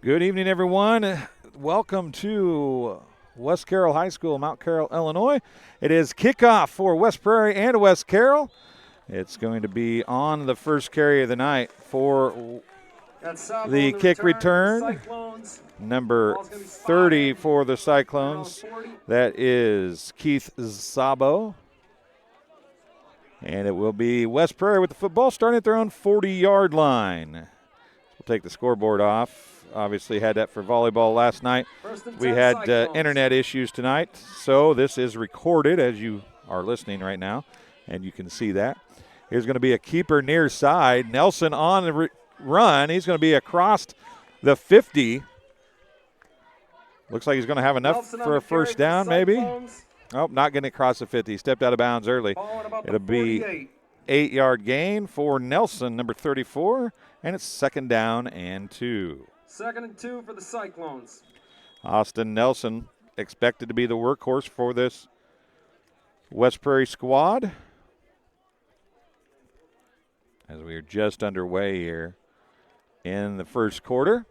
Good evening, everyone. Welcome to West Carroll High School, Mount Carroll, Illinois. It is kickoff for West Prairie and West Carroll. It's going to be on the first carry of the night for the kick return. Number 30 for the Cyclones. That is Keith Zabo. And it will be West Prairie with the football starting at their own 40-yard line. We'll take the scoreboard off. Obviously had that for volleyball last night. We had internet issues tonight, so this is recorded as you are listening right now, and you can see that. Here's going to be a keeper near side. Nelson on the run. He's going to be across the 50. Looks like he's going to have enough for a first down, maybe. Oh, not getting across the 50. He stepped out of bounds early. It'll be 8-yard gain for Nelson, number 34, and it's second down and 2. 2nd and 2 for the Cyclones. Austin Nelson expected to be the workhorse for this West Prairie squad. As we are just underway here in the first quarter.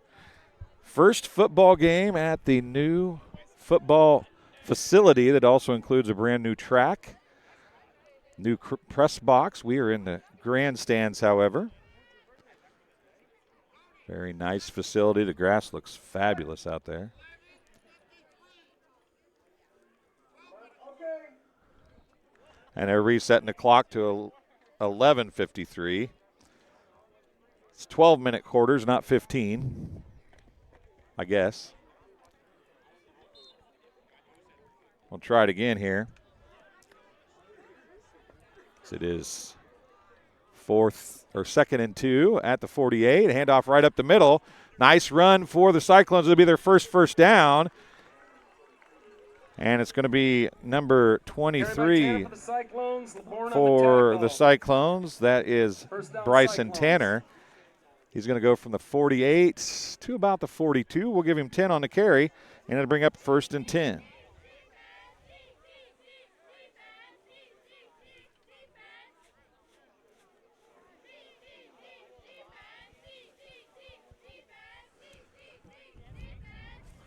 First football game at the new football facility that also includes a brand new track, new press box. We are in the grandstands, however. Very nice facility. The grass looks fabulous out there. And they're resetting the clock to 11:53. It's 12-minute quarters, not 15, I guess. We'll try it again here. It is 2nd and 2 at the 48. Handoff right up the middle. Nice run for the Cyclones. It'll be their first down. And it's going to be number 23 for the Cyclones. That is Bryson Tanner. He's going to go from the 48 to about the 42. We'll give him 10 on the carry, and it'll bring up 1st and 10.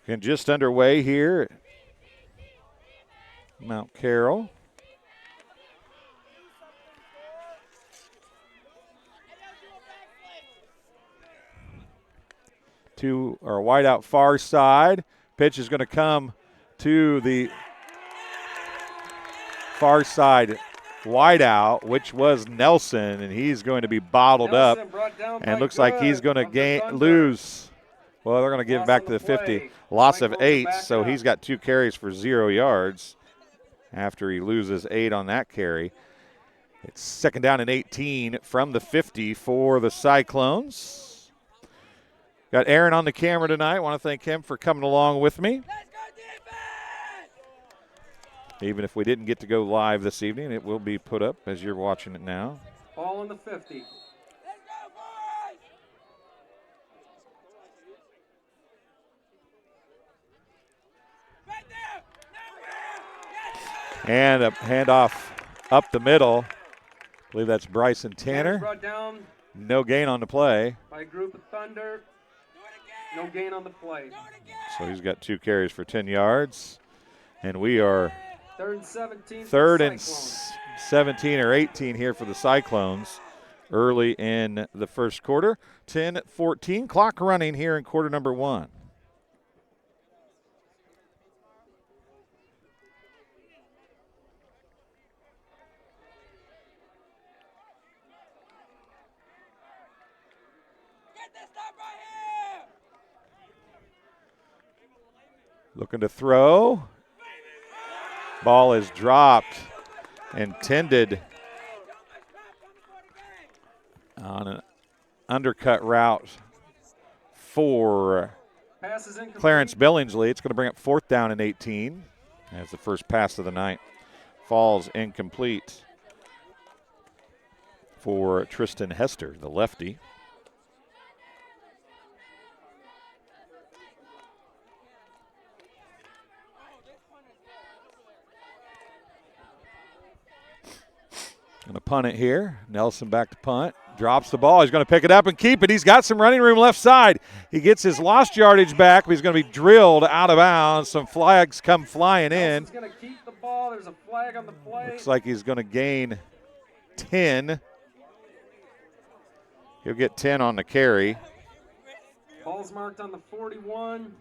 And just underway here at Mount Carroll. Two are wide out far side. Pitch is going to come to the far side wide out, which was Nelson, and he's going to be bottled up. And looks like he's going to lose. Well, they're going to give him back to the 50. Loss of 8, so he's got 2 carries for 0 yards after he loses 8 on that carry. It's 2nd down and 18 from the 50 for the Cyclones. Got Aaron on the camera tonight. Want to thank him for coming along with me. Even if we didn't get to go live this evening, it will be put up as you're watching it now. Ball on the 50. And a handoff up the middle. I believe that's Bryson Tanner. No gain on the play. By a group of Thunder. No gain on the play. So he's got 2 carries for 10 yards. And we are 3rd and 17. 3rd and 17 or 18 here for the Cyclones early in the first quarter. 10-14, clock running here in quarter number 1. Looking to throw. Ball is dropped. Intended on an undercut route for Clarence Billingsley. It's going to bring up 4th down and 18 as the first pass of the night falls incomplete for Tristan Hester, the lefty. Going to punt it here. Nelson back to punt. Drops the ball. He's going to pick it up and keep it. He's got some running room left side. He gets his lost yardage back, but he's going to be drilled out of bounds. Some flags come flying in. He's going to keep the ball. There's a flag on the play. Looks like he's going to gain 10. He'll get 10 on the carry. Ball's marked on the 41.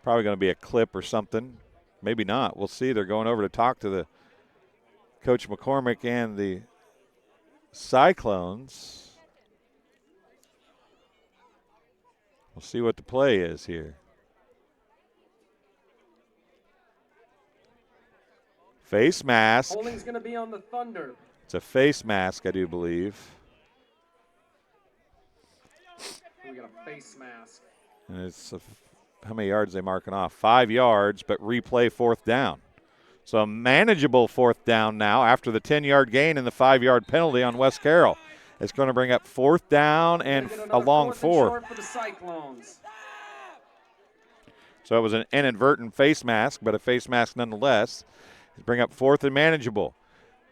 Probably going to be a clip or something. Maybe not. We'll see. They're going over to talk to the Coach McCormick and the Cyclones. We'll see what the play is here. Face mask. Holding's going to be on the Thunder. It's a face mask, I do believe. We got a face mask. And it's how many yards are they marking off? 5 yards, but replay 4th down. So a manageable 4th down now after the 10-yard gain and the 5-yard penalty on West Carroll. It's going to bring up 4th down and a long 4. For the Cyclones. So it was an inadvertent face mask, but a face mask nonetheless. Bring up 4th and manageable.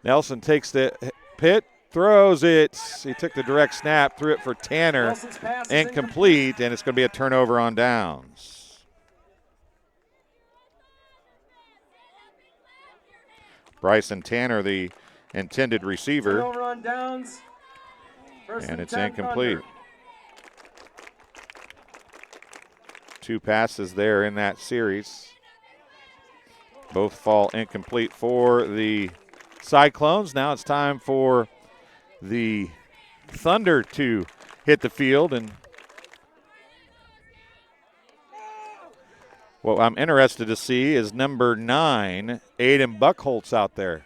Nelson takes the pit, throws it. He took the direct snap, threw it for Tanner. Incomplete, and it's going to be a turnover on downs. Bryson Tanner, the intended receiver. Turnover on downs. And it's incomplete. 2 passes there in that series. Both fall incomplete for the Cyclones. Now it's time for the Thunder to hit the field. And what I'm interested to see is number 9, Aiden Buckholtz out there.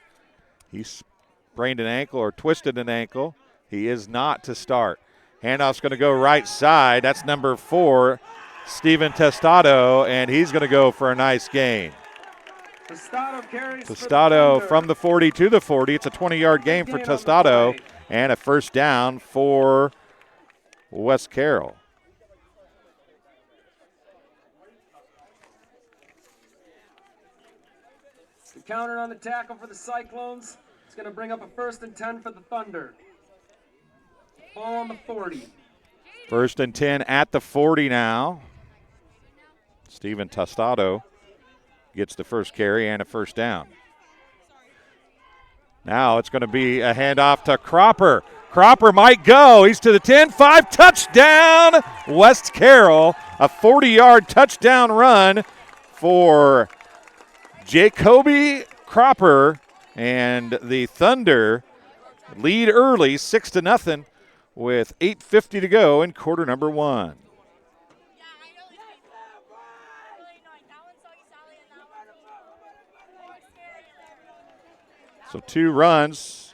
He sprained an ankle or twisted an ankle. He is not to start. Handoff's going to go right side. That's number 4, Steven Testado, and he's going to go for a nice gain. Testado from the 40 to the 40. It's a 20-yard gain for Testado and a first down for West Carroll. The counter on the tackle for the Cyclones. It's going to bring up a 1st and 10 for the Thunder. Ball on the 40. 1st and 10 at the 40 now. Steven Testado gets the first carry and a first down. Now it's going to be a handoff to Cropper. Cropper might go. He's to the 10-5. Touchdown, West Carroll. A 40-yard touchdown run for Jacoby Cropper. And the Thunder lead early, 6-0, with 8:50 to go in quarter number 1. So 2 runs,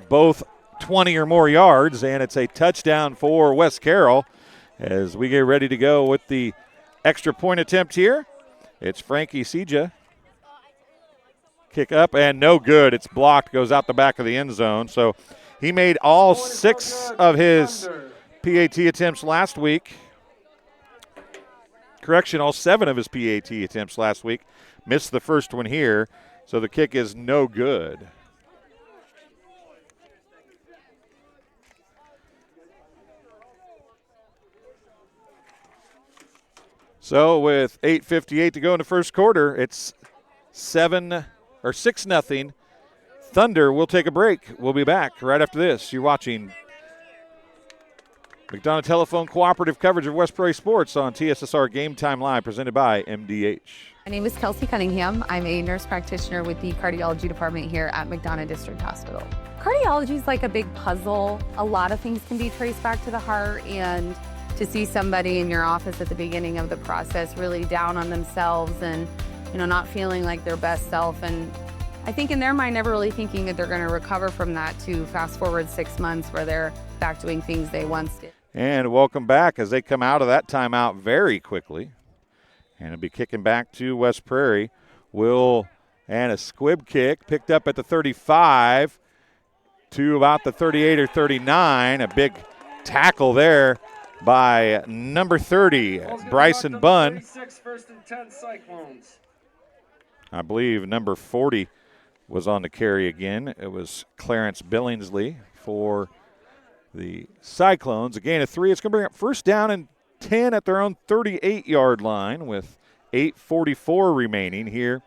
both 20 or more yards, and it's a touchdown for West Carroll as we get ready to go with the extra point attempt here. It's Frankie Seja. Kick up and no good. It's blocked, goes out the back of the end zone. So he made all 6 of his PAT attempts last week. Correction, all 7 of his PAT attempts last week. Missed the first one here, so the kick is no good. So with 8:58 to go in the first quarter, it's 6-0. Thunder will take a break. We'll be back right after this. You're watching McDonough Telephone Cooperative coverage of West Prairie Sports on TSSR Game Time Live, presented by MDH. My name is Kelsey Cunningham. I'm a nurse practitioner with the cardiology department here at McDonough District Hospital. Cardiology is like a big puzzle. A lot of things can be traced back to the heart, and to see somebody in your office at the beginning of the process really down on themselves and, not feeling like their best self, and I think in their mind never really thinking that they're going to recover from that, to fast forward 6 months where they're back doing things they once did. And welcome back as they come out of that timeout very quickly. And it'll be kicking back to West Prairie. And a squib kick picked up at the 35 to about the 38 or 39. A big tackle there by number 30, Bryson Bunn. 1st and 10 Cyclones. I believe number 40 was on the carry again. It was Clarence Billingsley for the Cyclones. A gain of 3. It's going to bring up first down and 10 at their own 38-yard line with 8:44 remaining here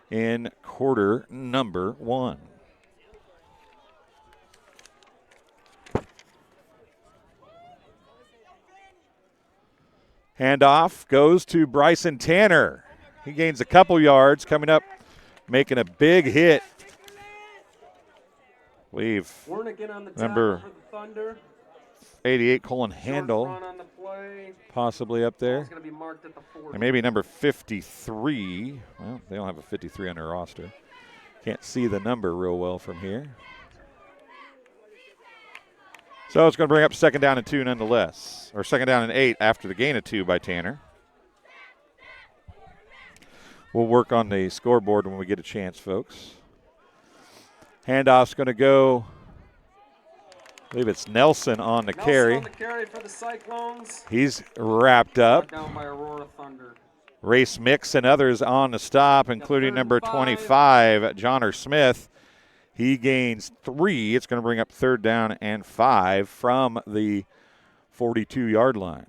in quarter number 1. Handoff goes to Bryson Tanner. He gains a couple yards, coming up, making a big hit. Leave number 88, Colin Handel, possibly up there. And maybe number 53. Well, they don't have a 53 on their roster. Can't see the number real well from here. So it's going to bring up second down and 2 nonetheless, or second down and 8 after the gain of 2 by Tanner. We'll work on the scoreboard when we get a chance, folks. Handoff's going to go, I believe it's Nelson on the carry. On the carry for the Cyclones. He's wrapped up. Down by Aurora Thunder. Race Mix and others on the stop, including number 25, Johnner Smith. He gains 3. It's going to bring up third down and 5 from the 42-yard line.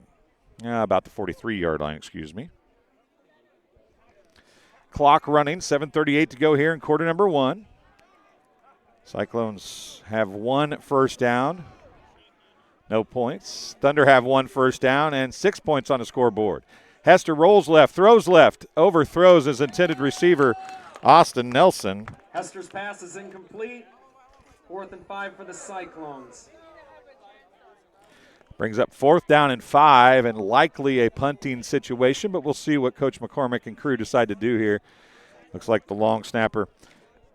About the 43-yard line, excuse me. Clock running, 7:38 to go here in quarter number 1. Cyclones have 1 first down. No points. Thunder have 1 first down and 6 points on the scoreboard. Hester rolls left, throws left, overthrows his intended receiver, Austin Nelson. Hester's pass is incomplete. 4th and 5 for the Cyclones. Brings up 4th down and 5 and likely a punting situation, but we'll see what Coach McCormick and crew decide to do here. Looks like the long snapper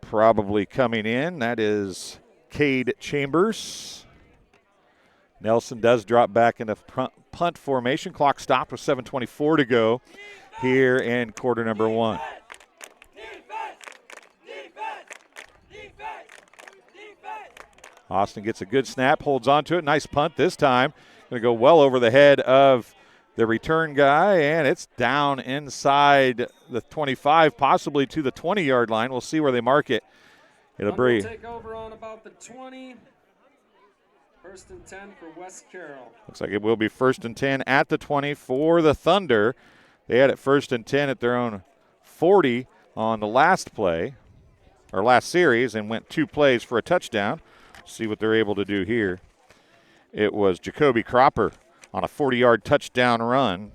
probably coming in. That is Cade Chambers. Nelson does drop back into punt formation. Clock stopped with 7:24 to go here in quarter number 1. Austin gets a good snap, holds on to it. Nice punt this time. Going to go well over the head of the return guy, and it's down inside the 25, possibly to the 20-yard line. We'll see where they mark it. It'll be take over on about the 20. 1st and 10 for West Carroll. Looks like it will be 1st and 10 at the 20 for the Thunder. They had it 1st and 10 at their own 40 on the last play, or last series, and went 2 plays for a touchdown. See what they're able to do here. It was Jacoby Cropper on a 40-yard touchdown run.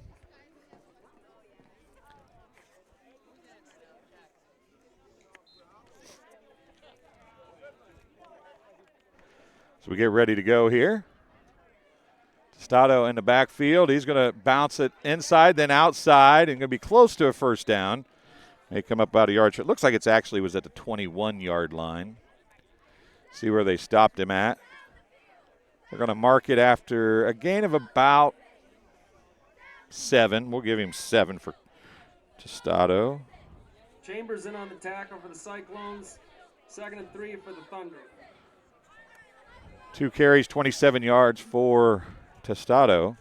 So we get ready to go here. Stato in the backfield. He's going to bounce it inside, then outside, and going to be close to a first down. May come up about a yard. It looks like it actually was at the 21-yard line. See where they stopped him at. They're going to mark it after a gain of about 7. We'll give him 7 for Tostado. Chambers in on the tackle for the Cyclones. 2nd and 3 for the Thunder. 2 carries, 27 yards for Tostado.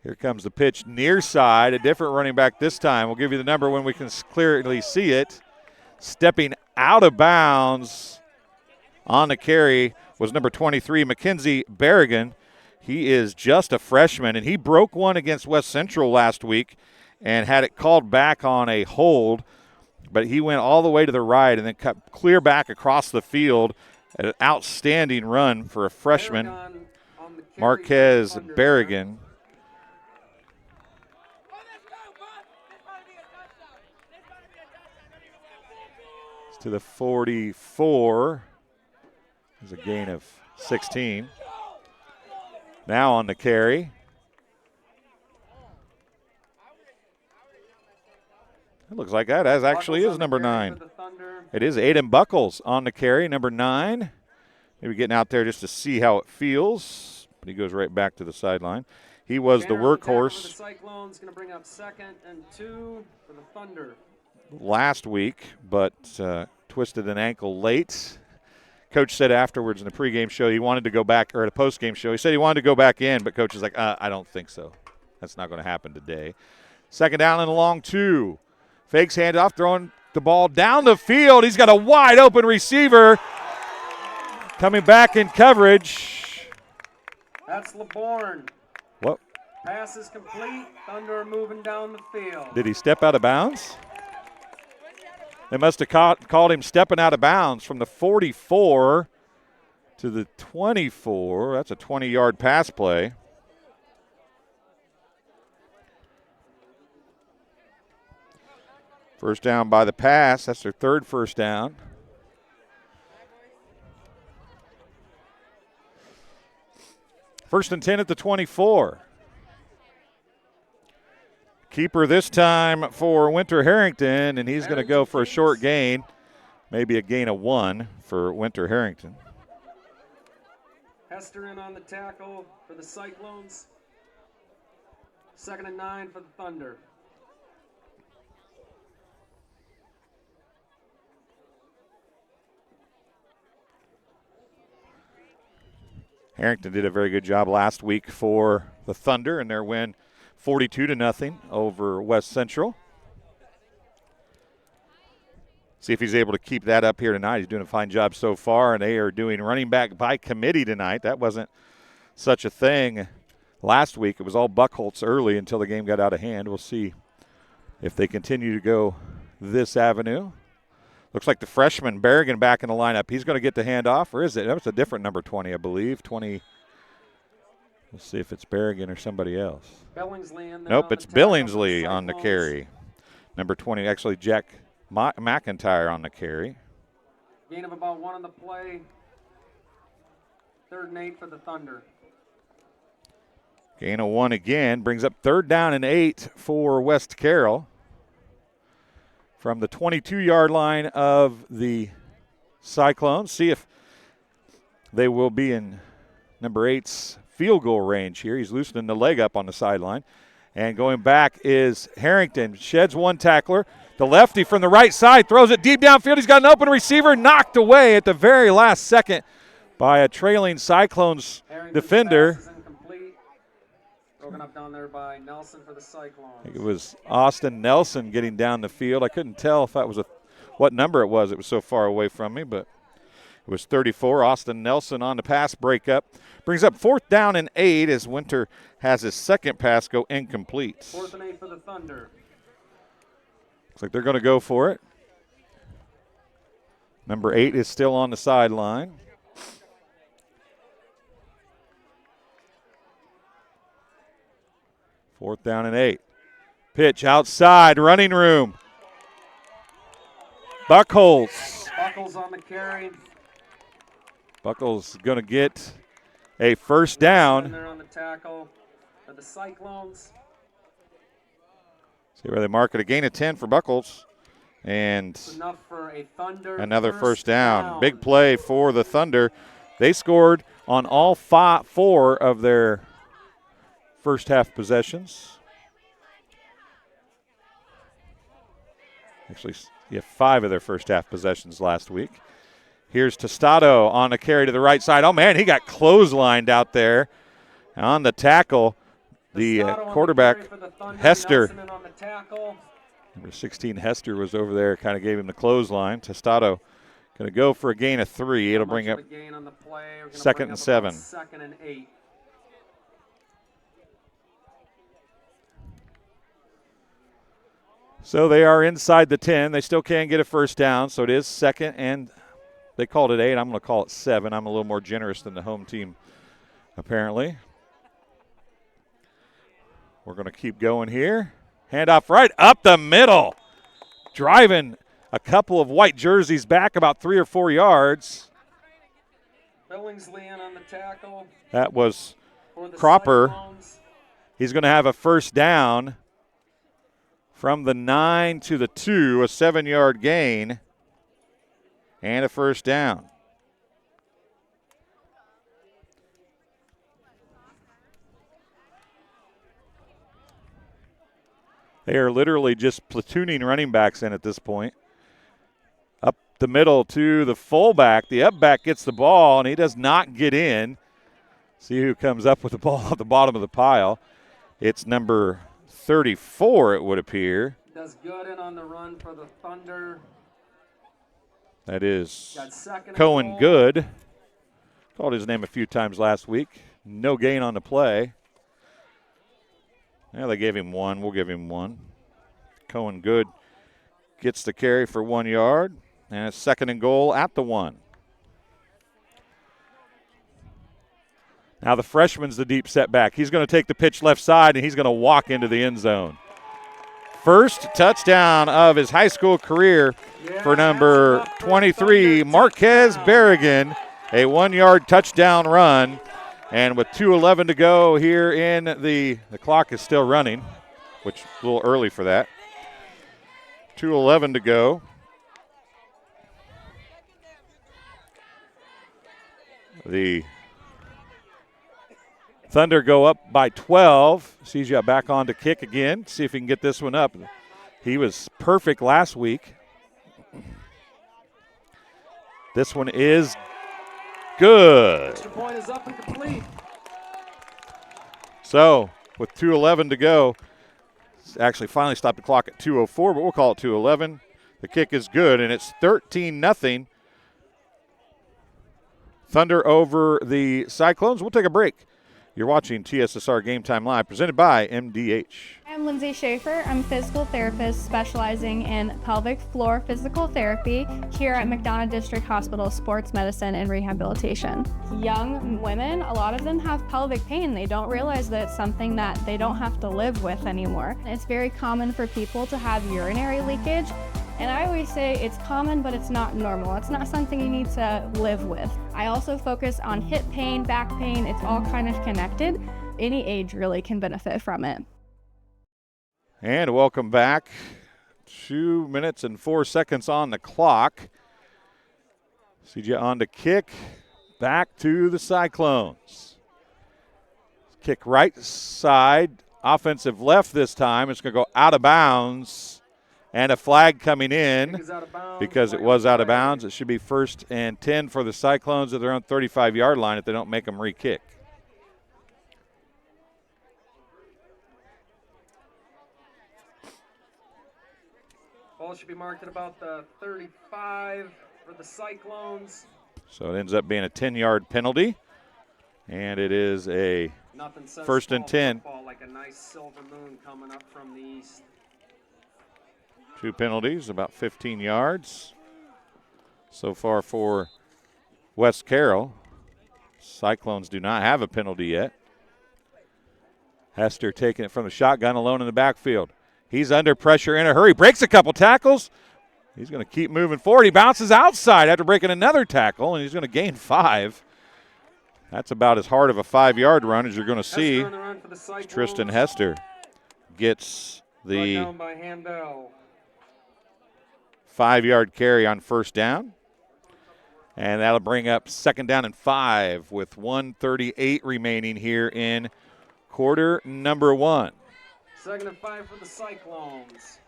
Here comes the pitch near side. A different running back this time. We'll give you the number when we can clearly see it. Stepping out of bounds on the carry was number 23, Mackenzie Berrigan. He is just a freshman, and he broke one against West Central last week and had it called back on a hold, but he went all the way to the right and then cut clear back across the field. An outstanding run for a freshman, Marquez Berrigan. To the 44. There's a gain of 16. Now on the carry. It looks like that actually is number 9. It is Aiden Buckles on the carry, number 9. Maybe getting out there just to see how it feels. But he goes right back to the sideline. He was the workhorse. The Cyclones going to bring up 2nd and 2 for the Thunder. Last week, but twisted an ankle late. Coach said afterwards in the pregame show he wanted to go back, or at a postgame show, he said he wanted to go back in, but coach is like, I don't think so. That's not going to happen today. 2nd down and a long 2. Fakes handoff, throwing the ball down the field. He's got a wide open receiver coming back in coverage. That's LeBourne. What? Pass is complete. Thunder moving down the field. Did he step out of bounds? They must have called him stepping out of bounds from the 44 to the 24. That's a 20-yard pass play. First down by the pass. That's their third first down. First and 10 at the 24. Keeper this time for Winter Harrington, and he's going to go for a short gain, maybe a gain of 1 for Winter Harrington. Hester in on the tackle for the Cyclones. 2nd and 9 for the Thunder. Harrington did a very good job last week for the Thunder in their win 42-0 over West Central. See if he's able to keep that up here tonight. He's doing a fine job so far, and they are doing running back by committee tonight. That wasn't such a thing last week. It was all Buckholz early until the game got out of hand. We'll see if they continue to go this avenue. Looks like the freshman Berrigan back in the lineup. He's going to get the handoff, or is it? That was a different number 20, I believe. 20. We'll see if it's Berrigan or somebody else. Billingsley in there. Nope, it's Billingsley on the carry. Number 20, actually Jack McIntyre on the carry. Gain of about 1 on the play. 3rd and 8 for the Thunder. Gain of 1 again. Brings up 3rd down and 8 for West Carroll. From the 22-yard line of the Cyclones. See if they will be in number 8's field goal range here. He's loosening the leg up on the sideline. And going back is Harrington. Sheds 1 tackler. The lefty from the right side throws it deep downfield. He's got an open receiver, knocked away at the very last second by a trailing Cyclones defender. Broken up down there by Nelson for the Cyclones. I think it was Austin Nelson getting down the field. I couldn't tell if that was what number it was. It was so far away from me, but it was 34. Austin Nelson on the pass breakup. Brings up 4th down and 8 as Winter has his second pass go incomplete. 4th and 8 for the Thunder. Looks like they're going to go for it. Number 8 is still on the sideline. Fourth down and 8. Pitch outside, running room. Buckholz. Buckles on the carry. Buckles going to get a first down. They're on the tackle for the Cyclones. See where they mark it. A gain of 10 for Buckles. And enough for a Thunder another first down. Big play for the Thunder. They scored on all 4 of their first half possessions. Actually, 5 of their first half possessions last week. Here's Tostado on a carry to the right side. Oh, man, he got clotheslined out there on the tackle. The quarterback, Hester. Number 16, Hester, was over there, kind of gave him the clothesline. Tostado going to go for a gain of 3. It'll bring up 2nd and 7. 2nd and 8. So they are inside the 10. They still can't get a first down, so it is 2nd, and they called it 8. I'm going to call it 7. I'm a little more generous than the home team, apparently. We're going to keep going here. Handoff right up the middle. Driving a couple of white jerseys back about 3 or 4 yards. Billingsley in on the tackle. That was Cropper. Cyclones. He's going to have a first down from the 9 to the 2, a 7-yard gain, and a first down. They are literally just platooning running backs in at this point. Up the middle to the fullback. The up back gets the ball, and he does not get in. See who comes up with the ball at the bottom of the pile. It's number 34, it would appear. Does good in on the run for the Thunder. That is Got second and Cohen goal. Good. Called his name a few times last week. No gain on the play. Yeah, they gave him one. We'll give him one. Cohen Good gets the carry for 1 yard. And it's second and goal at the 1. Now the freshman's the deep setback. He's going to take the pitch left side, and he's going to walk into the end zone. First touchdown of his high school career for number 23, Marquez Berrigan. A 1-yard touchdown run. And with 2:11 to go here in the clock is still running, which is a little early for that. 2:11 to go. The Thunder go up by 12. Seja back on to kick again. See if he can get this one up. He was perfect last week. This one is good. Extra point is up and complete. So with 2:11 to go, actually finally stopped the clock at 2:04, but we'll call it 2:11. The kick is good, and it's 13-0. Thunder over the Cyclones. We'll take a break. You're watching TSSR Game Time Live, presented by MDH. I'm Lindsay Schaefer. I'm a physical therapist specializing in pelvic floor physical therapy here at McDonough District Hospital Sports Medicine and Rehabilitation. Young women, a lot of them have pelvic pain. They don't realize that it's something that they don't have to live with anymore. It's very common for people to have urinary leakage. And I always say it's common, but it's not normal. It's not something you need to live with. I also focus on hip pain, back pain. It's all kind of connected. Any age really can benefit from it. And welcome back. 2 minutes and 4 seconds on the clock. CJ on to kick. Back to the Cyclones. Kick right side. Offensive left this time. It's going to go out of bounds. And a flag coming in because it was out of bounds. It should be 1st and 10 for the Cyclones at their own 35-yard line if they don't make them re-kick. Ball should be marked at about the 35 for the Cyclones. So it ends up being a 10-yard penalty. And it is a 1st and 10. Like a nice silver moon coming up from the east. 2 penalties, about 15 yards so far for West Carroll. Cyclones do not have a penalty yet. Hester taking it from the shotgun alone in the backfield. He's under pressure in a hurry, breaks a couple tackles. He's going to keep moving forward. He bounces outside after breaking another tackle, and he's going to gain 5. That's about as hard of a 5-yard run as you're going to see. Tristan Hester gets the down by Handel. 5-yard carry on 1st down. And that'll bring up 2nd down and 5 with 1:38 remaining here in quarter number 1. 2nd and 5 for the Cyclones.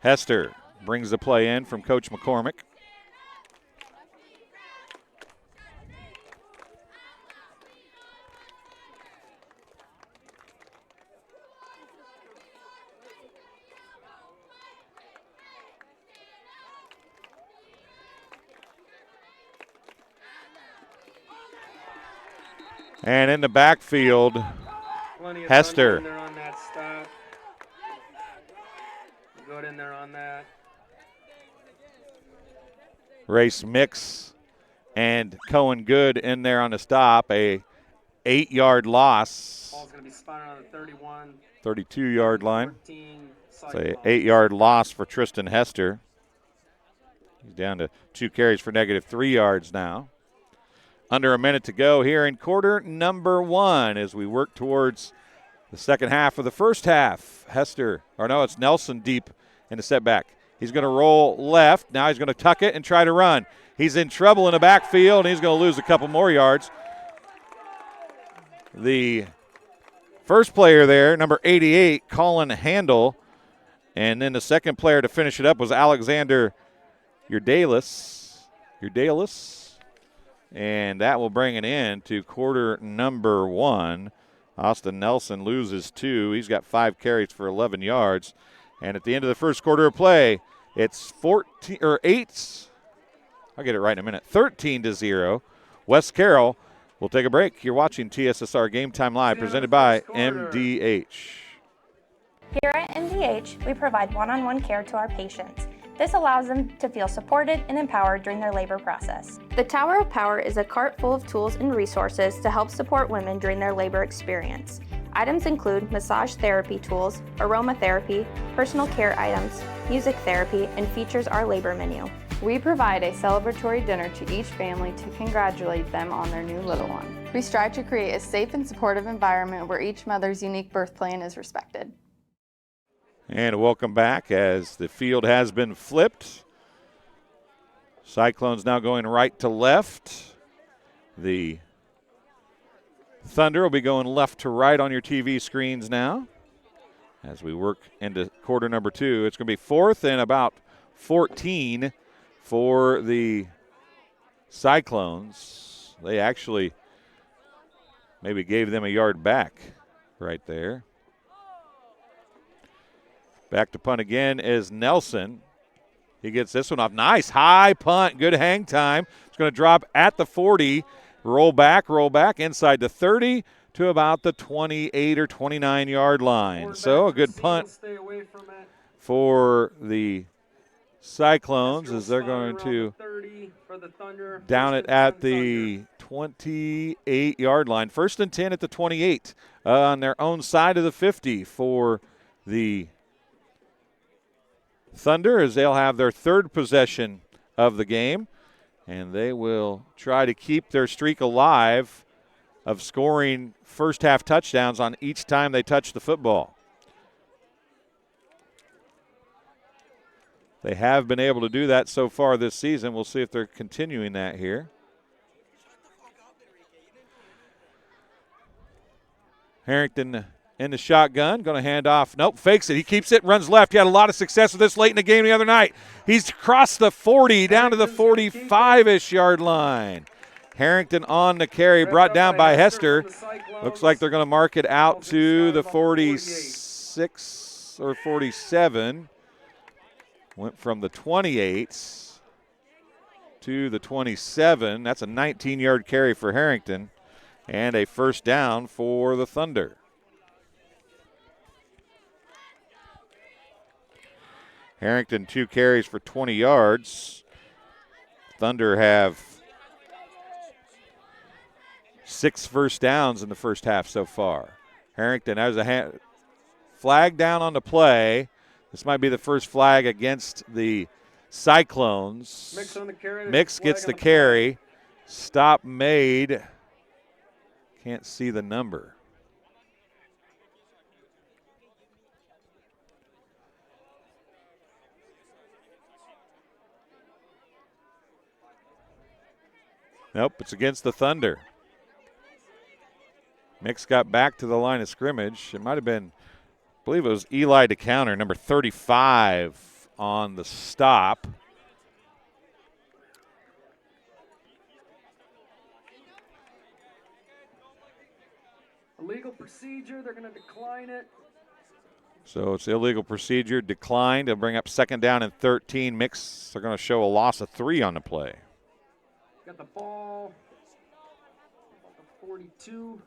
Hester brings the play in from Coach McCormick. And in the backfield, Hester. In there on that stop. Good in there on that. Race Mix and Cohen Good in there on the stop. A 8-yard loss. Ball's going to be spotted on the 31. 32-yard line. 14 It's a 8-yard loss for Tristan Hester. He's down to 2 carries for -3 yards now. Under a minute to go here in quarter number 1 as we work towards the second half of the first half. It's Nelson deep in the setback. He's going to roll left. Now he's going to tuck it and try to run. He's in trouble in the backfield, and he's going to lose a couple more yards. The first player there, number 88, Colin Handel. And then the second player to finish it up was Alexander Urdalis. And that will bring it in to quarter number 1. Austin Nelson loses 2. He's got 5 carries for 11 yards. And at the end of the first quarter of play, it's 13-0. West Carroll will take a break. You're watching TSSR Game Time Live, presented by MDH. Here at MDH, we provide one-on-one care to our patients. This allows them to feel supported and empowered during their labor process. The Tower of Power is a cart full of tools and resources to help support women during their labor experience. Items include massage therapy tools, aromatherapy, personal care items, music therapy, and features our labor menu. We provide a celebratory dinner to each family to congratulate them on their new little one. We strive to create a safe and supportive environment where each mother's unique birth plan is respected. And welcome back as the field has been flipped. Cyclones now going right to left. The Thunder will be going left to right on your TV screens now as we work into quarter number 2. It's going to be 4th and about 14 for the Cyclones. They actually maybe gave them a yard back right there. Back to punt again is Nelson. He gets this one off. Nice high punt. Good hang time. It's going to drop at the 40. Roll back inside the 30 to about the 28 or 29-yard line. So a good punt for the Cyclones as they're going to down it at the 28-yard line. 1st and 10 at the 28 on their own side of the 50 for the Thunder as they'll have their 3rd possession of the game, and they will try to keep their streak alive of scoring first half touchdowns on each time they touch the football. They have been able to do that so far this season. We'll see if they're continuing that here. Harrington in the shotgun, going to hand off. Nope, fakes it. He keeps it, runs left. He had a lot of success with this late in the game the other night. He's crossed the 40 down to the 45-ish yard line. Harrington on the carry, brought down by Hester. Looks like they're going to mark it out to the 46 or 47. Went from the 28 to the 27. That's a 19-yard carry for Harrington and a first down for the Thunder. Harrington 2 carries for 20 yards. Thunder have 6 first downs in the first half so far. Harrington has a flag down on the play. This might be the first flag against the Cyclones. Mix gets the carry. Stop made. Can't see the number. Nope, it's against the Thunder. Mix got back to the line of scrimmage. It might have been, I believe it was Eli DeCounter, number 35 on the stop. Illegal procedure, they're going to decline it. So it's illegal procedure, declined. They'll bring up 2nd down and 13. Mix, they're going to show a loss of 3 on the play. Got the ball, about the 42.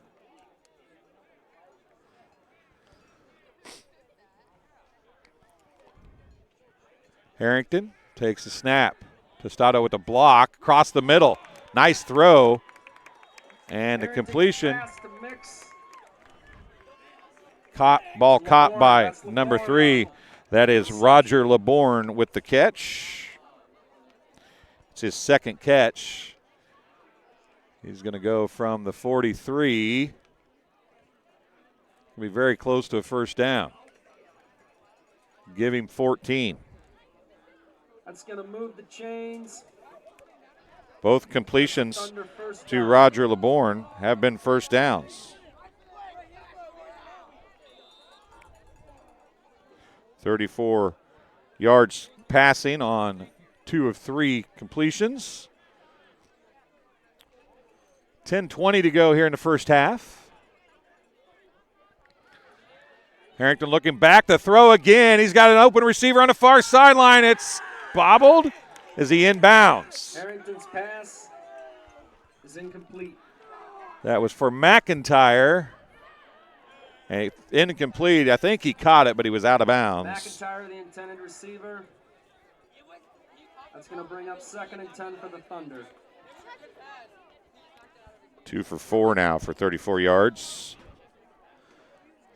Harrington takes the snap. Tostado with a block, across the middle. Nice throw. And a completion. Ball caught by number 3. That is Roger LeBourne with the catch. It's his 2nd catch. He's going to go from the 43. Be very close to a first down. Give him 14. That's going to move the chains. Both completions to Roger LeBourne have been first downs. 34 yards passing on 2 of 3 completions. 10:20 to go here in the first half. Harrington looking back, the throw again. He's got an open receiver on the far sideline. It's bobbled. Is he inbounds? Harrington's pass is incomplete. That was for McIntyre. And incomplete. I think he caught it, but he was out of bounds. McIntyre, the intended receiver. That's going to bring up 2nd and 10 for the Thunder. 2 for 4 now for 34 yards.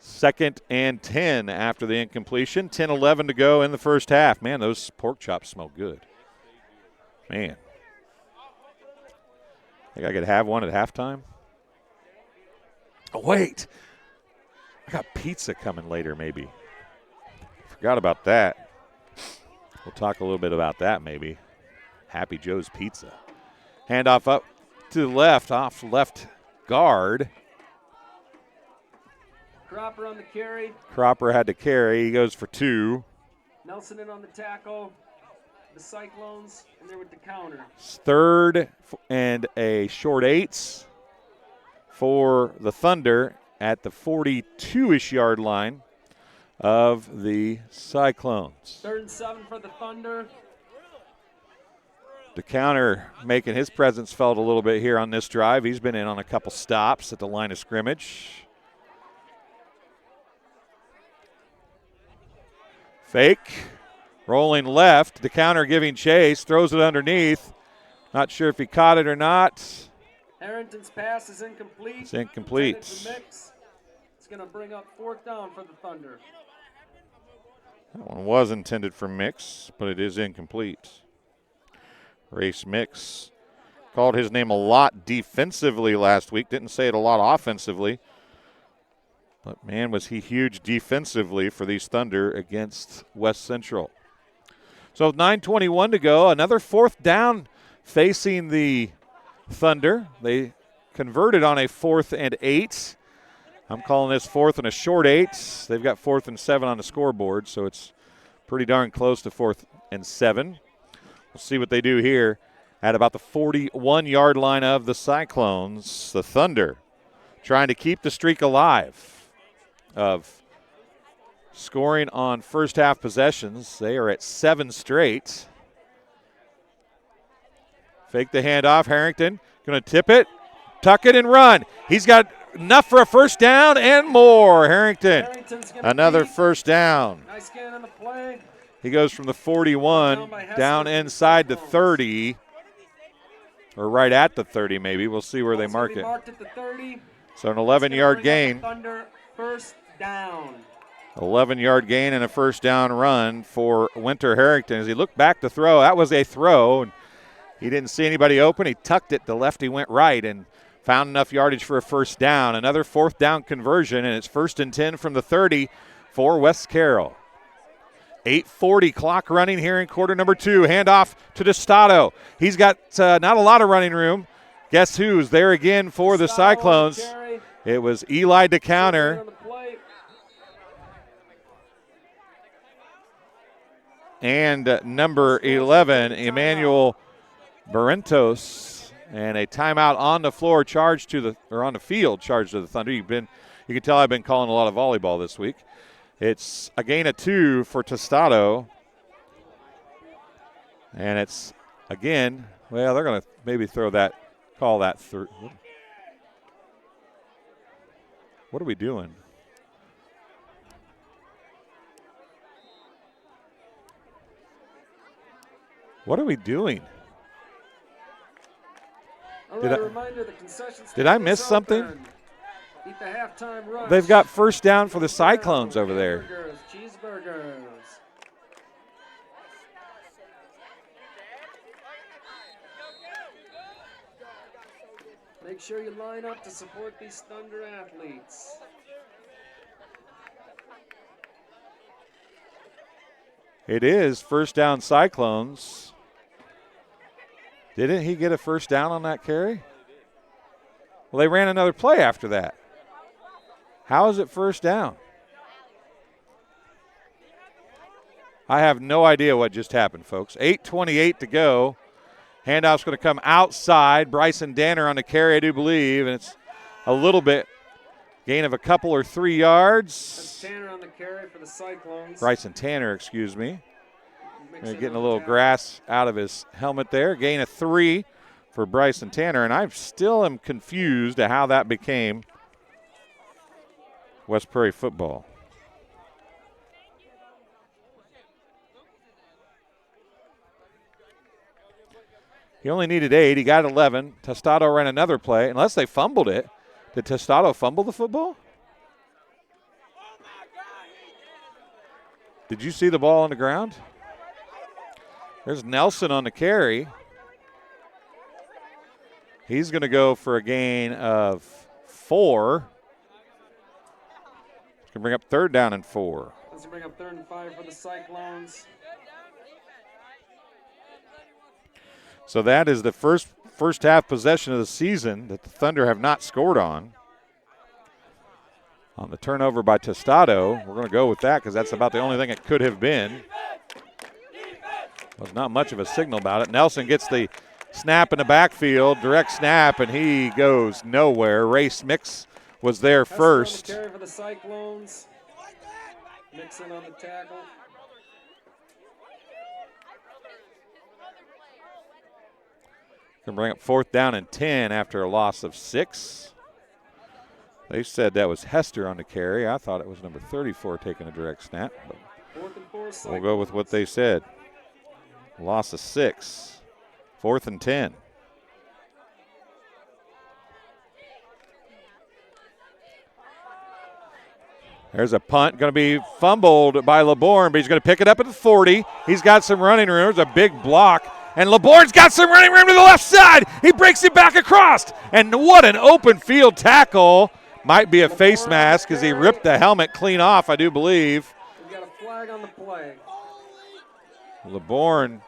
2nd and 10 after the incompletion. 10-11 to go in the first half. Man, those pork chops smell good. Man. Think I could have one at halftime? Oh, wait. I got pizza coming later maybe. Forgot about that. We'll talk a little bit about that maybe. Happy Joe's Pizza. Handoff up to the left, off left guard. Cropper on the carry. Cropper had to carry. He goes for 2. Nelson in on the tackle. The Cyclones, and they're with the counter. 3rd and a short 8 for the Thunder at the 42-ish yard line of the Cyclones. 3rd and 7 for the Thunder. The counter making his presence felt a little bit here on this drive. He's been in on a couple stops at the line of scrimmage. Fake. Rolling left. The counter giving chase. Throws it underneath. Not sure if he caught it or not. Harrington's pass is incomplete. It's incomplete. It's going to bring up 4th down for the Thunder. That one was intended for Mix, but it is incomplete. Race Mix called his name a lot defensively last week. Didn't say it a lot offensively. But, man, was he huge defensively for these Thunder against West Central. So 9:21 to go. Another 4th down facing the Thunder. They converted on a 4th and 8. I'm calling this 4th and a short 8. They've got 4th and 7 on the scoreboard, so it's pretty darn close to 4th and 7. We'll see what they do here at about the 41-yard line of the Cyclones. The Thunder trying to keep the streak alive of scoring on first half possessions. They are at 7 straight. Fake the handoff. Harrington going to tip it, tuck it, and run. He's got enough for a first down and more. Harrington, another first down. Nice scan on the play. He goes from the 41 down inside the 30, or right at the 30 maybe. We'll see where they mark it. Marked at the 30. So an 11-yard gain. Thunder first down. 11-yard gain and a first down run for Winter Harrington. As he looked back to throw, that was a throw. And he didn't see anybody open. He tucked it. The lefty went right and found enough yardage for a first down. Another 4th down conversion, and it's 1st and 10 from the 30 for West Carroll. 8:40 clock running here in quarter number 2. Handoff to D'Estato. He's got not a lot of running room. Guess who's there again for the Cyclones? It was Eli to counter. And number 11, Emmanuel Barrentos, and a timeout on the floor charged to the, or on the field charged to the Thunder. You can tell I've been calling a lot of volleyball this week. It's a gain of 2 for D'Estato. And it's, again, well, they're going to maybe call that through. What are we doing? What are we doing? Did I miss something? They've got first down for the Cyclones over there. Cheeseburgers. Make sure you line up to support these Thunder athletes. It is first down Cyclones. Didn't he get a first down on that carry? Well, they ran another play after that. How is it first down? I have no idea what just happened, folks. 8:28 to go. Handoff's going to come outside. Bryson Danner on the carry, I do believe, and it's a little bit Gain of a couple or 3 yards. That's Tanner on the carry for the Cyclones. Bryson Tanner, excuse me. Mixing Getting a on little the grass out of his helmet there. Gain of 3 for Bryson Tanner, and I still am confused at how that became West Prairie football. He only needed 8. He got 11. Tostado ran another play. Unless they fumbled it. Did Tostado fumble the football? Did you see the ball on the ground? There's Nelson on the carry. He's going to go for a gain of 4. He's going to bring up 3rd down and 4. Let's bring up 3rd and 5 for the Cyclones. So that is the first half possession of the season that the Thunder have not scored on. On the turnover by Tostado, we're going to go with that because that's about the only thing it could have been. Was not much of a signal about it. Nelson gets the snap in the backfield, direct snap, and he goes nowhere. Ray Smix was there first. Carry for the Cyclones. Mixon on the tackle. Going to bring up 4th down and 10 after a loss of 6. They said that was Hester on the carry. I thought it was number 34 taking a direct snap. But 4th and 4 Cyclones. we'll go with what they said. Loss of 6. 4th and 10. There's a punt going to be fumbled by LeBourne, but he's going to pick it up at the 40. He's got some running room. There's a big block. And LeBourne's got some running room to the left side. He breaks it back across. And what an open field tackle. Might be a face mask as he ripped the helmet clean off, I do believe. We got a flag on the play. LeBourne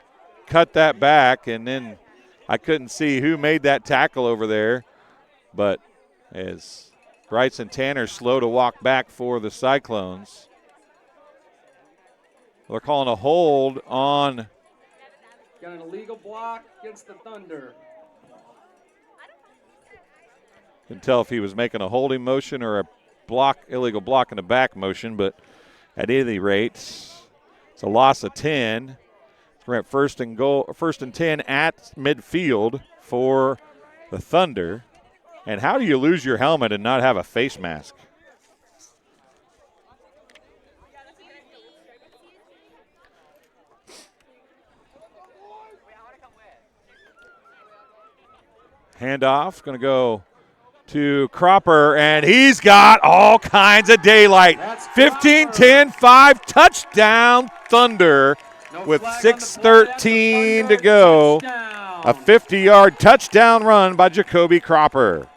cut that back, and then I couldn't see who made that tackle over there. But as Bryson Tanner slow to walk back for the Cyclones. They're calling a hold on. Got an illegal block against the Thunder. Couldn't tell if he was making a holding motion or a illegal block in the back motion, but at any rate, it's a loss of 10. We're at 1st and 10 at midfield for the Thunder. And how do you lose your helmet and not have a face mask? Handoff, going to go to Cropper, and he's got all kinds of daylight. 15-10-5, touchdown Thunder with 6:13 to go. A 50-yard touchdown run by Jacoby Cropper.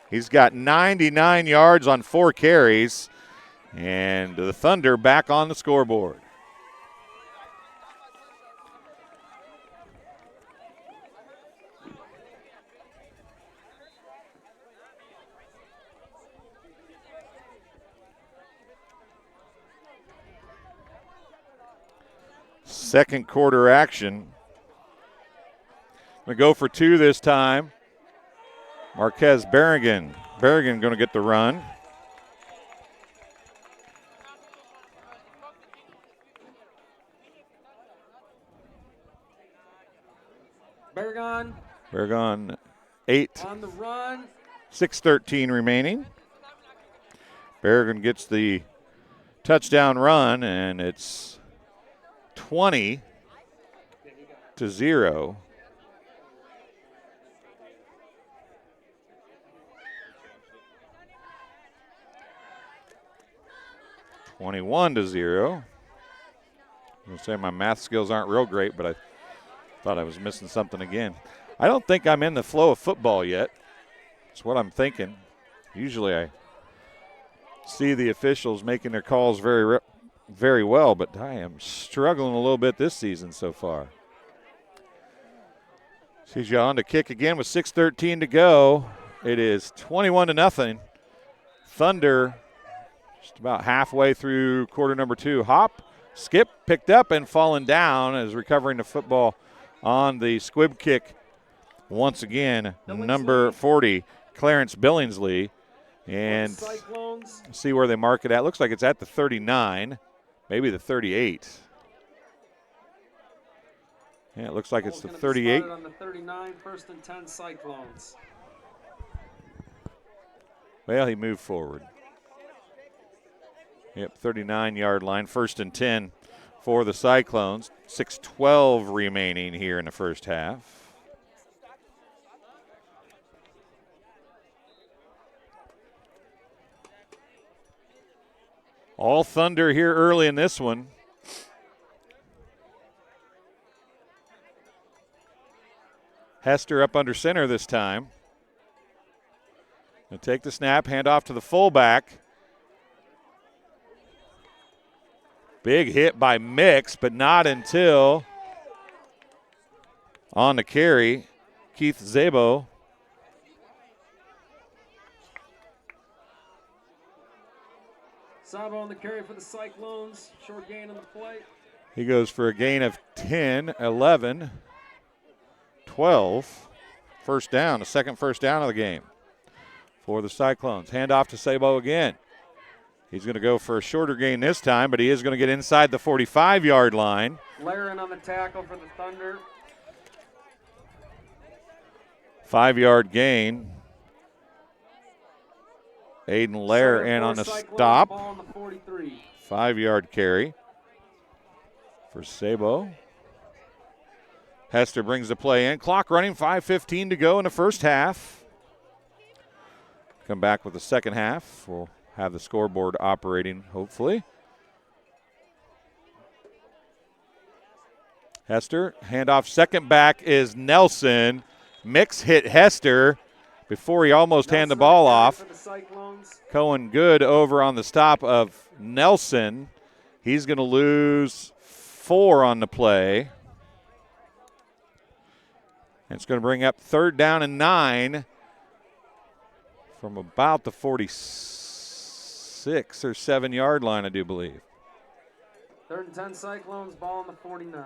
He's got 99 yards on 4 carries, and the Thunder back on the scoreboard. Second quarter action. Going to go for 2 this time. Marquez Berrigan. Berrigan going to get the run. Berrigan 8. On the run. 6:13 remaining. Berrigan gets the touchdown run, and it's 20-0. (21-0). I'm going to say my math skills aren't real great, but I thought I was missing something again. I don't think I'm in the flow of football yet. That's what I'm thinking. Usually I see the officials making their calls very well, but I am struggling a little bit this season so far. Sees you on to kick again with 6:13 to go. It is 21-0. Thunder just about halfway through quarter number 2. Hop, skip, picked up, and fallen down as recovering the football on the squib kick. Once again, number 40, Clarence Billingsley. And Cyclones. see where they mark it at. Looks like it's at the 39, maybe the 38. Yeah, it looks like it's the 38. On the 39, 1st and 10 Cyclones. Well, he moved forward. Yep, 39-yard line, 1st and 10 for the Cyclones. 6:12 remaining here in the first half. All Thunder here early in this one. Hester up under center this time. Gonna take the snap, hand off to the fullback. Big hit by Mix, but not until on the carry, Keith Zabo. Sabo on the carry for the Cyclones. Short gain on the play. He goes for a gain of 10, 11, 12. First down, the second first down of the game for the Cyclones. Hand off to Sabo again. He's going to go for a shorter gain this time, but he is going to get inside the 45-yard line. Laren on the tackle for the Thunder. 5-yard gain. Aiden Lair in on the stop. 5-yard carry for Sabo. Hester brings the play in. Clock running, 5:15 to go in the first half. Come back with the second half. We'll have the scoreboard operating, hopefully. Hester, handoff, second back is Nelson. Mix hit Hester before he almost handed the ball off. Cohen good over on the stop of Nelson. He's going to lose 4 on the play. And it's going to bring up 3rd down and 9 from about the 46 or 7-yard line, I do believe. 3rd and 10 Cyclones, ball on the 49.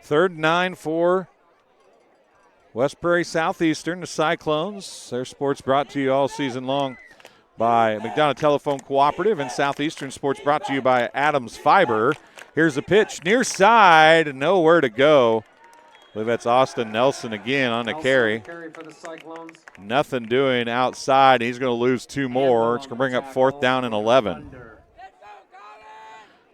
Third and 9 for West Prairie Southeastern, the Cyclones. Their sports brought to you all season long by McDonough Telephone Cooperative, and Southeastern sports brought to you by Adams Fiber. Here's the pitch, near side, nowhere to go. I believe that's Austin Nelson again on the carry. For the Cyclones. Nothing doing outside. He's going to lose 2 more. It's going to bring up 4th down and 11.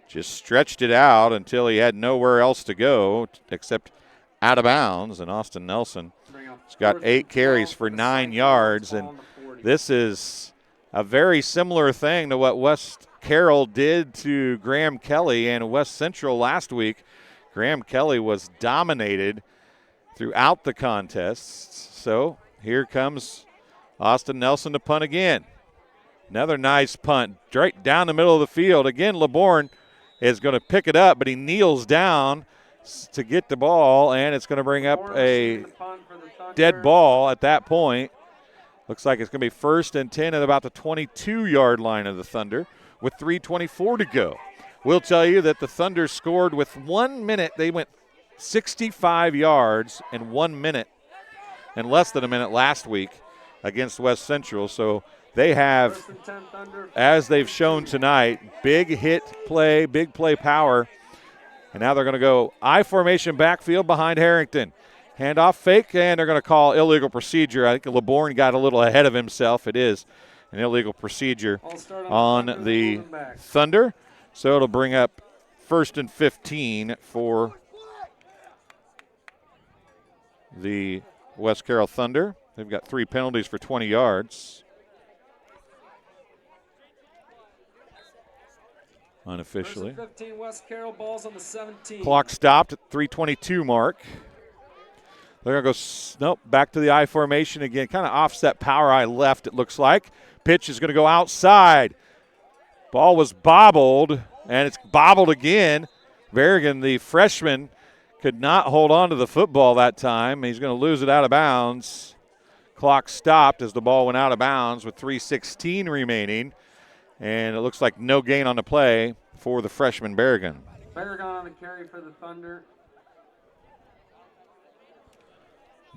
Just stretched it out until he had nowhere else to go except out of bounds. And Austin Nelson has got 8 carries for 9 yards. And this is a very similar thing to what West Carroll did to Graham Kelly and West Central last week. Graham Kelly was dominated throughout the contests. So here comes Austin Nelson to punt again. Another nice punt right down the middle of the field. Again, LeBourne is going to pick it up, but he kneels down to get the ball, and it's going to bring up a dead ball at that point. Looks like it's going to be 1st and 10 at about the 22-yard line of the Thunder with 3:24 to go. We'll tell you that the Thunder scored with 1 minute. They went 65 yards in 1 minute and less than a minute last week against West Central. So they have, as they've shown tonight, big hit play, big play power. And now they're going to go I formation backfield behind Harrington. Handoff fake, and they're going to call illegal procedure. I think LeBourne got a little ahead of himself. It is an illegal procedure on the Thunder. So it'll bring up 1st and 15 for the West Carroll Thunder. They've got 3 penalties for 20 yards. Unofficially. 15 West Carroll, balls on the 17. Clock stopped at 3:22 mark. They're going to go, nope, back to the I formation again. Kind of offset power I left, it looks like. Pitch is going to go outside. Ball was bobbled, and it's bobbled again. Varigan, the freshman, could not hold on to the football that time. He's going to lose it out of bounds. Clock stopped as the ball went out of bounds with 3:16 remaining. And it looks like no gain on the play for the freshman Berrigan. Berrigan on the carry for the Thunder.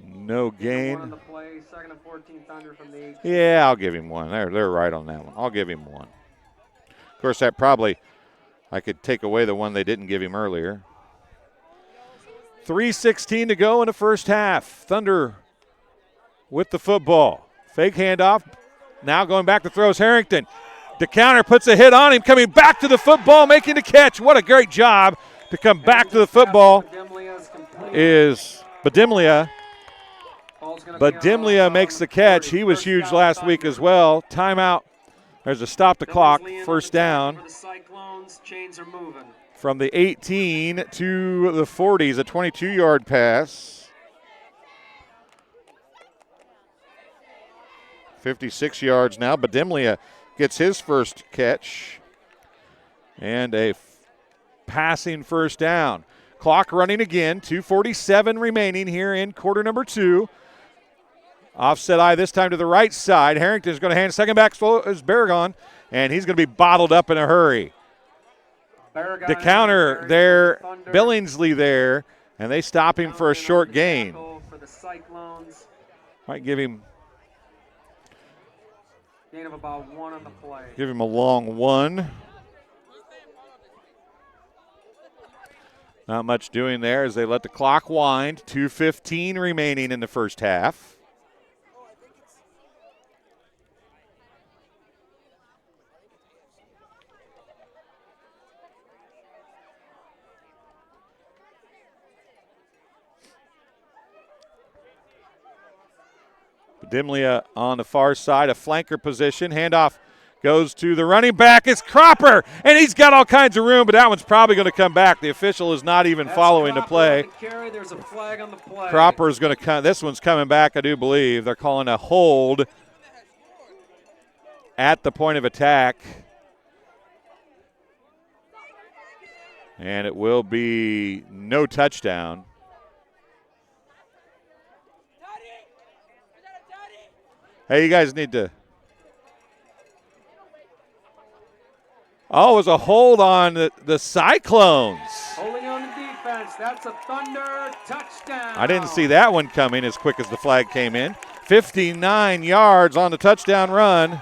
No gain. One on the play, 2nd and 14 Thunder from the 8. Yeah, I'll give him one. They're right on that one. I'll give him one. Of course, that probably, I could take away the one they didn't give him earlier. 3:16 to go in the first half. Thunder with the football. Fake handoff. Now going back to throws Harrington. The counter puts a hit on him, coming back to the football, making the catch. What a great job to come back to the football is Badimlia. Badimlia makes the catch. He was huge last week as well. Timeout. There's a stop the clock. First down. From the 18 to the 40s, a 22-yard pass. 56 yards now. Badimlia gets his first catch. And a passing first down. Clock running again. 2:47 remaining here in quarter number 2. Offset eye this time to the right side. Harrington's going to hand second back as Berrigan, and he's going to be bottled up in a hurry. The counter there, Billingsley there, and they stop him for a short gain. Might give him gain of about 1 on the play. Give him a long one. Not much doing there as they let the clock wind. 2:15 remaining in the first half. Badimlia on the far side, a flanker position. Handoff goes to the running back. It's Cropper, and he's got all kinds of room, but that one's probably going to come back. The official is not even following the play. There's a flag on the play. Cropper is going to come. This one's coming back, I do believe. They're calling a hold at the point of attack. And it will be no touchdown. Hey, you guys need to. Oh, it was a hold on the Cyclones. Holding on the defense. That's a Thunder touchdown. I didn't see that one coming as quick as the flag came in. 59 yards on the touchdown run.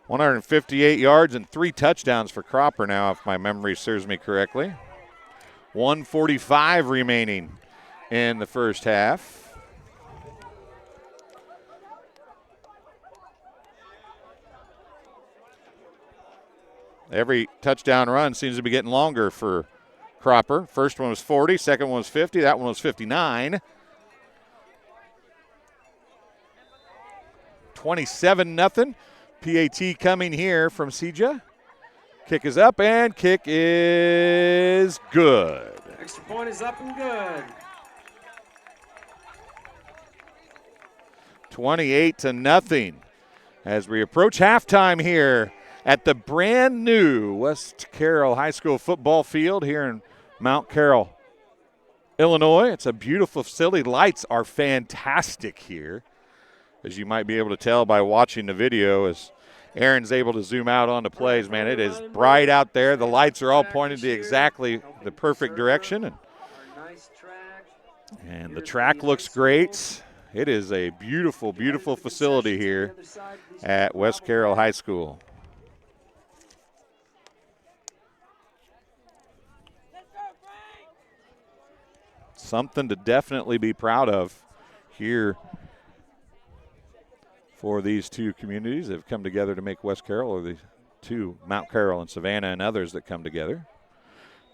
$158 yards and 3 touchdowns for Cropper now, if my memory serves me correctly. 1:45 remaining in the first half. Every touchdown run seems to be getting longer for Cropper. First one was 40, second one was 50, that one was 59. 27-0. PAT coming here from Seja. Kick is up, and kick is good. Extra point is up and good. 28-0 as we approach halftime here at the brand new West Carroll High School football field here in Mount Carroll, Illinois. It's a beautiful facility. Lights are fantastic here, as you might be able to tell by watching the video as Aaron's able to zoom out on the plays. Man, it is bright out there. The lights are all pointed to exactly the perfect direction. And the track looks great. It is a beautiful, beautiful facility here at West Carroll High School. Something to definitely be proud of here for these two communities that have come together to make West Carroll, or the two, Mount Carroll and Savannah and others that come together.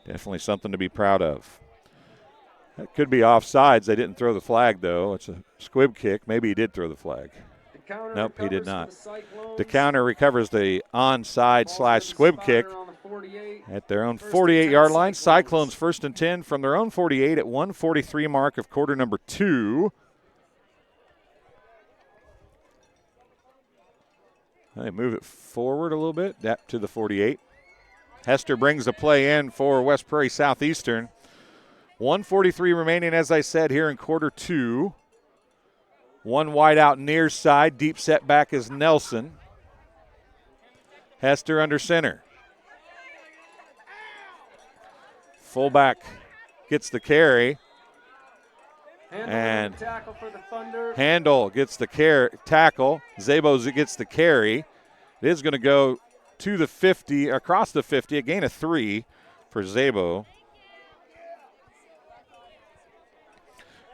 Definitely something to be proud of. That could be offsides. They didn't throw the flag, though. It's a squib kick. Maybe he did throw the flag. Nope, he did not. The counter recovers the onside / squib kick at their own 48-yard line. Cyclones 1st and 10 from their own 48 at 1:43 mark of quarter number 2. They move it forward a little bit, that to the 48. Hester brings the play in for West Prairie Southeastern. 1:43 remaining, as I said, here in quarter two. One wide out near side. Deep set back is Nelson. Hester under center. Fullback gets the carry. And tackle for the Thunder. Handel gets the tackle. Zabo gets the carry. It is going to go to the 50, across the 50, a gain of 3 for Zabo.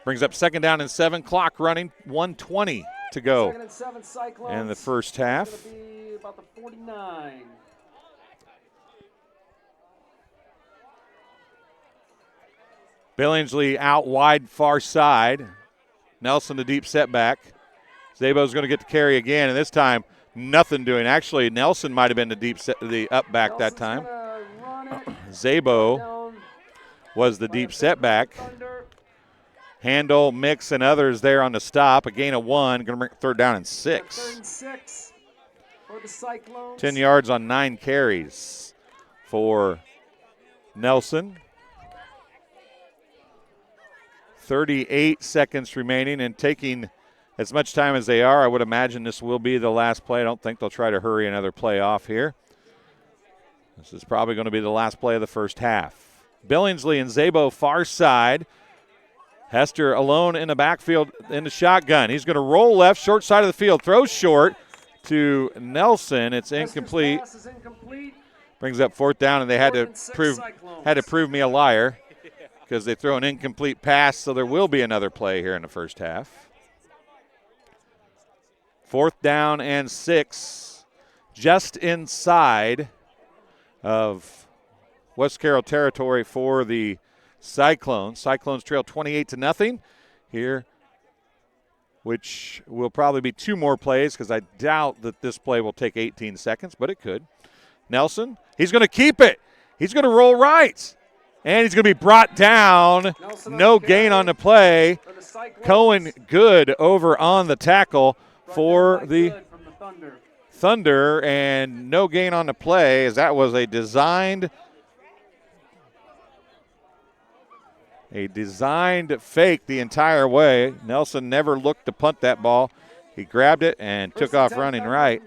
Brings up second down and 7, clock running, 1:20 to go. Second and 7, Cyclones. In the first half. It's going to be about the 49. Billingsley out wide, far side. Nelson the deep setback. Zabo's going to get the carry again, and this time nothing doing. Actually, Nelson might have been the up back that time. Zabo was the deep setback. Handel, Mix, and others there on the stop. A gain of 1. Going to bring third down and 6. Third and 6 for the Cyclones. 10 yards on 9 carries for Nelson. 38 seconds remaining, and taking as much time as they are, I would imagine this will be the last play. I don't think they'll try to hurry another play off here. This is probably going to be the last play of the first half. Billingsley and Zabo far side. Hester alone in the backfield in the shotgun. He's going to roll left, short side of the field, throws short to Nelson. It's incomplete. Brings up fourth down, and they had to prove me a liar because they throw an incomplete pass, so there will be another play here in the first half. Fourth down and 6, just inside of West Carroll territory for the Cyclones. Cyclones trail 28-0 here, which will probably be 2 more plays because I doubt that this play will take 18 seconds, but it could. Nelson, he's going to keep it. He's going to roll right, and he's going to be brought down. No gain on the play. Cohen good over on the tackle for the Thunder, and no gain on the play as that was a designed fake the entire way. Nelson never looked to punt that ball. He grabbed it and took off running right.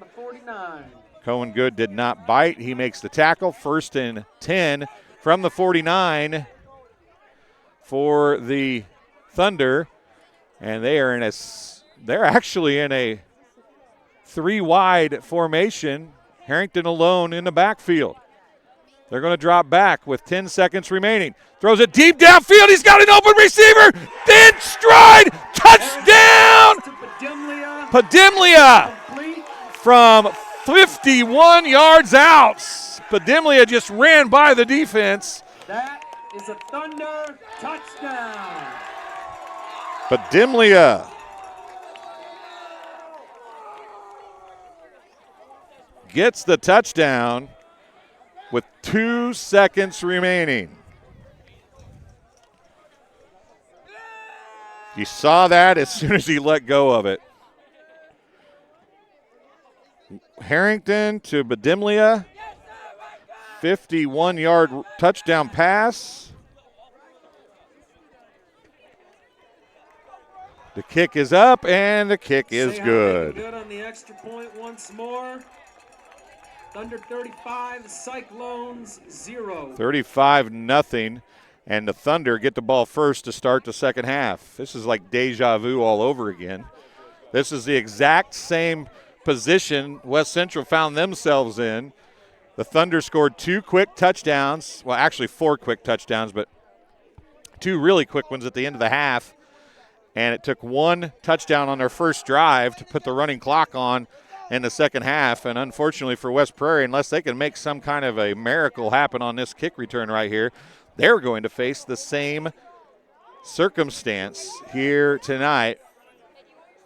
Cohen Good did not bite. He makes the tackle. 1st and 10 from the 49 for the Thunder. And they're actually in a 3-wide formation. Harrington alone in the backfield. They're going to drop back with 10 seconds remaining. Throws it deep downfield. He's got an open receiver. Thin stride. Touchdown. Padimlia from 51 yards out. Padimlia just ran by the defense. That is a Thunder touchdown. Padimlia gets the touchdown with 2 seconds remaining. You saw that as soon as he let go of it. Harrington to Badimlia. 51-yard touchdown pass. The kick is up, and the kick is good. Good on the extra point once more. Thunder 35, Cyclones 0. 35-0, and the Thunder get the ball first to start the second half. This is like deja vu all over again. This is the exact same position West Central found themselves in. The Thunder scored 2 quick touchdowns. Well, actually 4 quick touchdowns, but 2 really quick ones at the end of the half. And it took 1 touchdown on their first drive to put the running clock on in the second half. And unfortunately for West Prairie, unless they can make some kind of a miracle happen on this kick return right here, they're going to face the same circumstance here tonight,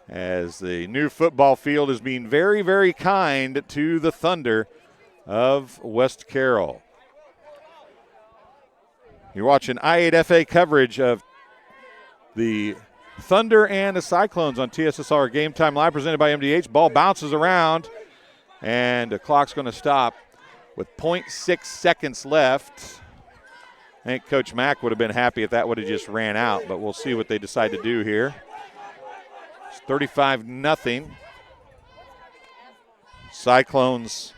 as the new football field is being very, very kind to the Thunder of West Carroll. You're watching I8FA coverage of the Thunder and the Cyclones on TSSR Game Time Live, presented by MDH. Ball bounces around, and the clock's going to stop with 0.6 seconds left. I think Coach Mack would have been happy if that would have just ran out, but we'll see what they decide to do here. It's 35-0. Cyclones.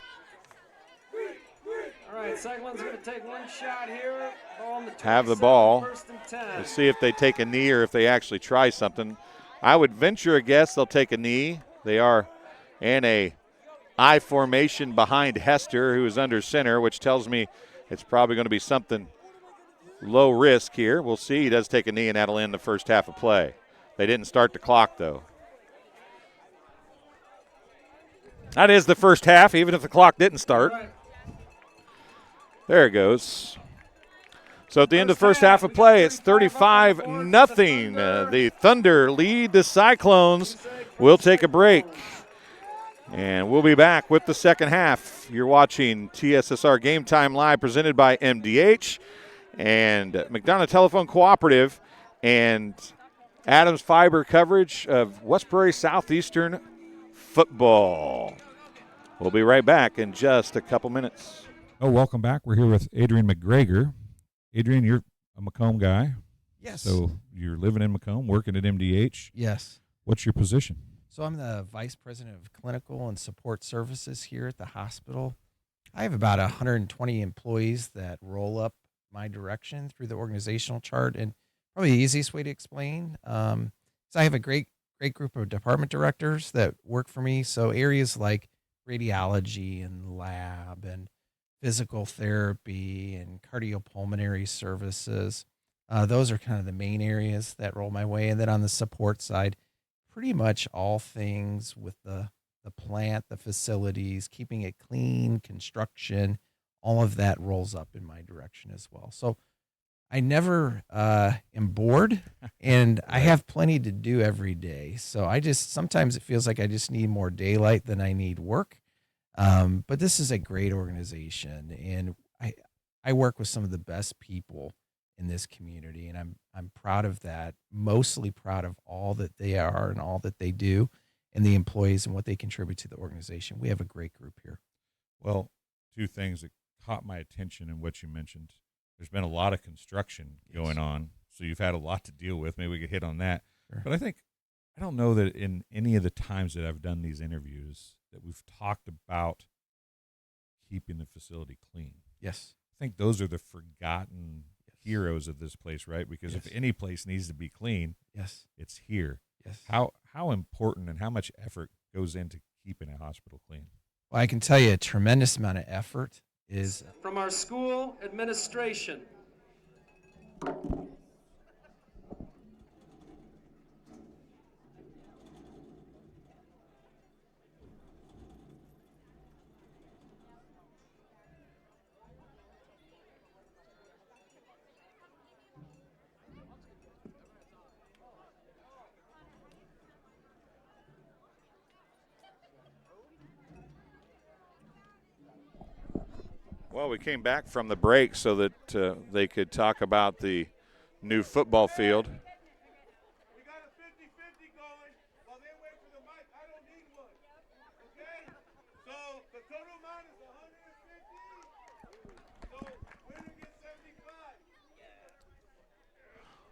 All right, Cyclones going to take one shot here. Ball on the Have the ball. 1st and 10. We'll see if they take a knee or if they actually try something. I would venture a guess they'll take a knee. They are in a I formation behind Hester, who is under center, which tells me it's probably going to be something low risk here. We'll see. He does take a knee, and that'll end the first half of play. They didn't start the clock, though. That is the first half, even if the clock didn't start. Right. There it goes. So at the end of the first half of play, it's 35-0. The Thunder lead the Cyclones. We'll take a break. And we'll be back with the second half. You're watching TSSR Game Time Live, presented by MDH and McDonough Telephone Cooperative and Adams Fiber coverage of West Prairie Southeastern football. We'll be right back in just a couple minutes. Oh, welcome back. We're here with Adrian McGregor. Adrian, you're a Macomb guy. Yes. So you're living in Macomb, working at MDH. Yes. What's your position? So I'm the Vice President of Clinical and Support Services here at the hospital. I have about 120 employees that roll up my direction through the organizational chart. And probably the easiest way to explain is I have a great group of department directors that work for me. So areas like radiology and lab and physical therapy and cardiopulmonary services, those are kind of the main areas that roll my way. And then on the support side, pretty much all things with the plant, the facilities, keeping it clean, construction, all of that rolls up in my direction as well. So I never am bored, and I have plenty to do every day. So sometimes it feels like I just need more daylight than I need work. But this is a great organization, and I work with some of the best people in this community, and I'm proud of that. Mostly proud of all that they are and all that they do, and the employees and what they contribute to the organization. We have a great group here. Well, two things that caught my attention in what you mentioned. There's been a lot of construction going on, so you've had a lot to deal with. Maybe we could hit on that. Sure. But I don't know that in any of the times that I've done these interviews that we've talked about keeping the facility clean. Yes. I think those are the forgotten heroes of this place, right? Because if any place needs to be clean, it's here. Yes. How important and how much effort goes into keeping a hospital clean? Well, I can tell you a tremendous amount of effort is from our school administration. Well, we came back from the break so that they could talk about the new football field. We got a 50-50 going while they wait for the mic. I don't need one. Okay? So the total amount is 150. So winner gets 75.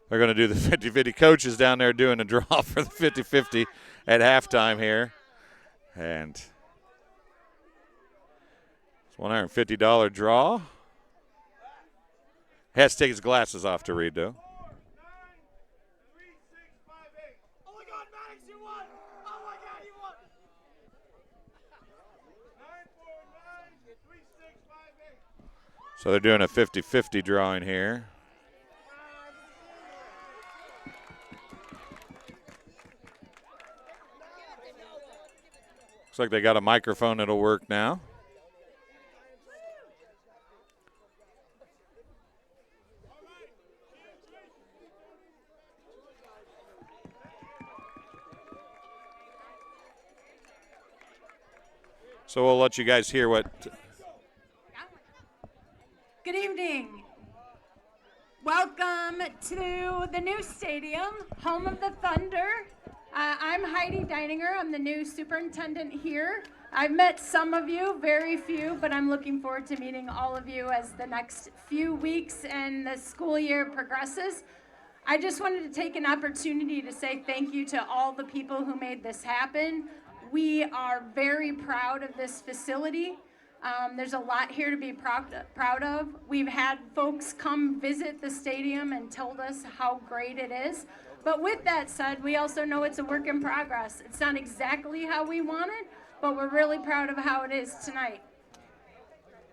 They're going to do the 50-50. Coaches down there doing a draw for the 50-50 at halftime here. And it's $150 draw. Has to take his glasses off to read, though. 9, 3, 6, 5, 8. Oh my God, Maddox, you won! Oh my God, you won! 9, 4, 9, 3, 6, 5, 8. So they're doing a 50-50 drawing here. Looks like they got a microphone that'll work now. So we'll let you guys hear what. Good evening. Welcome to the new stadium, home of the Thunder. I'm Heidi Deininger. I'm the new superintendent here. I've met some of you, very few, but I'm looking forward to meeting all of you as the next few weeks and the school year progresses. I just wanted to take an opportunity to say thank you to all the people who made this happen. We are very proud of this facility. There's a lot here to be proud of. We've had folks come visit the stadium and told us how great it is. But with that said, we also know it's a work in progress. It's not exactly how we want it, but we're really proud of how it is tonight.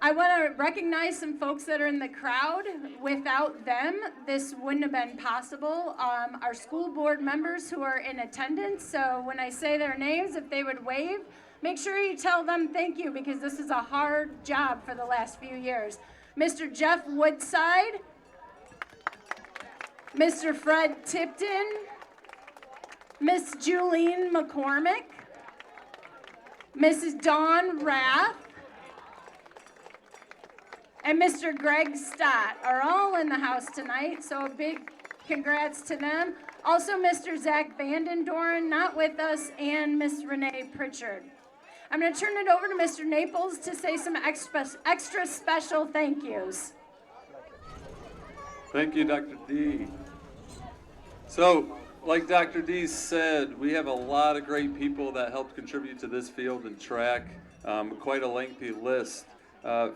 I want to recognize some folks that are in the crowd. Without them, this wouldn't have been possible. Our school board members who are in attendance, so when I say their names, if they would wave, make sure you tell them thank you, because this is a hard job for the last few years. Mr. Jeff Woodside, Mr. Fred Tipton, Miss Julene McCormick, Mrs. Dawn Rath, and Mr. Greg Stott are all in the house tonight, so a big congrats to them. Also, Mr. Zach Vandendoren, not with us, and Miss Renee Pritchard. I'm going to turn it over to Mr. Naples to say some extra special thank yous. Thank you, Dr. D. So, like Dr. D said, we have a lot of great people that helped contribute to this field and track, quite a lengthy list.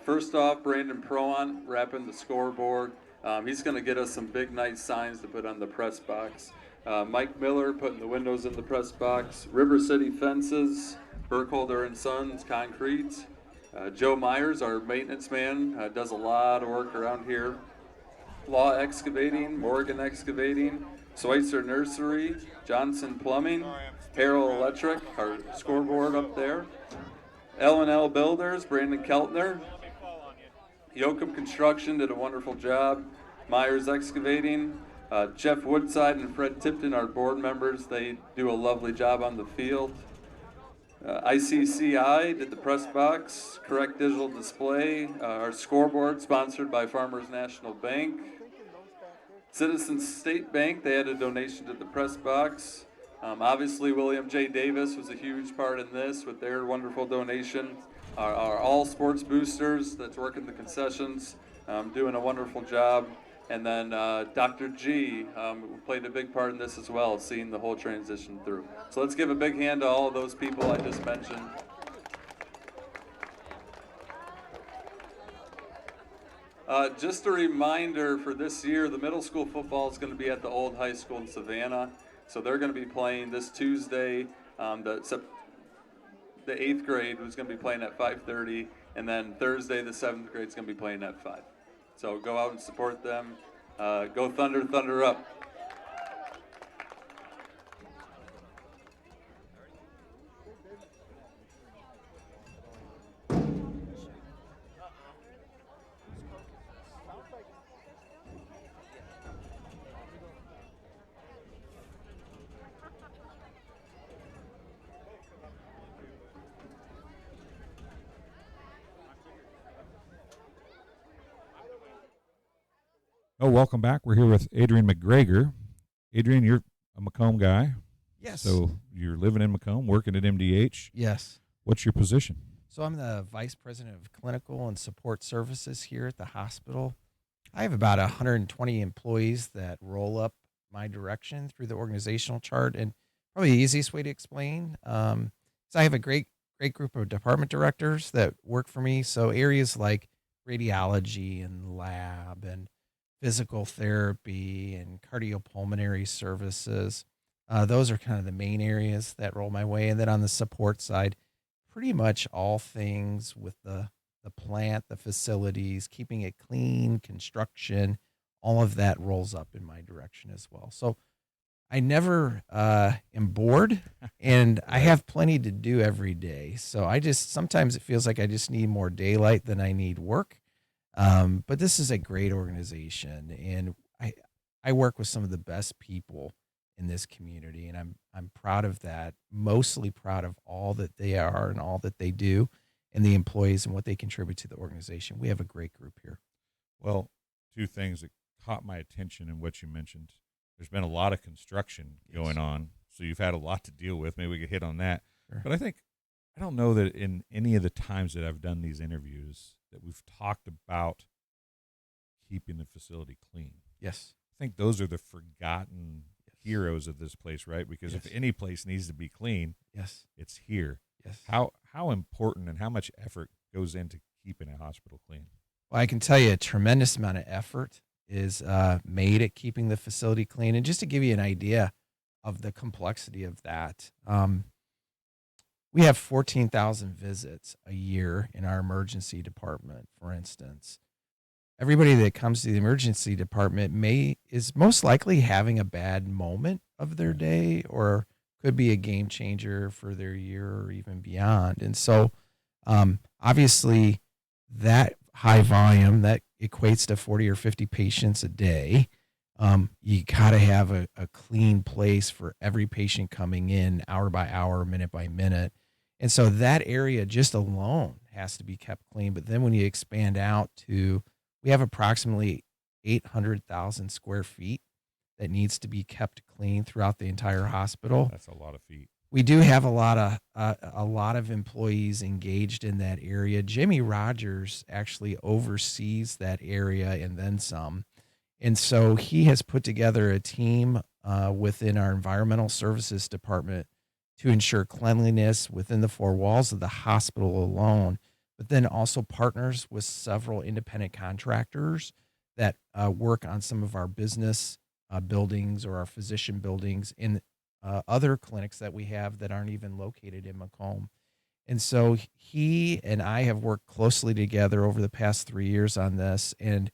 First off, Brandon Proant wrapping the scoreboard. He's going to get us some big, nice signs to put on the press box. Mike Miller putting the windows in the press box. River City Fences, Burkholder and Sons Concrete. Joe Myers, our maintenance man, does a lot of work around here. Law Excavating, Morgan Excavating, Schweitzer Nursery, Johnson Plumbing, Carroll Electric, our scoreboard up there. L&L Builders, Brandon Keltner. Yoakum Construction did a wonderful job. Myers Excavating. Jeff Woodside and Fred Tipton, our board members, they do a lovely job on the field. ICCI did the press box, Correct Digital Display, our scoreboard sponsored by Farmers National Bank. Citizens State Bank, they had a donation to the press box. Obviously, William J. Davis was a huge part in this with their wonderful donation. Our All Sports Boosters that's working the concessions, doing a wonderful job. And then Dr. G played a big part in this as well, seeing the whole transition through. So let's give a big hand to all of those people I just mentioned. Just a reminder for this year, the middle school football is going to be at the old high school in Savannah. So they're going to be playing this Tuesday. The 8th grade was going to be playing at 5:30, and then Thursday the 7th grade is going to be playing at 5. So go out and support them. Go Thunder, Thunder up. Oh, welcome back. We're here with Adrian McGregor. Adrian, you're a Macomb guy. Yes. So you're living in Macomb, working at MDH. Yes. What's your position? So I'm the Vice President of Clinical and Support Services here at the hospital. I have about 120 employees that roll up my direction through the organizational chart. And probably the easiest way to explain is I have a great group of department directors that work for me. So areas like radiology and lab and physical therapy and cardiopulmonary services. Those are kind of the main areas that roll my way. And then on the support side, pretty much all things with the plant, the facilities, keeping it clean, construction, all of that rolls up in my direction as well. So I never am bored, and I have plenty to do every day. So sometimes it feels like I just need more daylight than I need work. But this is a great organization, and I work with some of the best people in this community, and I'm proud of that. Mostly proud of all that they are and all that they do, and the employees and what they contribute to the organization. We have a great group here. Well, two things that caught my attention in what you mentioned. There's been a lot of construction going on, so you've had a lot to deal with. Maybe we could hit on that. Sure. But I think I don't know that in any of the times that I've done these interviews that we've talked about keeping the facility clean. Yes. I think those are the forgotten heroes of this place, right? Because if any place needs to be clean, it's here. Yes. How important and how much effort goes into keeping a hospital clean? Well, I can tell you a tremendous amount of effort is made at keeping the facility clean. And just to give you an idea of the complexity of that, we have 14,000 visits a year in our emergency department, for instance. Everybody that comes to the emergency department is most likely having a bad moment of their day, or could be a game changer for their year or even beyond. And so obviously that high volume, that equates to 40 or 50 patients a day. You got to have a clean place for every patient coming in hour by hour, minute by minute. And so that area just alone has to be kept clean. But then when you expand out to, we have approximately 800,000 square feet that needs to be kept clean throughout the entire hospital. That's a lot of feet. We do have a lot of employees engaged in that area. Jimmy Rogers actually oversees that area and then some. And so he has put together a team within our environmental services department to ensure cleanliness within the four walls of the hospital alone, but then also partners with several independent contractors that work on some of our business buildings or our physician buildings in other clinics that we have that aren't even located in Macomb. And so he and I have worked closely together over the past 3 years on this. And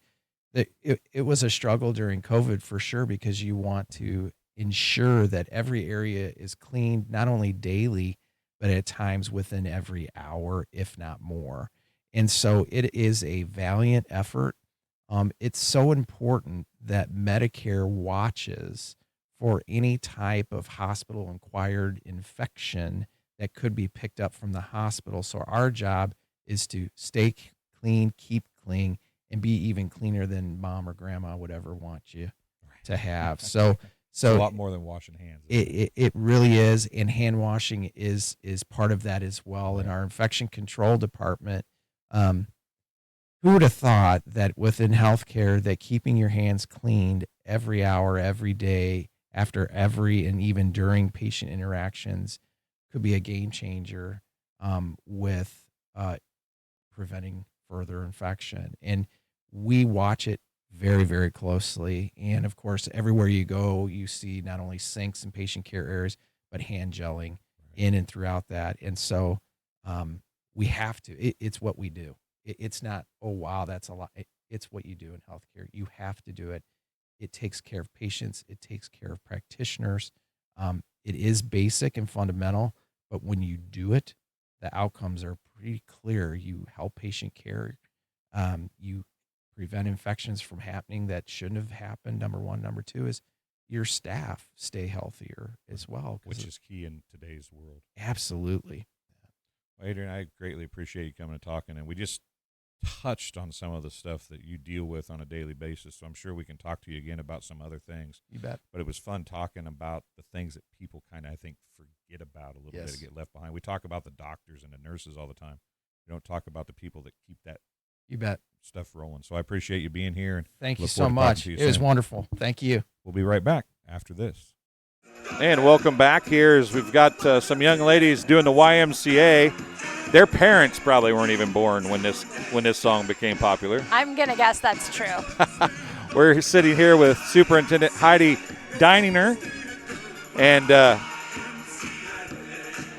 it was a struggle during COVID for sure, because you want to ensure that every area is cleaned, not only daily, but at times within every hour, if not more. And so it is a valiant effort. It's so important that Medicare watches for any type of hospital-acquired infection that could be picked up from the hospital. So our job is to stay clean, keep clean, and be even cleaner than mom or grandma would ever want you to have. So it's a lot more than washing hands. It really is, and hand washing is part of that as well. Right. In our infection control department, who would have thought that within healthcare that keeping your hands cleaned every hour, every day, after every and even during patient interactions could be a game changer with preventing further infection. And we watch it very, very closely. And of course, everywhere you go, you see not only sinks and patient care areas, but hand gelling in and throughout that. And so we have to, it's what we do. It's not, oh, wow, that's a lot. It's what you do in healthcare. You have to do it. It takes care of patients. It takes care of practitioners. It is basic and fundamental, but when you do it, the outcomes are pretty clear. You help patient care. You prevent infections from happening that shouldn't have happened, number one. Number two is your staff stay healthier as well. Which is key in today's world. Absolutely. Well, Adrian, I greatly appreciate you coming and talking, and we just touched on some of the stuff that you deal with on a daily basis, so I'm sure we can talk to you again about some other things. You bet. But it was fun talking about the things that people kind of, I think, forget about a little bit, to get left behind. We talk about the doctors and the nurses all the time. We don't talk about the people that keep that stuff rolling. So I appreciate you being here. And thank you so much. It was wonderful. Thank you. We'll be right back after this. And welcome back. Here is we've got some young ladies doing the YMCA. Their parents probably weren't even born when this song became popular. I'm going to guess that's true. We're sitting here with Superintendent Heidi Deininger and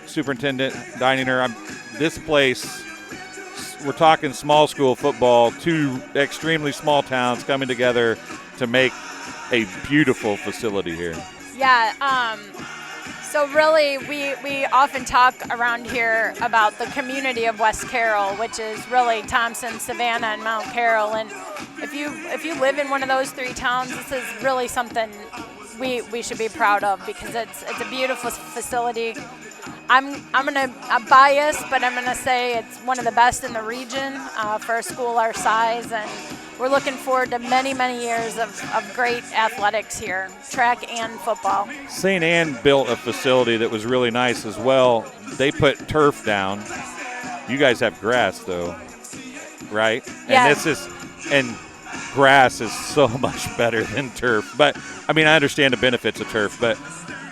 Superintendent Deininger. This place, we're talking small school football, two extremely small towns coming together to make a beautiful facility here. Yeah, so really we often talk around here about the community of West Carroll, which is really Thompson, Savannah, and Mount Carroll. And if you live in one of those three towns, this is really something we should be proud of, because it's a beautiful facility. I'm biased, but I'm gonna say it's one of the best in the region for a school our size, and we're looking forward to many, many years of great athletics here, track and football. St. Anne built a facility that was really nice as well. They put turf down. You guys have grass, though, right? Yeah. And grass is so much better than turf. But, I mean, I understand the benefits of turf, but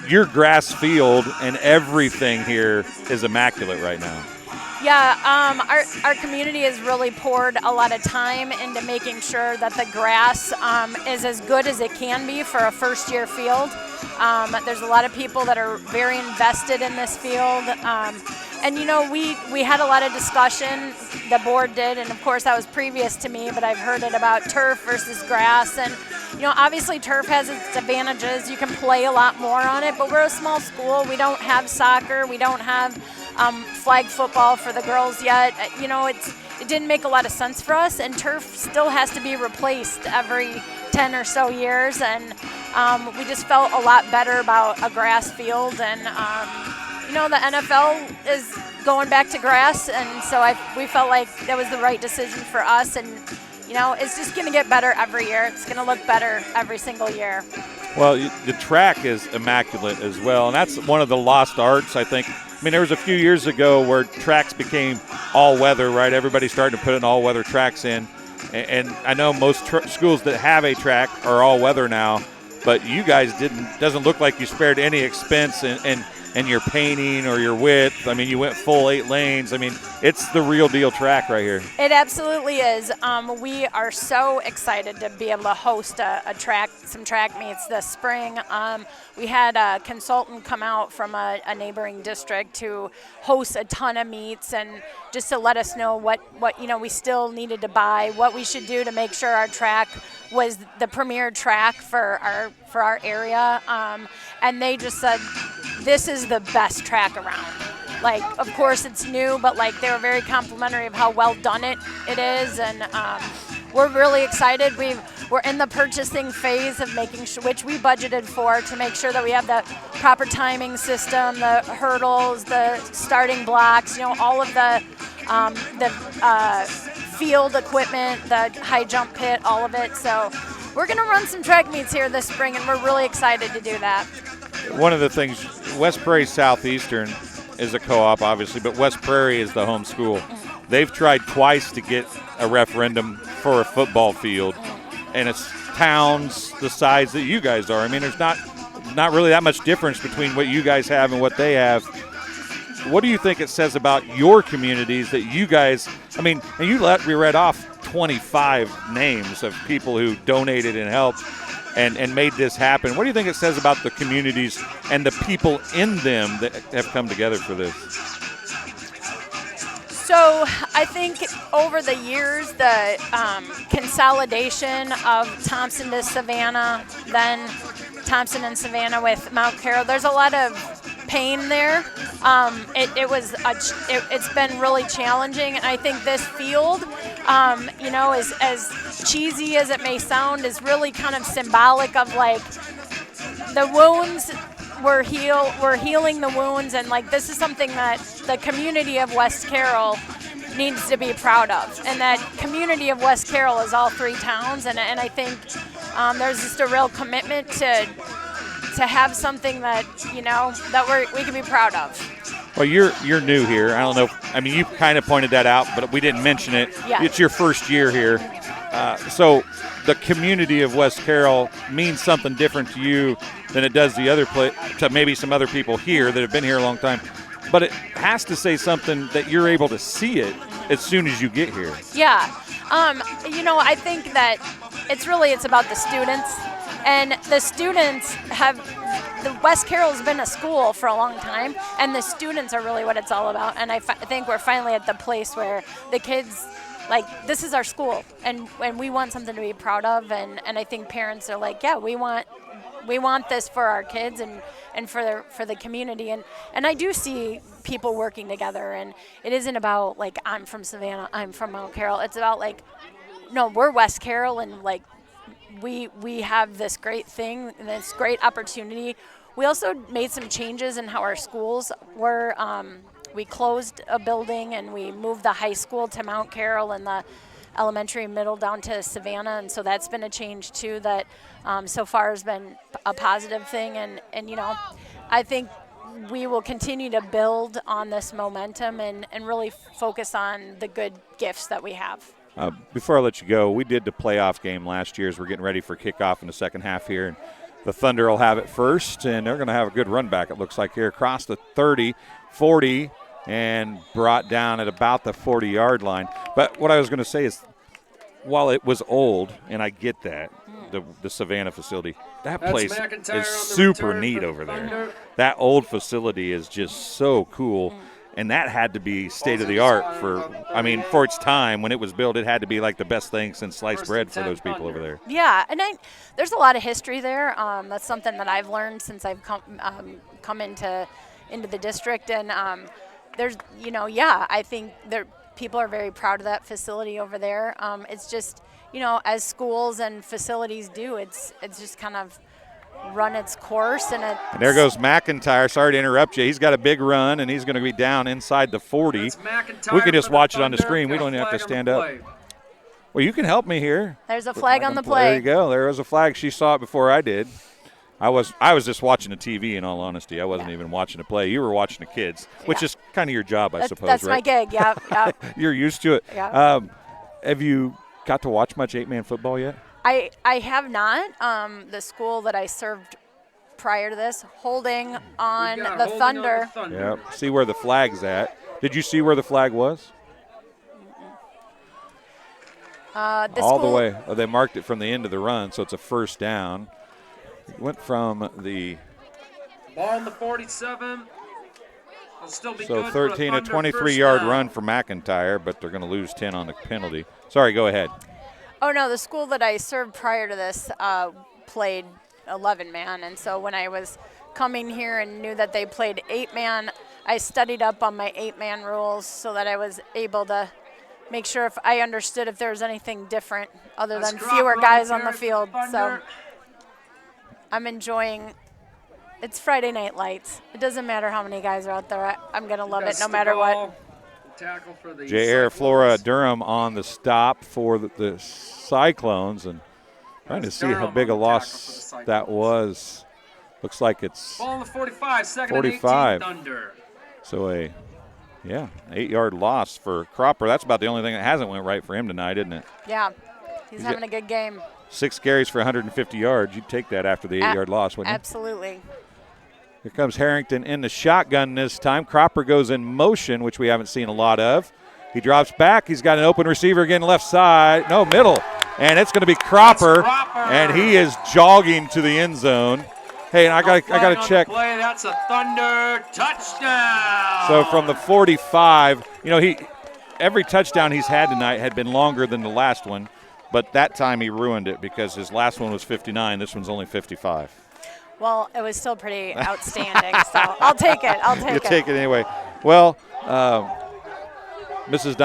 your grass field and everything here is immaculate right now. Yeah, our community has really poured a lot of time into making sure that the grass is as good as it can be for a first-year field. There's a lot of people that are very invested in this field. And, you know, we had a lot of discussion, the board did, and of course that was previous to me, but I've heard it about turf versus grass. And, you know, obviously turf has its advantages. You can play a lot more on it, but we're a small school. We don't have soccer. We don't have flag football for the girls yet. You know, it didn't make a lot of sense for us, and turf still has to be replaced every 10 or so years, and we just felt a lot better about a grass field. And you know, the NFL is going back to grass, and so we felt like that was the right decision for us. And you know, it's just going to get better every year. It's going to look better every single year. Well, the track is immaculate as well, and that's one of the lost arts, I think. I mean, there was a few years ago where tracks became all-weather, right? Everybody started to put in all-weather tracks in. And I know most schools that have a track are all-weather now, but you guys doesn't look like you spared any expense in your painting or your width. I mean, you went full 8 lanes. I mean, it's the real deal track right here. It absolutely is. We are so excited to be able to host some track meets this spring. We had a consultant come out from a neighboring district to host a ton of meets, and just to let us know what you know we still needed to buy, what we should do to make sure our track was the premier track for our area. And they just said, this is the best track around. Like, of course it's new, but like they were very complimentary of how well done it is, and we're really excited. We're in the purchasing phase of making sure, which we budgeted for, to make sure that we have the proper timing system, the hurdles, the starting blocks, you know, all of the field equipment, the high jump pit, all of it. So we're going to run some track meets here this spring, and we're really excited to do that. One of the things, West Prairie Southeastern is a co-op, obviously, but West Prairie is the home school. They've tried twice to get a referendum for a football field, and it's towns the size that you guys are. I mean, there's not really that much difference between what you guys have and what they have. What do you think it says about your communities that you guys, I mean, and we read off 25 names of people who donated and helped and made this happen. What do you think it says about the communities and the people in them that have come together for this? So I think over the years, the consolidation of Thompson to Savannah, then Thompson and Savannah with Mount Carroll, there's a lot of pain there. It's been really challenging, and I think this field, you know, as cheesy as it may sound, is really kind of symbolic of like the wounds. We're healing the wounds, and like this is something that the community of West Carroll needs to be proud of, and that community of West Carroll is all 3 towns, and I think there's just a real commitment to have something that, you know, that we can be proud of. Well, you're new here. I don't know. I mean, you kind of pointed that out, but we didn't mention it. Yeah. It's your first year here. So the community of West Carroll means something different to you than it does to maybe some other people here that have been here a long time. But it has to say something that you're able to see it as soon as you get here. Yeah. You know, I think that it's about the students. And the students the West Carroll's been a school for a long time, and the students are really what it's all about. And I think we're finally at the place where the kids, like, this is our school, and we want something to be proud of. And I think parents are like, yeah, we want this for our kids and for the community. And I do see people working together, and it isn't about like, I'm from Savannah, I'm from Mount Carroll. It's about like, no, we're West Carroll, and like we have this great thing and this great opportunity. We also made some changes in how our schools were. We closed a building and we moved the high school to Mount Carroll, and the elementary and middle down to Savannah, and so that's been a change too that so far has been a positive thing. And I think we will continue to build on this momentum and really focus on the good gifts that we have. Before I let you go, we did the playoff game last year as we're getting ready for kickoff in the second half here. And the Thunder will have it first, and they're going to have a good run back, it looks like, here across the 30, 40, and brought down at about the 40-yard line. But what I was going to say is, while it was old, and I get that, the Savannah facility, that place is super neat over there. That old facility is just so cool. And that had to be state-of-the-art for its time. When it was built, it had to be like the best thing since sliced bread for those people over there. Yeah, and there's a lot of history there. That's something that I've learned since I've come into the district. And there's, I think people are very proud of that facility over there. It's just, as schools and facilities do, it's just kind of run its course. And there goes McIntyre. Sorry to interrupt you. He's got a big run, and he's going to be down inside the 40. We can just watch it on the screen. We don't even have to stand up. Well, you can help me here. There's a flag on the play. There you go. There was a flag. She saw it before I did. I was just watching the TV, in all honesty. I wasn't even watching the play. You were watching the kids, which is kind of your job, I suppose, that's right? That's my gig, yeah. You're used to it. Yeah. Have you got to watch much 8-man football yet? I have not. The school that I served prior to this, holding on the Thunder. Yep. See where the flag's at. Did you see where the flag was? All the way. Oh, they marked it from the end of the run, so it's a first down. It went from the ball on the 47. It'll still be so good 13, a 23-yard run for McIntyre, but they're going to lose 10 on the penalty. Sorry, go ahead. Oh, no, the school that I served prior to this played 11-man, and so when I was coming here and knew that they played 8-man, I studied up on my 8-man rules so that I was able to make sure if I understood if there was anything different other than fewer guys on the field. So I'm enjoying. It's Friday Night Lights. It doesn't matter how many guys are out there. I'm going to love it no matter what. J.R. Flora Durham on the stop for the Cyclones, and trying to see how big a loss that was. Looks like it's ball on the 45, second 45. And 18 Thunder. So an 8-yard loss for Cropper. That's about the only thing that hasn't went right for him tonight, isn't it? Yeah, he's having a good game. 6 carries for 150 yards. You'd take that after the 8-yard loss, wouldn't you? Absolutely. Here comes Harrington in the shotgun this time. Cropper goes in motion, which we haven't seen a lot of. He drops back. He's got an open receiver again left side. No, middle. And it's going to be Cropper, and he is jogging to the end zone. Hey, and I got to check. Play. That's a Thunder touchdown. So from the 45, every touchdown he's had tonight had been longer than the last one, but that time he ruined it because his last one was 59. This one's only 55. Well, it was still pretty outstanding, so I'll take it. You take it anyway. Well, Mrs.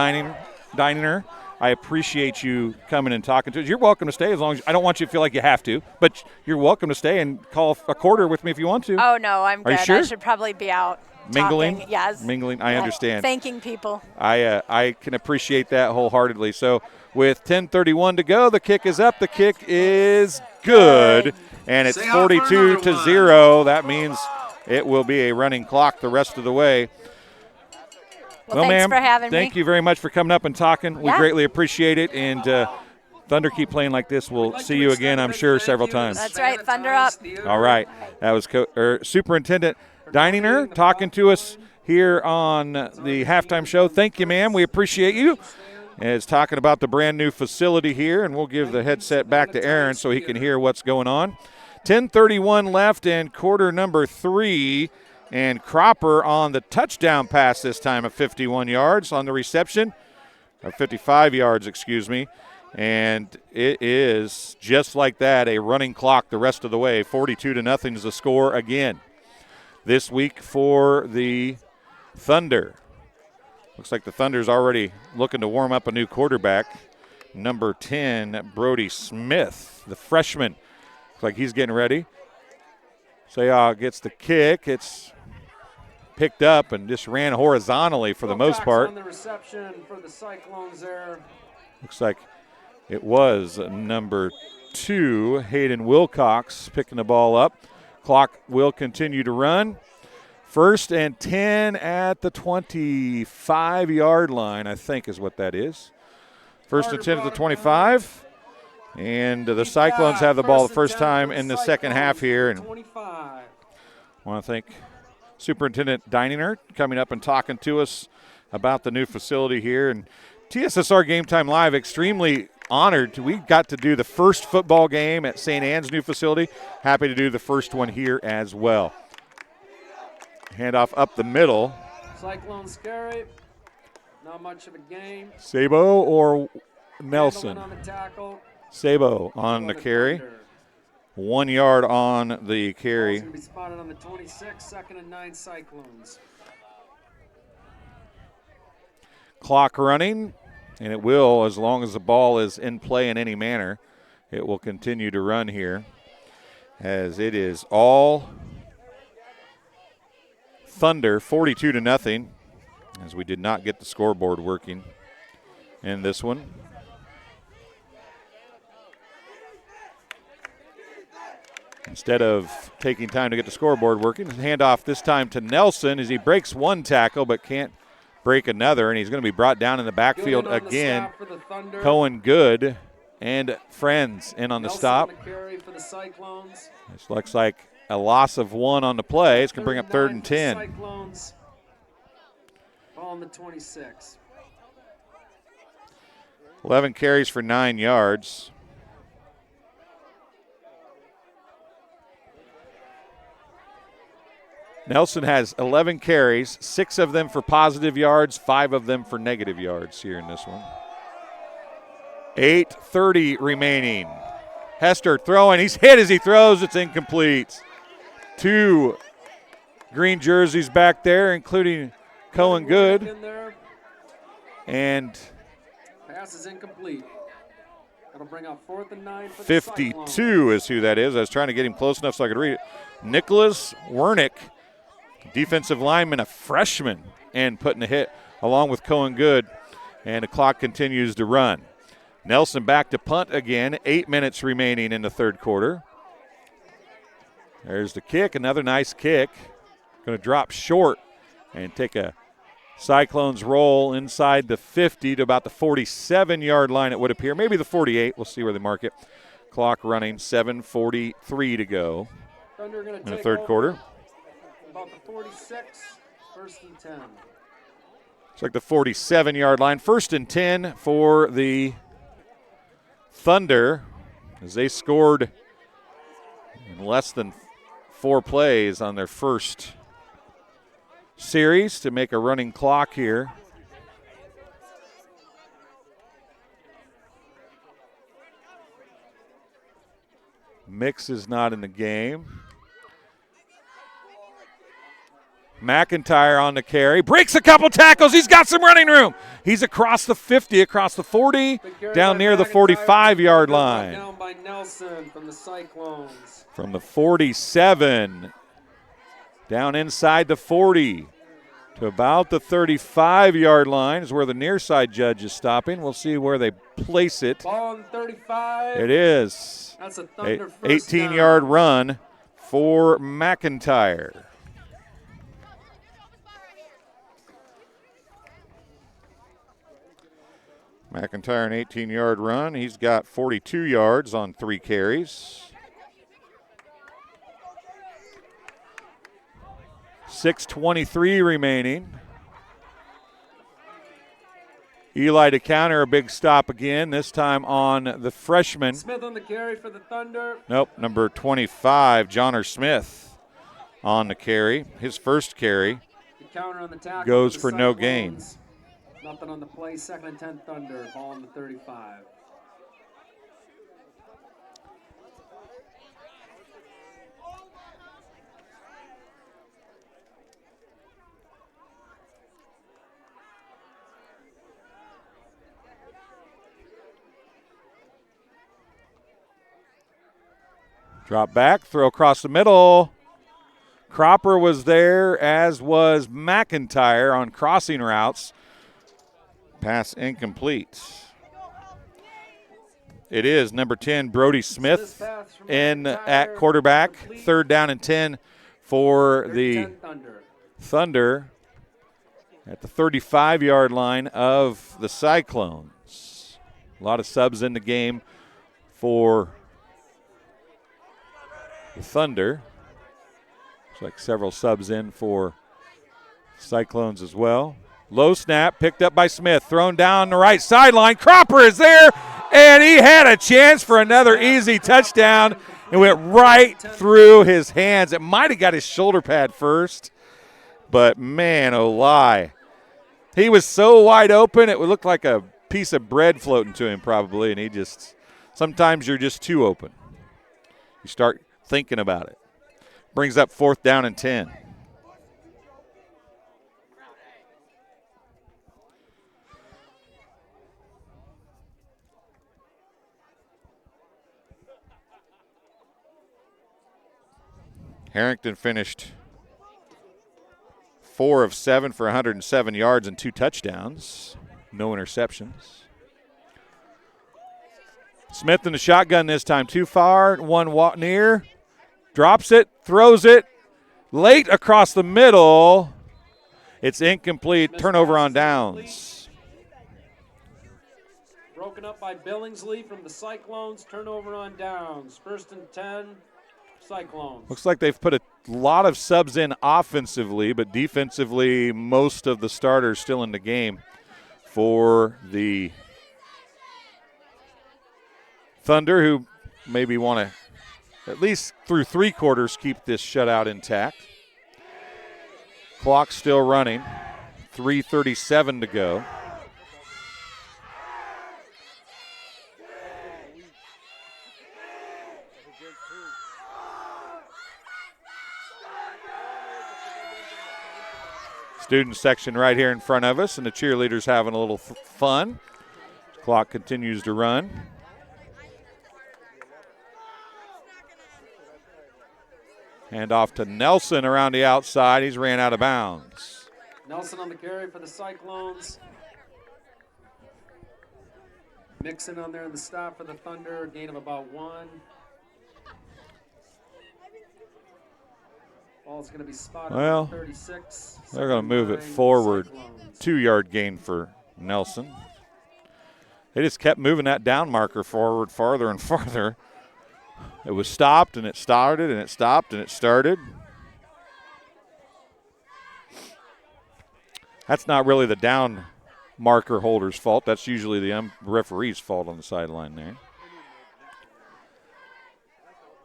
Dininger, I appreciate you coming and talking to us. You're welcome to stay as long as I don't want you to feel like you have to, but you're welcome to stay and call a quarter with me if you want to. Oh, no, I'm good. Are you sure? I should probably be out mingling. Talking. Yes. Mingling, I understand. Thanking people. I can appreciate that wholeheartedly. So with 10:31 to go, the kick is up. The kick is good. And it's 42-0. That means it will be a running clock the rest of the way. Well, thanks for having me. Thank you very much for coming up and talking. We greatly appreciate it. And Thunder, keep playing like this. We'll see you again, I'm sure, several times. That's right. Thunder up. All right. That was Superintendent Dininger talking to us here on the halftime show. Thank you, ma'am. We appreciate you. And it's talking about the brand new facility here, and we'll give the headset back to Aaron so he can hear what's going on. 10:31 left and quarter number 3, and Cropper on the touchdown pass this time of 51 yards on the reception, or 55 yards, excuse me. And it is just like that, a running clock the rest of the way. 42-0 is the score again this week for the Thunder. Looks like the Thunder's already looking to warm up a new quarterback. Number 10, Brody Smith, the freshman. Looks like he's getting ready. Sayah gets the kick. It's picked up and just ran horizontally for the most part. On the reception for the Cyclones there. Looks like it was number 2, Hayden Wilcox, picking the ball up. Clock will continue to run. 1st and 10 at the 25-yard line, I think is what that is. 1st and 10 at the 25. And the Cyclones have the ball the first time in the second half here. And I want to thank Superintendent Dininger coming up and talking to us about the new facility here. And TSSR Game Time Live, extremely honored. We got to do the first football game at St. Anne's new facility. Happy to do the first one here as well. Handoff up the middle. Cyclones carry. Not much of a game. Sabo or Nelson? On the tackle. Sabo on the carry. 1 yard on the carry. Going to be spotted on the 26, 2nd and 9 Cyclones. Clock running, and it will, as long as the ball is in play in any manner, it will continue to run here, as it is all Thunder, 42-0, as we did not get the scoreboard working in this one. Instead of taking time to get the scoreboard working, handoff this time to Nelson as he breaks one tackle but can't break another, and he's going to be brought down in the backfield again. Cohen Good and friends in on the stop. This looks like a loss of 1 on the play. It's going to bring up 3rd and 10. Cyclones. Ball on the 26. 11 carries for 9 yards. Nelson has 11 carries, 6 of them for positive yards, 5 of them for negative yards here in this one. 8:30 remaining. Hester throwing. He's hit as he throws. It's incomplete. 2 green jerseys back there, including Cohen Good. And pass is incomplete. That'll bring up 4th and 9 for 52 is who that is. I was trying to get him close enough so I could read it. Nicholas Wernick, defensive lineman, a freshman, and putting a hit along with Cohen Good. And the clock continues to run. Nelson back to punt again. 8 minutes remaining in the third quarter. There's the kick, another nice kick. Going to drop short and take a Cyclones roll inside the 50 to about the 47-yard line, it would appear. Maybe the 48. We'll see where they mark it. Clock running, 7:43 to go in the third quarter. About the 46, 1st and 10. It's like the 47-yard line. 1st and 10 for the Thunder as they scored in less than 4 plays on their first series to make a running clock here. Mix is not in the game. McIntyre on the carry. Breaks a couple tackles. He's got some running room. He's across the 50, across the 40, down near the 45-yard line. Down by Nelson from the Cyclones. From the 47, down inside the 40 to about the 35-yard line is where the near side judge is stopping. We'll see where they place it. Ball on 35. It is. That's a Thunder first 18-yard run for McIntyre. McIntyre, an 18-yard run. He's got 42 yards on 3 carries. 6:23 remaining. Eli to counter, a big stop again, this time on the freshman. Smith on the carry for the Thunder. Nope, number 25, Johnner Smith on the carry. His first carry The counter on the tackle goes for for the no Cyclones. gain. Nothing on the play, 2nd and 10 Thunder, ball on the 35. Drop back, throw across the middle. Cropper was there, as was McIntyre on crossing routes. Pass incomplete. It is number 10, Brody Smith, in at quarterback. 3rd down and 10 for the Thunder at the 35-yard line of the Cyclones. A lot of subs in the game for the Thunder. Looks like several subs in for Cyclones as well. Low snap, picked up by Smith, thrown down the right sideline. Cropper is there, and he had a chance for another easy touchdown. It went right through his hands. It might have got his shoulder pad first, but man, oh lie. He was so wide open, it would look like a piece of bread floating to him probably, and he just, sometimes you're just too open. You start thinking about it. Brings up 4th down and 10. Harrington finished 4 of 7 for 107 yards and 2 touchdowns. No interceptions. Smith in the shotgun this time. Too far, one near. Drops it, throws it. Late across the middle. It's incomplete. Turnover on downs. Broken up by Billingsley from the Cyclones. Turnover on downs. 1st and 10. Cyclones. Looks like they've put a lot of subs in offensively, but defensively, most of the starters still in the game for the Thunder, who maybe want to, at least through 3 quarters, keep this shutout intact. Clock still running. 3:37 to go. Student section right here in front of us, and the cheerleaders having a little fun. Clock continues to run. Hand off to Nelson around the outside. He's ran out of bounds. Nelson on the carry for the Cyclones. Mixon on there in the stop for the Thunder. Gain of about 1. Ball's going to be spotted well, at 36. They're going to move it forward. Cyclones. 2-yard gain for Nelson. They just kept moving that down marker forward farther and farther. It was stopped, and it started, and it stopped, and it started. That's not really the down marker holder's fault. That's usually the referee's fault on the sideline there.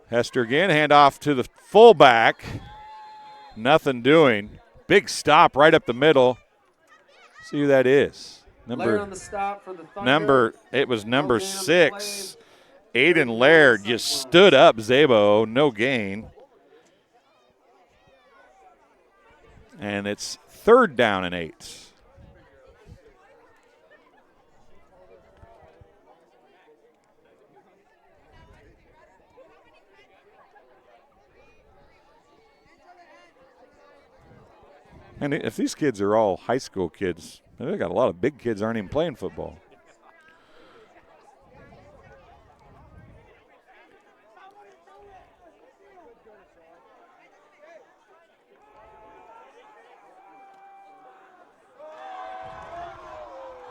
Hester again, hand off to the fullback. Nothing doing. Big stop right up the middle. See who that is. On the stop for the Thunder. It was number 6. Aiden Laird just stood up Zabo, no gain. And it's 3rd down and 8. And if these kids are all high school kids, they've got a lot of big kids aren't even playing football.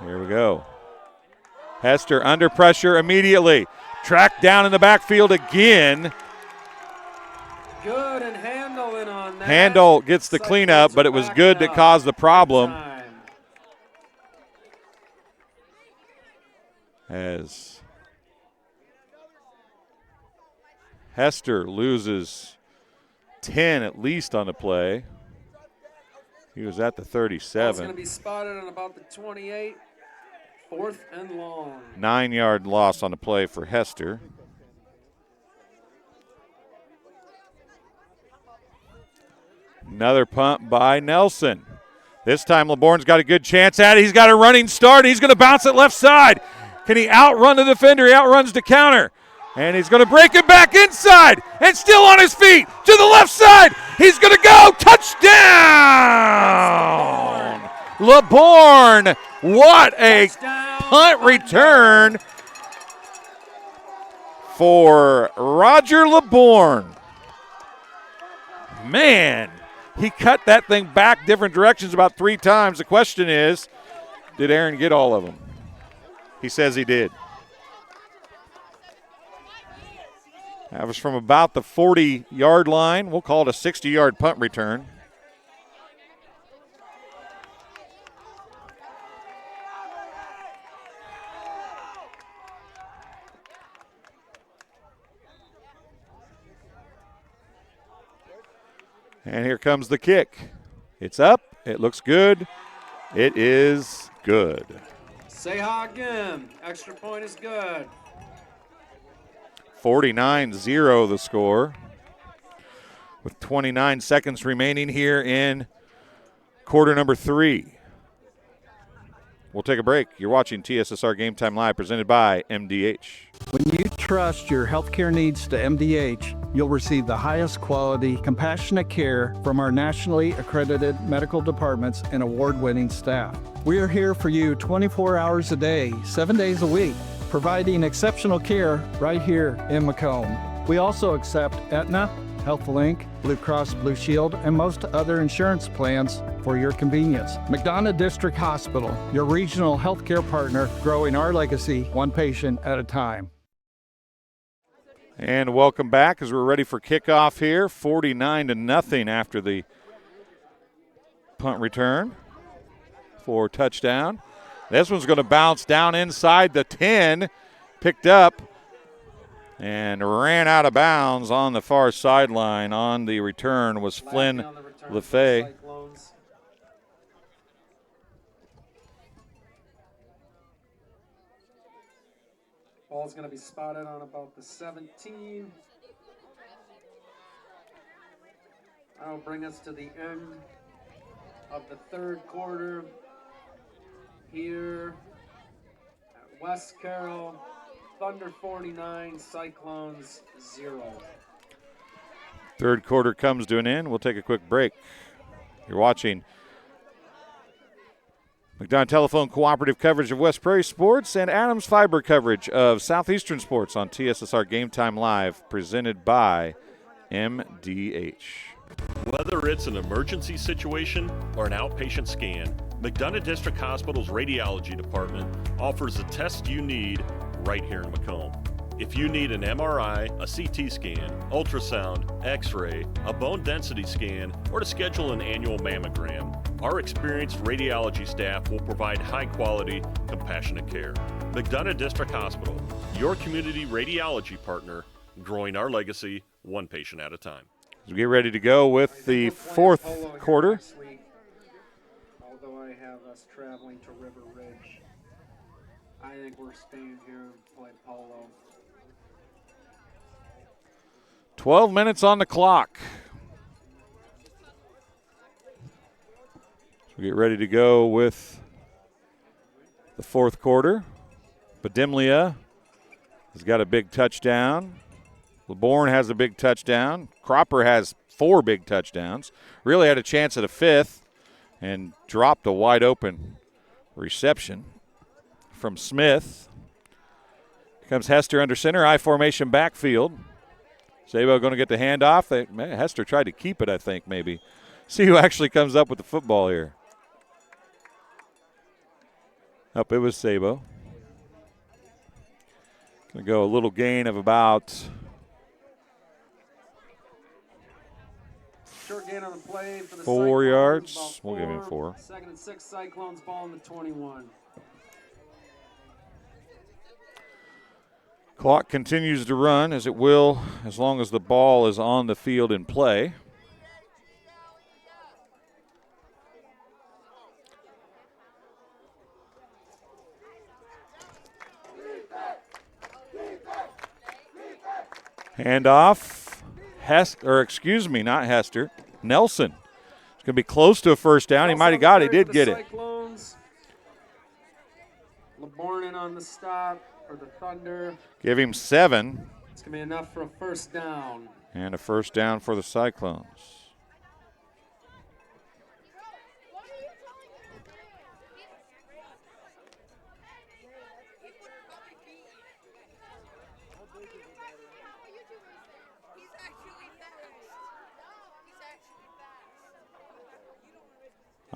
Here we go. Hester under pressure immediately. Tracked down in the backfield again. Good, and Handel in on that. Handel gets the cleanup, but it was good that caused the problem. As Hester loses 10 at least on the play. He was at the 37. It's going to be spotted on about the 28. 4th and long. 9-yard loss on the play for Hester. Another punt by Nelson. This time LeBourne's got a good chance at it. He's got a running start. He's going to bounce it left side. Can he outrun the defender? He outruns the counter. And he's going to break it back inside. And still on his feet to the left side. He's going to go. Touchdown! LeBourne. What a punt return. for Roger LeBourne. Man, he cut that thing back different directions about 3 times. The question is, did Aaron get all of them? He says he did. That was from about the 40-yard line. We'll call it a 60-yard punt return. And here comes the kick. It's up. It looks good. It is good. Say hi again. Extra point is good. 49-0 the score. With 29 seconds remaining here in quarter number 3. We'll take a break. You're watching TSSR Game Time Live, presented by MDH. When you trust your healthcare needs to MDH, you'll receive the highest quality, compassionate care from our nationally accredited medical departments and award-winning staff. We are here for you 24 hours a day, 7 days a week, providing exceptional care right here in Macomb. We also accept Aetna, HealthLink, Blue Cross Blue Shield, and most other insurance plans for your convenience. McDonough District Hospital, your regional healthcare partner, growing our legacy one patient at a time. And welcome back as we're ready for kickoff here. 49-0 after the punt return for touchdown. This one's going to bounce down inside the 10, picked up and ran out of bounds on the far sideline. On the return was Flynn LeFay. Ball's going to be spotted on about the 17. That'll bring us to the end of the third quarter here at West Carroll. Thunder 49, Cyclones 0. Third quarter comes to an end. We'll take a quick break. You're watching McDonough Telephone cooperative coverage of West Prairie Sports and Adams Fiber coverage of Southeastern Sports on TSSR Game Time Live, presented by MDH. Whether it's an emergency situation or an outpatient scan, McDonough District Hospital's radiology department offers the test you need right here in Macomb. If you need an MRI, a CT scan, ultrasound, x-ray, a bone density scan, or to schedule an annual mammogram, our experienced radiology staff will provide high-quality, compassionate care. McDonough District Hospital, your community radiology partner, growing our legacy one patient at a time. As we get ready to go with the fourth quarter. Although I have us traveling to River Ridge, I think we're staying here and play polo. 12 minutes on the clock. So we get ready to go with the fourth quarter. Badimlia has got a big touchdown. LeBourne has a big touchdown. Cropper has 4 big touchdowns. Really had a chance at a 5th and dropped a wide open reception from Smith. Here comes Hester under center, I formation backfield. Sabo going to get the handoff. Hester tried to keep it, I think, maybe. See who actually comes up with the football here. Up it was Sabo. Going to go a little gain of about short gain on the play for the 4 yards. Cyclones, We'll give him 4. 2nd and 6, Cyclones ball in the 21. Clock continues to run, as it will as long as the ball is on the field in play. Handoff. Not Hester. Nelson. It's going to be close to a first down. He might have got it. He did get it. LeBourne in on the stop for the Thunder. Give him 7. It's going to be enough for a first down. And a first down for the Cyclones.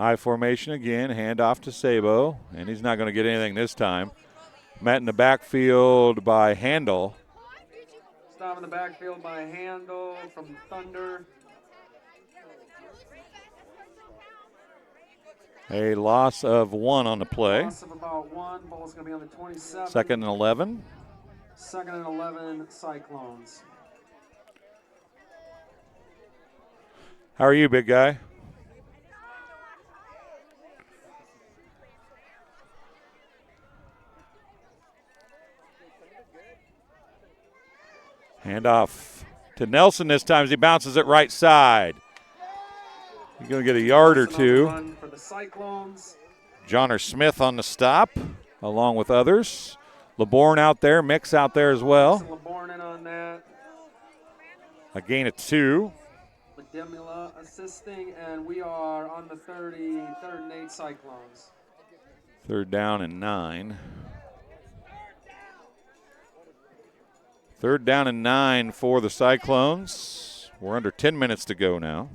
I formation again, handoff to Sabo, and he's not going to get anything this time. Met in the backfield by Handel. Stop in the backfield by Handel from the Thunder. A loss of 1 on the play. Loss of about 1. Ball's going to be on the 27. Second and 11. Second and 11, Cyclones. How are you, big guy? Handoff to Nelson this time as he bounces it right side. He's going to get a yard or two. For the Cyclones. Johnner Smith on the stop, along with others. LeBourne out there, Mix out there as well. LeBourne in on that. A gain of 2. Demula assisting, and we are on the 30, third and 8 Cyclones. 3rd down and 9. 3rd down and 9 for the Cyclones. We're under 10 minutes to go now.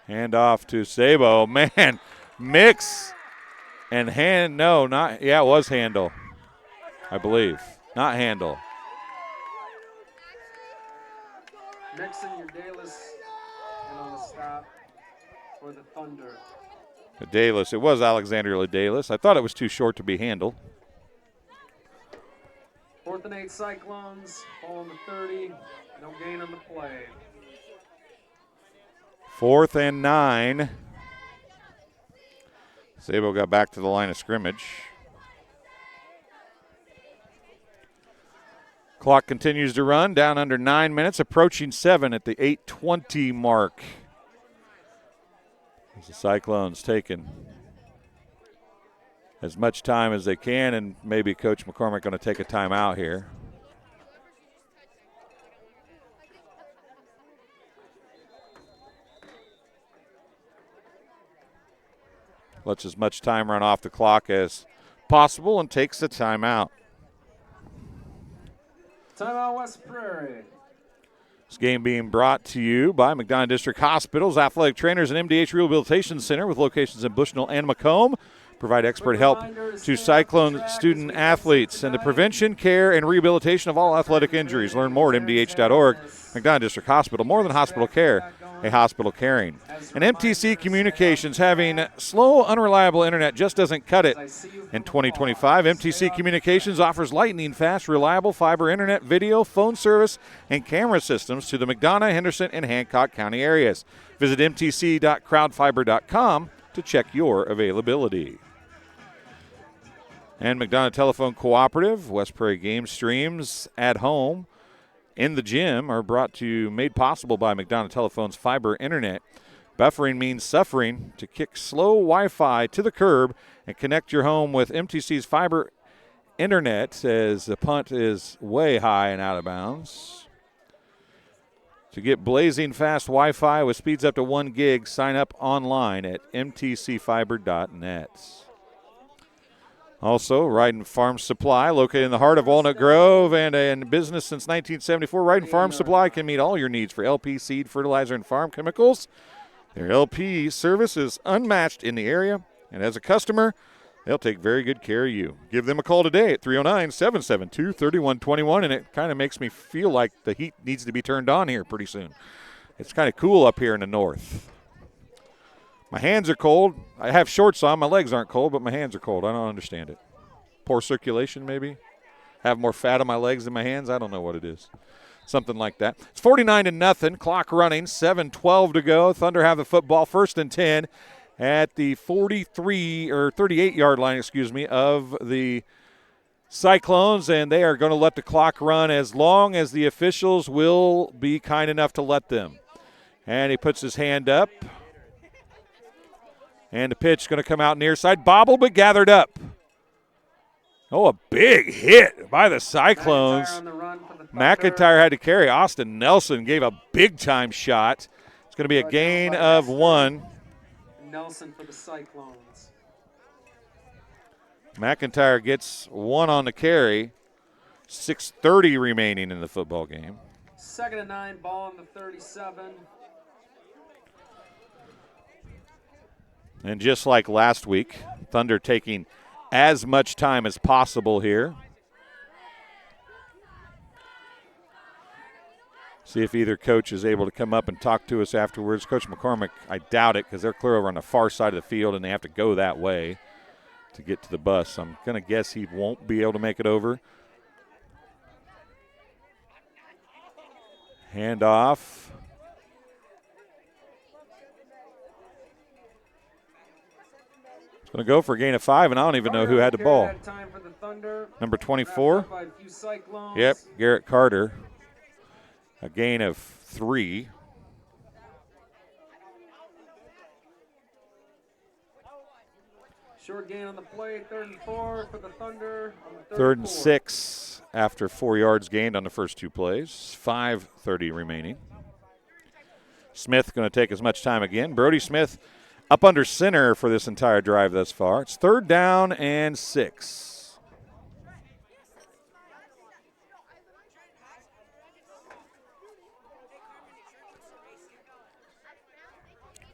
Hand off to Sabo. Man, Mix and it was Handel, I believe. Not Handel. Mix and Urdalis and on the stop for the Thunder. Dalis. It was Alexander Dalis. I thought it was too short to be Handel. 4th and 8 Cyclones. Ball on the 30. No gain on the play. 4th and 9. Sabo got back to the line of scrimmage. Clock continues to run, down under 9 minutes, approaching 7 at the 8:20 mark. As the Cyclones taking as much time as they can, and maybe Coach McCormick going to take a timeout here. Lets as much time run off the clock as possible and takes the timeout. Timeout West Prairie. This game being brought to you by McDonough District Hospital's Athletic Trainers and MDH Rehabilitation Center with locations in Bushnell and Macomb. Provide expert help to Cyclone student athletes and the prevention, care, and rehabilitation of all athletic injuries. Learn more at mdh.org. McDonough District Hospital, more than hospital care, a hospital caring. And MTC Communications, having slow, unreliable internet just doesn't cut it. In 2025, MTC Communications offers lightning-fast, reliable fiber internet, video, phone service, and camera systems to the McDonough, Henderson, and Hancock County areas. Visit mtc.crowdfiber.com to check your availability. And McDonough Telephone Cooperative, West Prairie game streams at home in the gym are made possible by McDonough Telephone's fiber internet. Buffering means suffering. To kick slow Wi-Fi to the curb and connect your home with MTC's fiber internet as the punt is way high and out of bounds. To get blazing fast Wi-Fi with speeds up to 1 gig, sign up online at mtcfiber.net. Also, Ryden Farm Supply, located in the heart of Walnut Grove and in business since 1974. Ryden Farm Supply can meet all your needs for LP seed, fertilizer, and farm chemicals. Their LP service is unmatched in the area, and as a customer, they'll take very good care of you. Give them a call today at 309-772-3121, and it kind of makes me feel like the heat needs to be turned on here pretty soon. It's kind of cool up here in the north. My hands are cold. I have shorts on. My legs aren't cold, but my hands are cold. I don't understand it. Poor circulation, maybe? Have more fat on my legs than my hands? I don't know what it is. Something like that. It's 49-0. Clock running. 7:12 to go. Thunder have the football. 1st and 10 at the 38-yard line, of the Cyclones, and they are going to let the clock run as long as the officials will be kind enough to let them. And he puts his hand up. And the pitch is going to come out near side. Bobbled but gathered up. Oh, a big hit by the Cyclones. McIntyre had to carry. Austin Nelson gave a big-time shot. It's going to be a gain of 1. Nelson for the Cyclones. McIntyre gets 1 on the carry. 6:30 remaining in the football game. 2nd and 9, ball on the 37. And just like last week, Thunder taking as much time as possible here. See if either coach is able to come up and talk to us afterwards. Coach McCormick, I doubt it because they're clear over on the far side of the field and they have to go that way to get to the bus. So I'm going to guess he won't be able to make it over. Handoff. It's going to go for a gain of 5, and I don't even know who had the ball. Number 24. Yep, Garrett Carter. A gain of 3. Short gain on the play, 3rd and 4 for the Thunder. 3rd and 6 after 4 yards gained on the first 2 plays. 5:30 remaining. Smith going to take as much time again. Brody Smith up under center for this entire drive thus far. It's 3rd down and 6.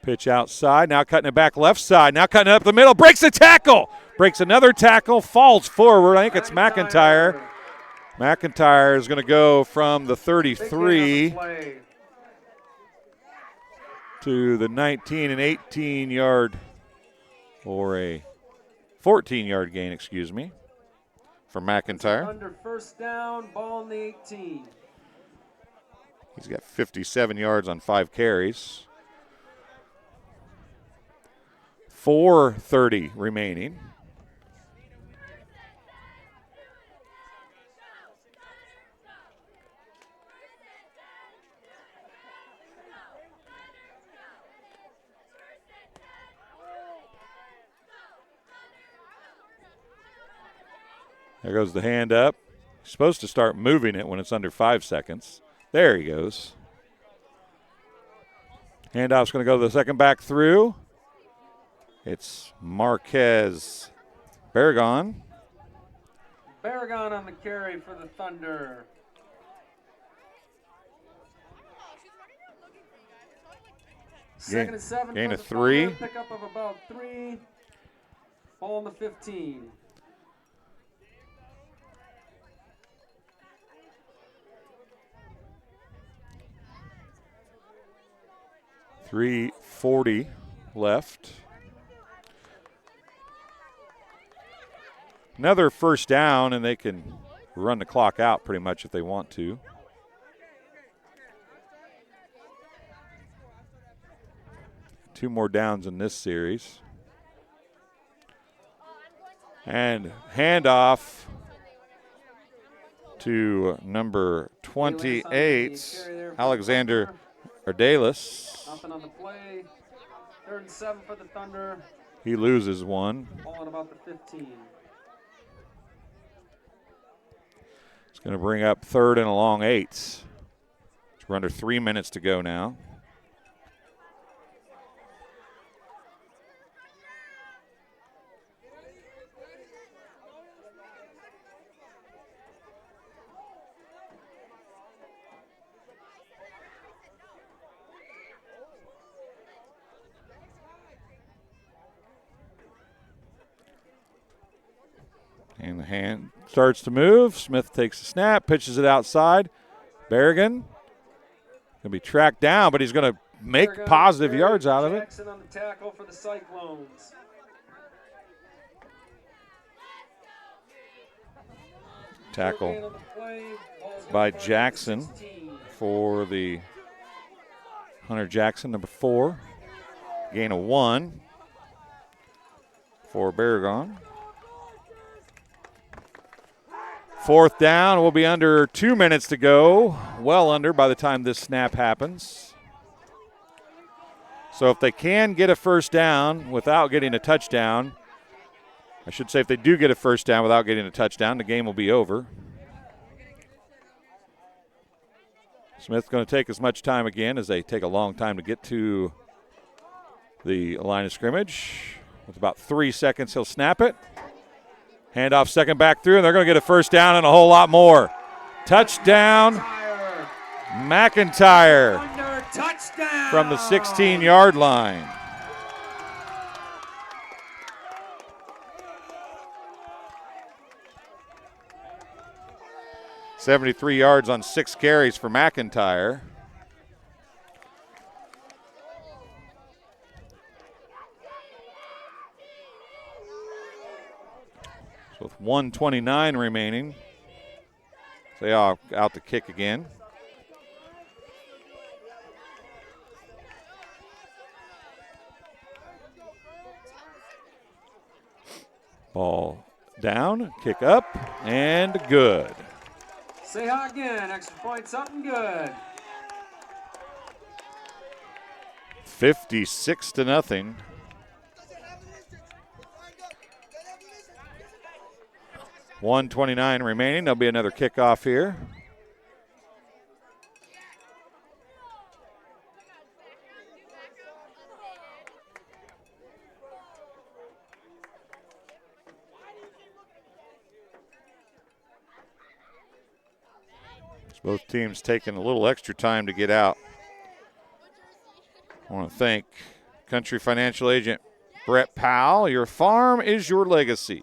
Pitch outside, now cutting it back left side, now cutting it up the middle, breaks a tackle, breaks another tackle, falls forward. I think it's McIntyre. McIntyre is going to go from the 33 to the 19 and 18 yard, or a 14-yard gain, excuse me, for McIntyre. Under 1st down, ball on the 18. He's got 57 yards on 5 carries. 4:30 remaining. There goes the hand up. He's supposed to start moving it when it's under 5 seconds. There he goes. Handoff's going to go to the second back through. It's Marquez Barragon. Barragon on the carry for the Thunder. Second and 7 gain for of the 3. Thunder. Pickup of about 3. Ball on the 15. .340 left. Another first down, and they can run the clock out pretty much if they want to. Two more downs in this series. And handoff to number 28, Alexander Ardalis. Nothing on the play. 3rd and 7 for the Thunder. He loses 1. Ball on about the 15. It's going to bring up 3rd and a long 8. We're under 3 minutes to go now. And the hand starts to move. Smith takes a snap, pitches it outside. Barragan going to be tracked down, but he's going to make positive yards out of it. Jackson on the tackle for the Cyclones. Tackle by Jackson for the Hunter Jackson, number 4. Gain of 1 for Barragan. 4th down, will be under 2 minutes to go. Well under by the time this snap happens. So if they can get a first down without getting a touchdown, I should say if they do get a first down without getting a touchdown, the game will be over. Smith's going to take as much time again as they take a long time to get to the line of scrimmage. With about 3 seconds, he'll snap it. Handoff second back through, and they're going to get a first down and a whole lot more. Touchdown, McIntyre from the 16-yard line. $73 yards on 6 carries for McIntyre. So with 1:29 remaining, they are out to kick again. Ball down, kick up, and good. Say hi again. Extra point, something good. 56-0. $1:29 remaining. There'll be another kickoff here. Both teams taking a little extra time to get out. I want to thank Country Financial Agent Brett Powell. Your farm is your legacy.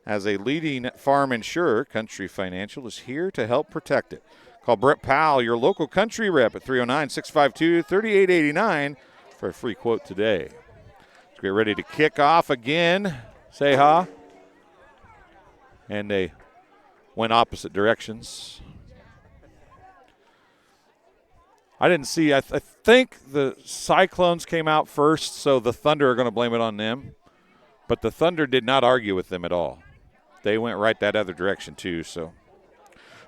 As a leading farm insurer, Country Financial is here to help protect it. Call Brett Powell, your local Country rep, at 309-652-3889 for a free quote today. Let's get ready to kick off again. Say ha. And they went opposite directions. I didn't see. I think the Cyclones came out first, so the Thunder are going to blame it on them. But the Thunder did not argue with them at all. They went right that other direction too. So,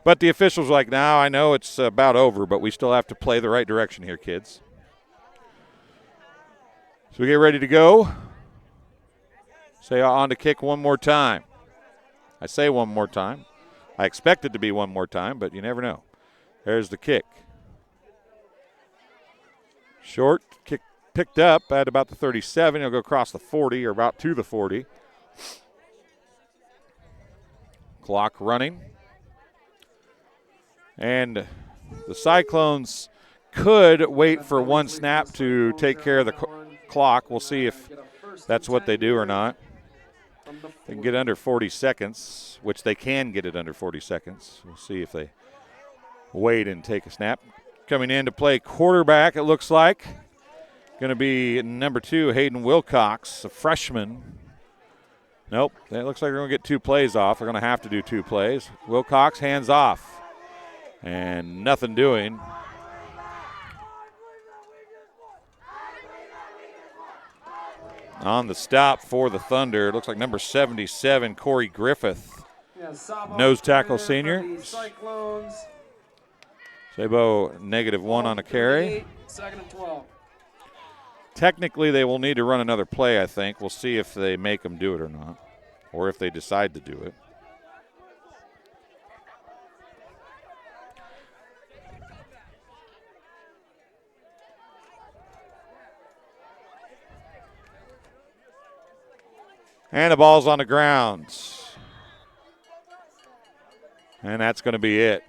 but the officials were like, "Now I know it's about over, but we still have to play the right direction here, kids." So we get ready to go. Say on to kick one more time. I say one more time. I expect it to be one more time, but you never know. There's the kick. Short kick picked up at about the 37. He'll go across the 40 or about to the 40. Clock running. And the Cyclones could wait for one snap to take care of the clock. We'll see if that's what they do or not. They can get under 40 seconds, which they can get it under 40 seconds. We'll see if they wait and take a snap. Coming in to play quarterback, it looks like. Going to be number 2, Hayden Wilcox, a freshman. Nope, it looks like they're going to get 2 plays off. They're going to have to do 2 plays. Wilcox, hands off. And nothing doing. On the stop for the Thunder, it looks like number 77, Corey Griffith. Nose tackle senior. Sabo -1 on a carry. 2nd and 12. Technically, they will need to run another play, I think. We'll see if they make them do it or not, or if they decide to do it. And the ball's on the ground. And that's going to be it.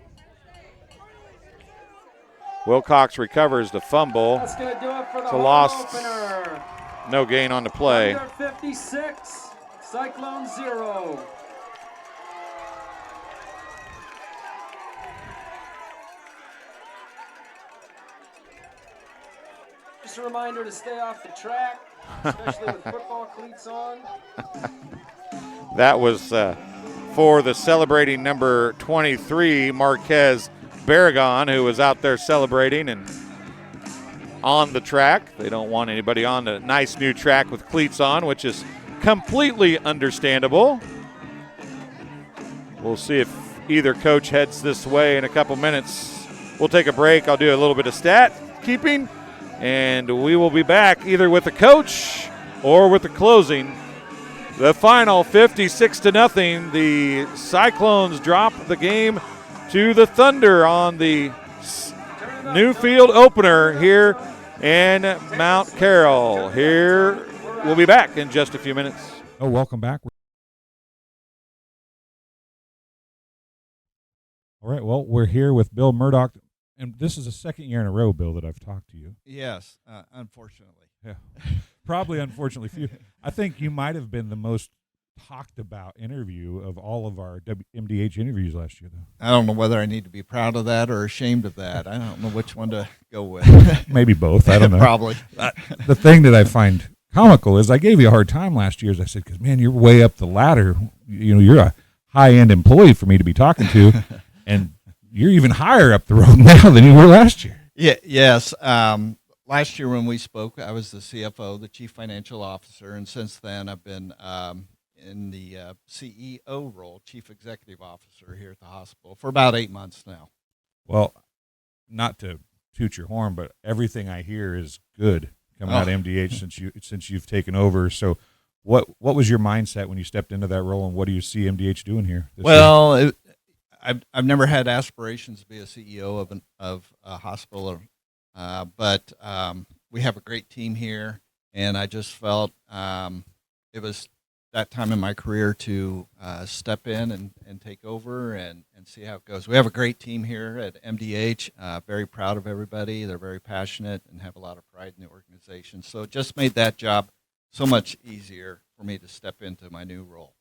Wilcox recovers the fumble. That's going to do it for the it's a loss. Opener. No gain on the play. Thunder 56, Cyclone 0. Just a reminder to stay off the track, especially with football cleats on. That was for the celebrating number 23, Marquez Barragon, who was out there celebrating and on the track. They don't want anybody on the nice new track with cleats on, which is completely understandable. We'll see if either coach heads this way in a couple minutes. We'll take a break. I'll do a little bit of stat keeping, and we will be back either with the coach or with the closing The final 56-0. The Cyclones drop the game to the Thunder on the new field opener here in Mount Carroll. Here, we'll be back in just a few minutes. Oh, welcome back. All right, well, we're here with Bill Murdoch, and this is the second year in a row, Bill, that I've talked to you. Yes, unfortunately. Yeah, probably unfortunately for you. I think you might have been the most talked about interview of all of our MDH interviews last year, though. I don't know whether I need to be proud of that or ashamed of that. I don't know which one to go with. Maybe both. I don't know. Probably. The thing that I find comical is I gave you a hard time last year, as I said, because, man, you're way up the ladder. You know, you're a high-end employee for me to be talking to, and you're even higher up the road now than you were last year. Yeah. Yes. Last year when we spoke, I was the CFO, the Chief Financial Officer, and since then I've been in the CEO role, Chief Executive Officer here at the hospital for about 8 months now. Well, not to toot your horn, but everything I hear is good coming out of MDH since you've taken over. So what was your mindset when you stepped into that role, and what do you see MDH doing here this year? I've never had aspirations to be a CEO of a hospital, but we have a great team here, and I just felt it was that time in my career to step in and take over and see how it goes. We have a great team here at MDH, very proud of everybody. They're very passionate and have a lot of pride in the organization. So it just made that job so much easier for me to step into my new role.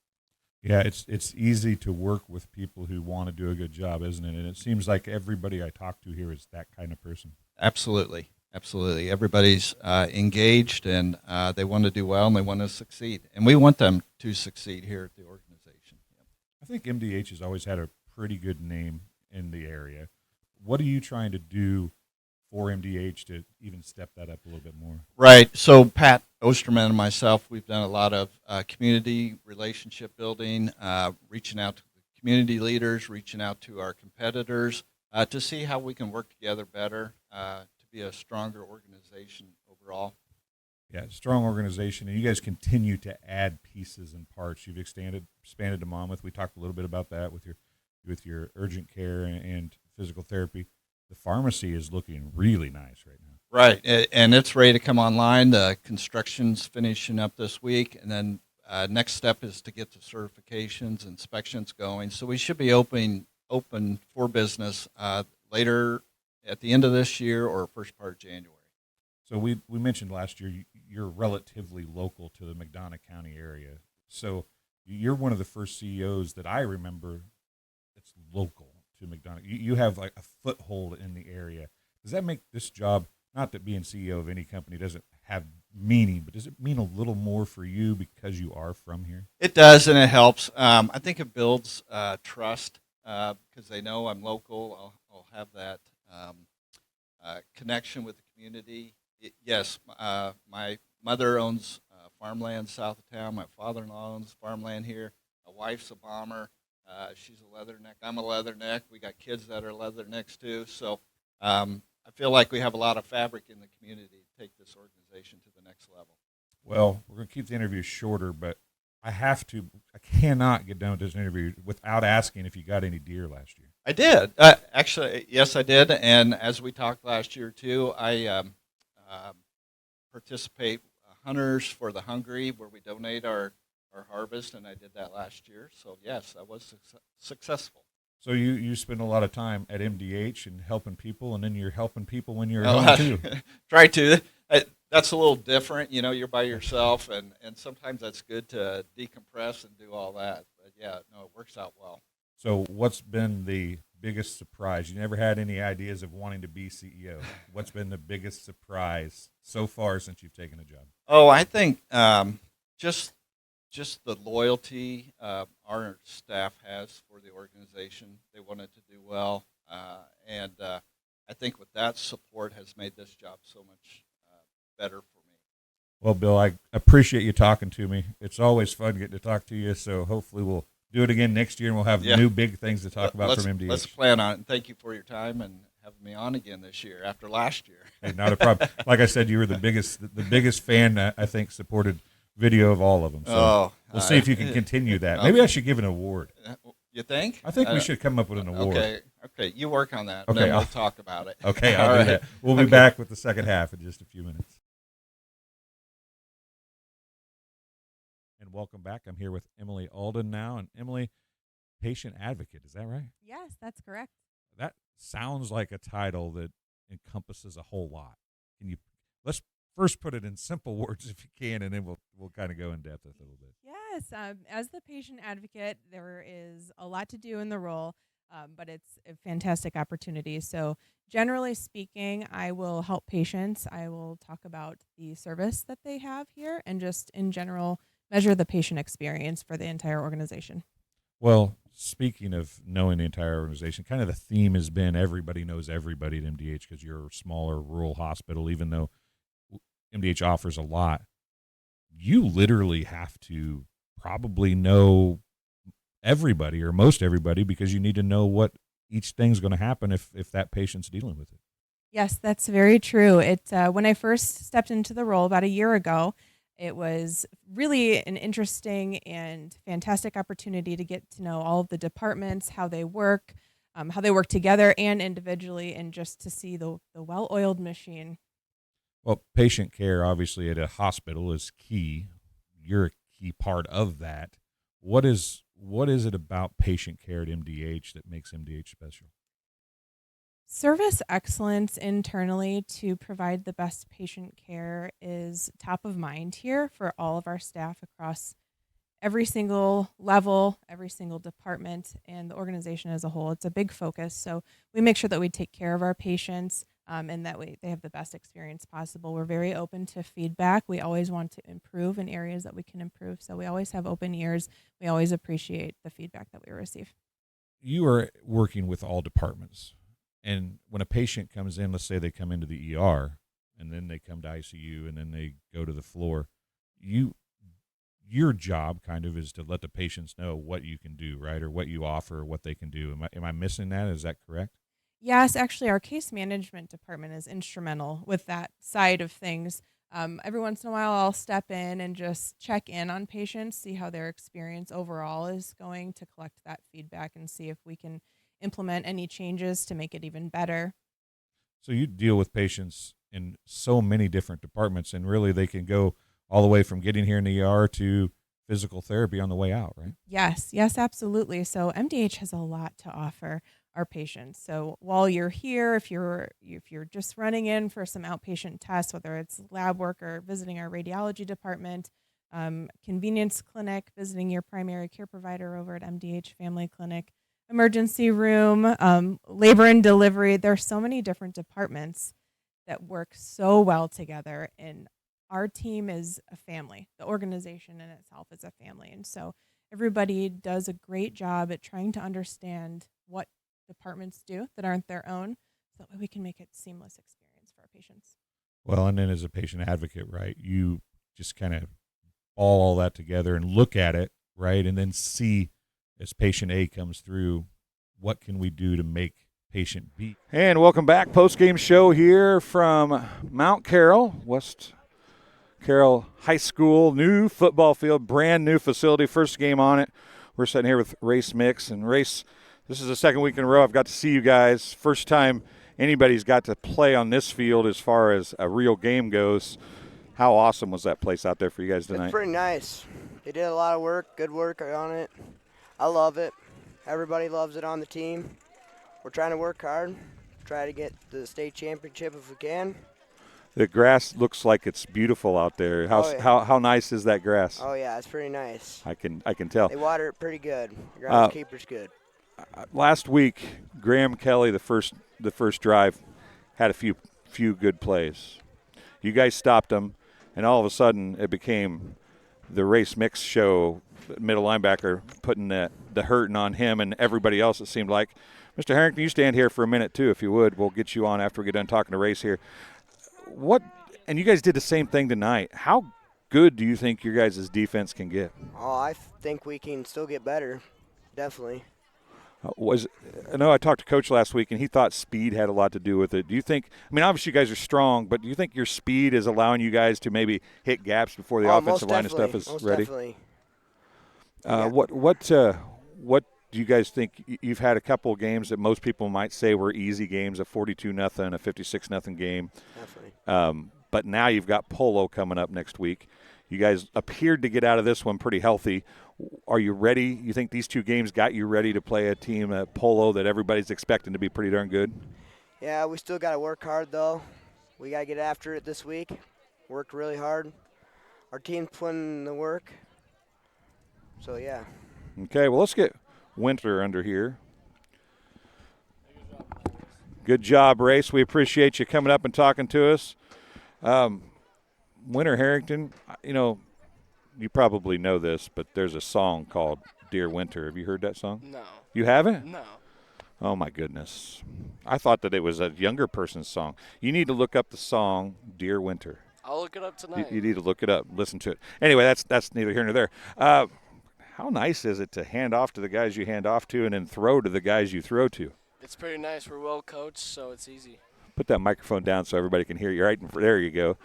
Yeah, it's easy to work with people who want to do a good job, isn't it? And it seems like everybody I talk to here is that kind of person. Absolutely. Absolutely. Everybody's engaged, and they want to do well, and they want to succeed. And we want them to succeed here at the organization. I think MDH has always had a pretty good name in the area. What are you trying to do for MDH to even step that up a little bit more? Right. So Pat Osterman and myself, we've done a lot of community relationship building, reaching out to the community leaders, reaching out to our competitors to see how we can work together better to be a stronger organization overall. Yeah, strong organization, and you guys continue to add pieces and parts. You've expanded to Monmouth. We talked a little bit about that with your urgent care and physical therapy. The pharmacy is looking really nice right now. Right, and it's ready to come online. The construction's finishing up this week, and then next step is to get the certifications, inspections going. So we should be open for business later at the end of this year or first part of January. So we mentioned last year you're relatively local to the McDonough County area. So you're one of the first CEOs that I remember that's local to McDonough. You have like a foothold in the area. Does that make this job, not that being CEO of any company doesn't have meaning, but does it mean a little more for you because you are from here? It does, and it helps. I think it builds trust because they know I'm local. I'll have that connection with the community. Yes, my mother owns farmland south of town. My father-in-law owns farmland here. My wife's a bomber. She's a leatherneck. I'm a leatherneck. We got kids that are leathernecks too. So I feel like we have a lot of fabric in the community to take this organization to the next level. Well, we're going to keep the interview shorter, but I cannot get done with this interview without asking if you got any deer last year. I did. Actually, yes, I did. And as we talked last year too, I participate Hunters for the Hungry, where we donate our harvest, and I did that last year. So yes, I was successful. So you spend a lot of time at MDH and helping people, and then you're helping people when you're at home too. Try to. That's a little different. You know, you're by yourself, and sometimes that's good to decompress and do all that. But yeah, no, it works out well. So what's been the biggest surprise? You never had any ideas of wanting to be CEO. What's been the biggest surprise so far since you've taken a job? Oh, I think just the loyalty our staff has for the organization. They want it to do well, and I think with that support has made this job so much better for me. Well, Bill, I appreciate you talking to me. It's always fun getting to talk to you, so hopefully we'll do it again next year, and we'll have new big things to talk about from MDH. Let's plan on it, and thank you for your time and having me on again this year after last year. Hey, not a problem. Like I said, you were the biggest fan I think supported video of all of them. So we'll see if you can continue that. Maybe I should give an award. You think? I think we should come up with an award. Okay. You work on that. Okay, Then we'll talk about it. Okay, I'll do that. We'll be back with the second half in just a few minutes. And welcome back. I'm here with Emily Alden now. And Emily, patient advocate, is that right? Yes, that's correct. That sounds like a title that encompasses a whole lot. Let's first put it in simple words if you can, and then we'll kind of go in depth a little bit. Yes, as the patient advocate, there is a lot to do in the role, but it's a fantastic opportunity. So generally speaking, I will help patients. I will talk about the service that they have here and just in general measure the patient experience for the entire organization. Well, speaking of knowing the entire organization, kind of the theme has been everybody knows everybody at MDH because you're a smaller rural hospital, even though MDH offers a lot. You literally have to probably know everybody or most everybody because you need to know what each thing's going to happen if that patient's dealing with it. Yes, that's very true. When I first stepped into the role about a year ago, it was really an interesting and fantastic opportunity to get to know all of the departments, how they work together and individually, and just to see the well-oiled machine. Well, patient care, obviously, at a hospital is key. You're a key part of that. What is it about patient care at MDH that makes MDH special? Service excellence internally to provide the best patient care is top of mind here for all of our staff across every single level, every single department, and the organization as a whole. It's a big focus. So we make sure that we take care of our patients and that they have the best experience possible. We're very open to feedback. We always want to improve in areas that we can improve. So we always have open ears. We always appreciate the feedback that we receive. You are working with all departments. And when a patient comes in, let's say they come into the ER, and then they come to ICU, and then they go to the floor, your job kind of is to let the patients know what you can do, right, or what you offer, or what they can do. Am I missing that? Is that correct? Yes, actually, our case management department is instrumental with that side of things. Every once in a while, I'll step in and just check in on patients, see how their experience overall is going, to collect that feedback and see if we can implement any changes to make it even better. So you deal with patients in so many different departments, and really they can go all the way from getting here in the ER to physical therapy on the way out, right? Yes, absolutely. So MDH has a lot to offer our patients. So while you're here, if you're just running in for some outpatient tests, whether it's lab work or visiting our radiology department, convenience clinic, visiting your primary care provider over at MDH Family Clinic, emergency room, labor and delivery. There are so many different departments that work so well together, and our team is a family. The organization in itself is a family, and so everybody does a great job at trying to understand what departments do that aren't their own, so that way we can make it a seamless experience for our patients. Well, and then as a patient advocate, right, you just kind of ball all that together and look at it, right, and then see, as patient A comes through, what can we do to make patient B? And welcome back. Post-game show here from Mount Carroll, West Carroll High School. New football field, brand new facility, first game on it. We're sitting here with Race Mix. And Race, this is the second week in a row I've got to see you guys. First time anybody's got to play on this field as far as a real game goes. How awesome was that place out there for you guys tonight? It's pretty nice. They did a lot of work, good work on it. I love it. Everybody loves it on the team. We're trying to work hard, try to get the state championship if we can. The grass looks like it's beautiful out there. How nice is that grass? Oh yeah, it's pretty nice. I can tell. They water it pretty good. The groundskeeper's good. Last week, Graham Kelly, the first drive, had a few good plays. You guys stopped them, and all of a sudden it became the Race Mix show. Middle linebacker putting the hurting on him and everybody else, it seemed like. Mr. Harrington, you stand here for a minute too, if you would. We'll get you on after we get done talking to Race here. And you guys did the same thing tonight. How good do you think your guys' defense can get? Oh, I think we can still get better, definitely. I know I talked to Coach last week, and he thought speed had a lot to do with it. Do you think – I mean, obviously you guys are strong, but do you think your speed is allowing you guys to maybe hit gaps before the offensive line and stuff is ready? Definitely. What do you guys think? You've had a couple of games that most people might say were easy games, a 42-0, a 56-0 game. Definitely. But now you've got Polo coming up next week. You guys appeared to get out of this one pretty healthy. Are you ready? You think these two games got you ready to play a team at Polo that everybody's expecting to be pretty darn good? Yeah, we still got to work hard, though. We got to get after it this week. Worked really hard. Our team's putting in the work. So, yeah. Okay, well, let's get Winter under here. Good job, Race. We appreciate you coming up and talking to us. Winter Harrington, you know, you probably know this, but there's a song called Dear Winter. Have you heard that song? No. You haven't? No. Oh, my goodness. I thought that it was a younger person's song. You need to look up the song Dear Winter. I'll look it up tonight. You need to look it up, listen to it. Anyway, that's neither here nor there. How nice is it to hand off to the guys you hand off to and then throw to the guys you throw to? It's pretty nice. We're well coached, so it's easy. Put that microphone down so everybody can hear you. Right there you go.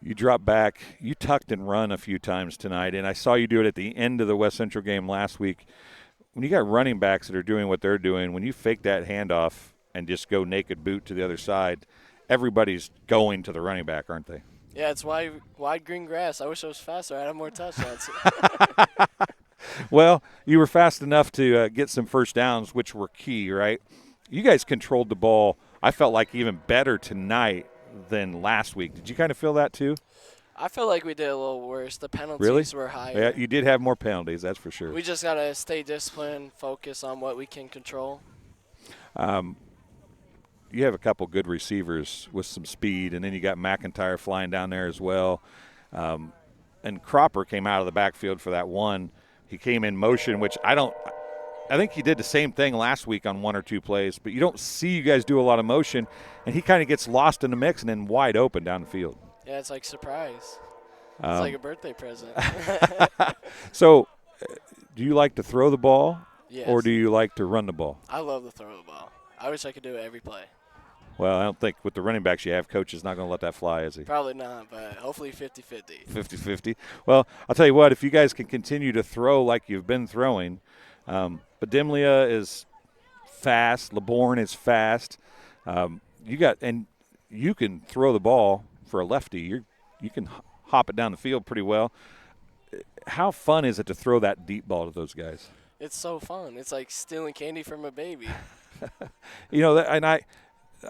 You drop back. You tucked and run a few times tonight, and I saw you do it at the end of the West Central game last week. When you got running backs that are doing what they're doing, when you fake that handoff and just go naked boot to the other side, everybody's going to the running back, aren't they? Yeah, it's wide green grass. I wish I was faster. I'd have more touchdowns. Well, you were fast enough to get some first downs, which were key, right? You guys controlled the ball, I felt like, even better tonight than last week. Did you kind of feel that too? I feel like we did a little worse. The penalties were higher. Yeah, you did have more penalties, that's for sure. We just got to stay disciplined, focus on what we can control. You have a couple good receivers with some speed, and then you got McIntyre flying down there as well. And Cropper came out of the backfield for that one. He came in motion, which I think he did the same thing last week on one or two plays, but you don't see you guys do a lot of motion, and he kind of gets lost in the mix and then wide open down the field. Yeah, it's like surprise. It's like a birthday present. So do you like to throw the ball, yes, or do you like to run the ball? I love to throw the ball. I wish I could do it every play. Well, I don't think with the running backs you have, Coach is not going to let that fly, is he? Probably not, but hopefully 50-50. 50-50. Well, I'll tell you what, if you guys can continue to throw like you've been throwing, Badimlia is fast, LeBourne is fast. You can throw the ball for a lefty. You can hop it down the field pretty well. How fun is it to throw that deep ball to those guys? It's so fun. It's like stealing candy from a baby. You know,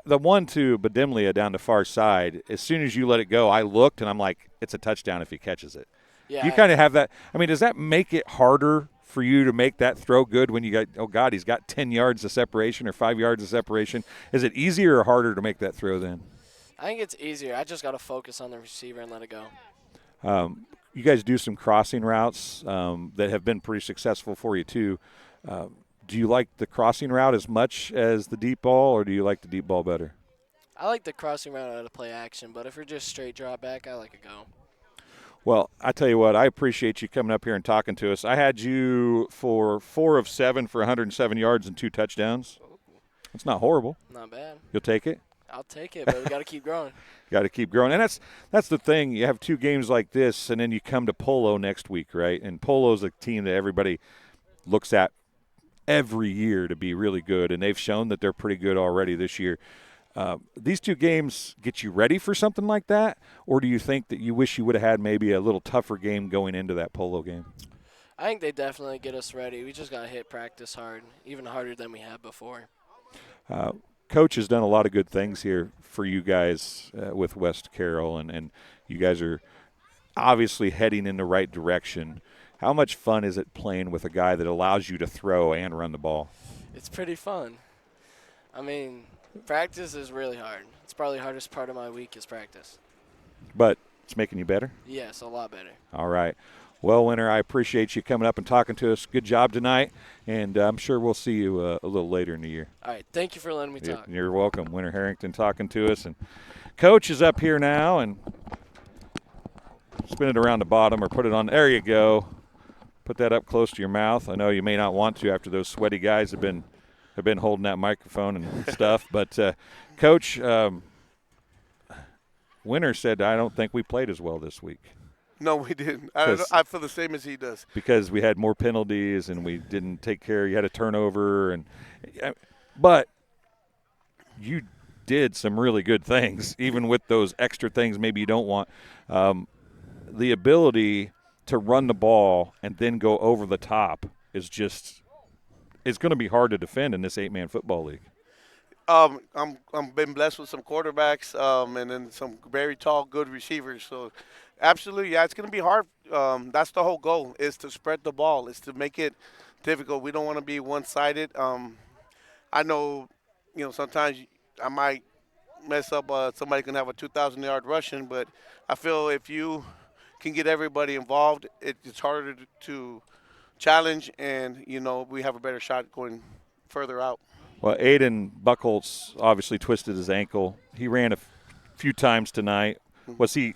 the one to Badimlia down the far side, as soon as you let it go, I looked and I'm like, it's a touchdown if he catches it. Yeah, you kind of have that. I mean, does that make it harder for you to make that throw good when you got, oh, God, he's got 10 yards of separation or 5 yards of separation? Is it easier or harder to make that throw then? I think it's easier. I just got to focus on the receiver and let it go. You guys do some crossing routes that have been pretty successful for you too. Do you like the crossing route as much as the deep ball, or do you like the deep ball better? I like the crossing route out of play action, but if we're just straight drop back, I like a go. Well, I tell you what, I appreciate you coming up here and talking to us. I had you for 4 of 7 for 107 yards and 2 touchdowns. That's not horrible. Not bad. You'll take it? I'll take it, but we got to keep growing. Got to keep growing. And that's the thing. You have 2 games like this, and then you come to Polo next week, right? And Polo's a team that everybody looks at every year to be really good, and they've shown that they're pretty good already this year. These 2 games get you ready for something like that, or do you think that you wish you would have had maybe a little tougher game going into that Polo game? I think they definitely get us ready. We just got to hit practice hard, even harder than we had before. Coach has done a lot of good things here for you guys with West Carroll, and you guys are obviously heading in the right direction. How much fun is it playing with a guy that allows you to throw and run the ball? It's pretty fun. I mean, practice is really hard. It's probably the hardest part of my week is practice. But it's making you better? Yes, a lot better. All right. Well, Winter, I appreciate you coming up and talking to us. Good job tonight, and I'm sure we'll see you a little later in the year. All right. Thank you for letting me talk. You're welcome. Winter Harrington talking to us. And Coach is up here now, and spin it around the bottom or put it on. There you go. put that up close to your mouth. I know you may not want to after those sweaty guys have been holding that microphone and stuff. But, Coach, Winter said, I don't think we played as well this week. No, we didn't. I feel the same as he does. Because we had more penalties and we didn't take care. You had a turnover. But you did some really good things, even with those extra things maybe you don't want. The ability to run the ball and then go over the top is going to be hard to defend in this 8-man football league. I'm been blessed with some quarterbacks and then some very tall, good receivers. So, absolutely, yeah, it's going to be hard. That's the whole goal, is to spread the ball, is to make it difficult. We don't want to be one-sided. I know, sometimes I might mess up. Somebody can have a 2,000-yard rushing, but I feel if you can get everybody involved, it's harder to challenge, and, we have a better shot going further out. Well, Aiden Buchholz obviously twisted his ankle. He ran a few times tonight. Was he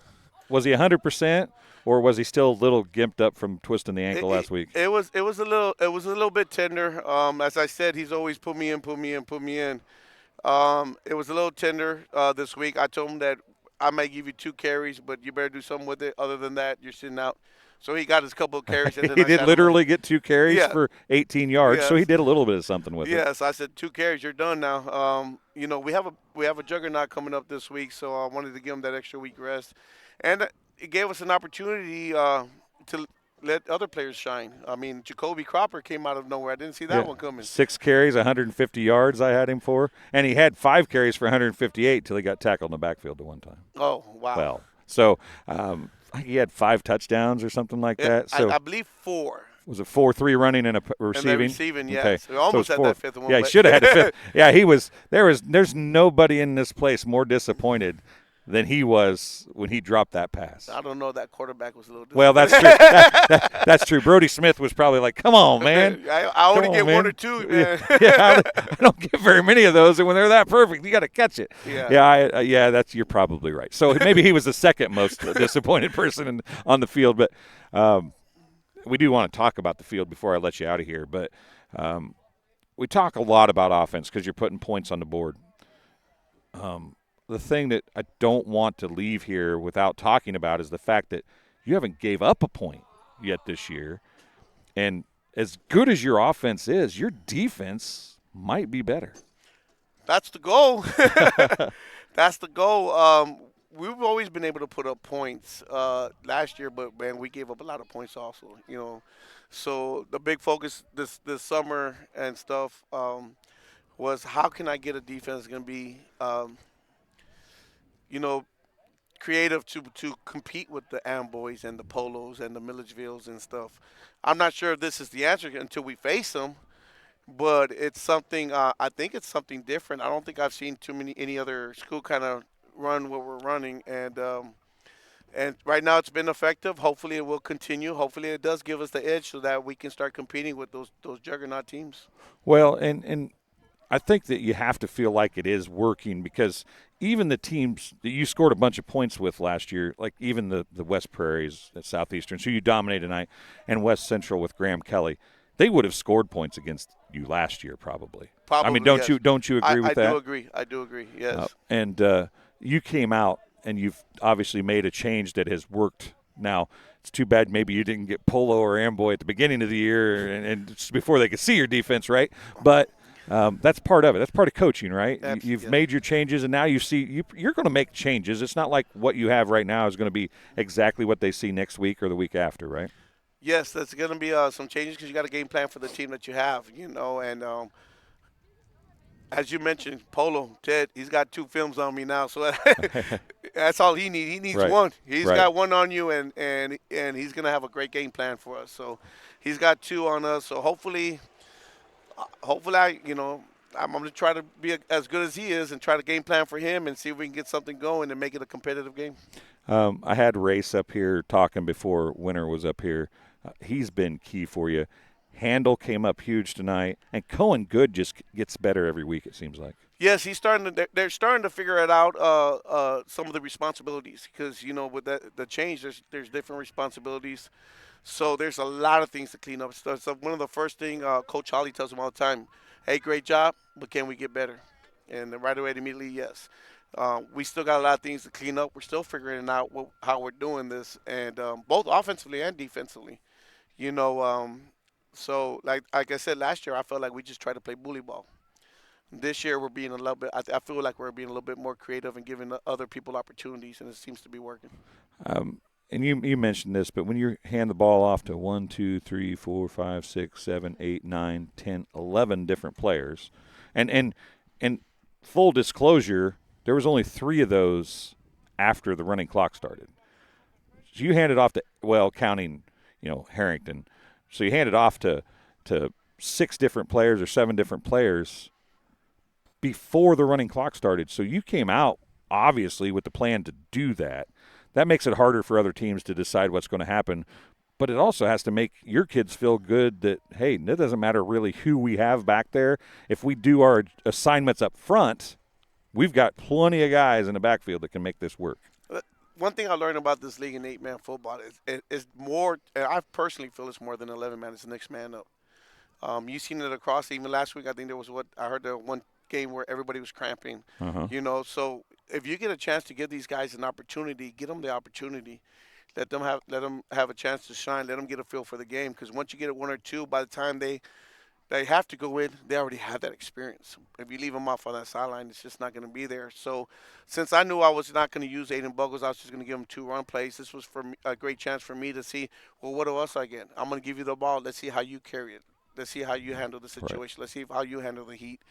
100%, or was he still a little gimped up from twisting the ankle last week? It was a little bit tender. As I said, he's always put me in. It was a little tender this week. I told him that I might give you 2 carries, but you better do something with it. Other than that, you're sitting out. So he got his couple of carries. And then he did literally get 2 carries for 18 yards, yes. So he did a little bit of something with it. Yes, I said 2 carries, you're done now. We have a juggernaut coming up this week, so I wanted to give him that extra week rest. And it gave us an opportunity to let other players shine. I mean, Jacoby Cropper came out of nowhere. I didn't see that one coming. 6 carries, 150 yards I had him for. And he had 5 carries for 158 until he got tackled in the backfield at one time. Oh, wow. Well, so he had 5 touchdowns or something like that. So I believe 4. Was it 4, 3 running and a receiving? And receiving, yes. Okay. We almost had that 5th one. Yeah, he should have had a 5th. Yeah, there's nobody in this place more disappointed than he was when he dropped that pass. I don't know. That quarterback was a little disappointed. Well, that's true. That's true. Brody Smith was probably like, come on, man. I only get 1 or 2, man. I don't get very many of those, and when they're that perfect, you got to catch it. Yeah. You're probably right. So maybe he was the second most disappointed person on the field. But we do want to talk about the field before I let you out of here. But we talk a lot about offense because you're putting points on the board. The thing that I don't want to leave here without talking about is the fact that you haven't gave up a point yet this year. And as good as your offense is, your defense might be better. That's the goal. That's the goal. We've always been able to put up points last year, but, man, we gave up a lot of points also, So the big focus this summer and stuff was how can I get a defense that's going to be creative to compete with the Amboys and the Polos and the Milledgevilles and stuff. I'm not sure if this is the answer until we face them, but it's something. I think it's something different. I don't think I've seen any other school kind of run what we're running, and right now it's been effective. Hopefully it will continue. Hopefully it does give us the edge so that we can start competing with those juggernaut teams. Well, and I think that you have to feel like it is working because even the teams that you scored a bunch of points with last year, like even the West Prairies at Southeastern, so you dominated tonight, and West Central with Graham Kelly, they would have scored points against you last year probably. Probably, I mean, yes. don't you agree with that? I do agree, yes. And you came out, and you've obviously made a change that has worked now. It's too bad maybe you didn't get Polo or Amboy at the beginning of the year and just before they could see your defense, right? But that's part of it. That's part of coaching, right? You've made your changes, and now you see you're going to make changes. It's not like what you have right now is going to be exactly what they see next week or the week after, right? Yes, that's going to be some changes because you got a game plan for the team that you have, and as you mentioned, Polo, Ted, he's got 2 films on me now, so that's all he needs. He needs one. He's got 1 on you, and he's going to have a great game plan for us. So he's got 2 on us. So hopefully I'm going to try to be as good as he is and try to game plan for him and see if we can get something going and make it a competitive game. I had Race up here talking before Winter was up here. He's been key for you. Handel came up huge tonight, and Cohen Good just gets better every week, it seems like. Yes, they're starting to figure it out, some of the responsibilities, because with the change, there's different responsibilities. So there's a lot of things to clean up. So one of the first thing Coach Holly tells them all the time, hey, great job, but can we get better? And then right away, immediately, yes. We still got a lot of things to clean up. We're still figuring out how we're doing this, and both offensively and defensively. You know, so like I said last year, I felt like we just tried to play bully ball. This year, we're being a little bit. I feel like we're being a little bit more creative and giving other people opportunities, and it seems to be working. And you mentioned this, but when you hand the ball off to 1, 2, 3, 4, 5, 6, 7, 8, 9, 10, 11 different players, and full disclosure, there was only 3 of those after the running clock started. So you handed off to, well, counting, Harrington. So you handed off to 6 different players or 7 different players before the running clock started. So you came out obviously with the plan to do that. That makes it harder for other teams to decide what's going to happen. But it also has to make your kids feel good that, hey, it doesn't matter really who we have back there. If we do our assignments up front, we've got plenty of guys in the backfield that can make this work. One thing I learned about this league in 8-man football is more, I personally feel it's more than 11-man. It's the next man up. You've seen it across. Even last week, I think there was I heard the one game where everybody was cramping. So if you get a chance to give these guys an opportunity, get them the opportunity. Let them have a chance to shine. Let them get a feel for the game. Because once you get it 1 or 2, by the time they have to go in, they already have that experience. If you leave them off on that sideline, it's just not going to be there. So since I knew I was not going to use Aiden Buggles, I was just going to give him 2 run plays. This was a great chance for me to see, well, what else I get? I'm going to give you the ball. Let's see how you carry it. Let's see how you handle the situation. Right. Let's see how you handle the heat.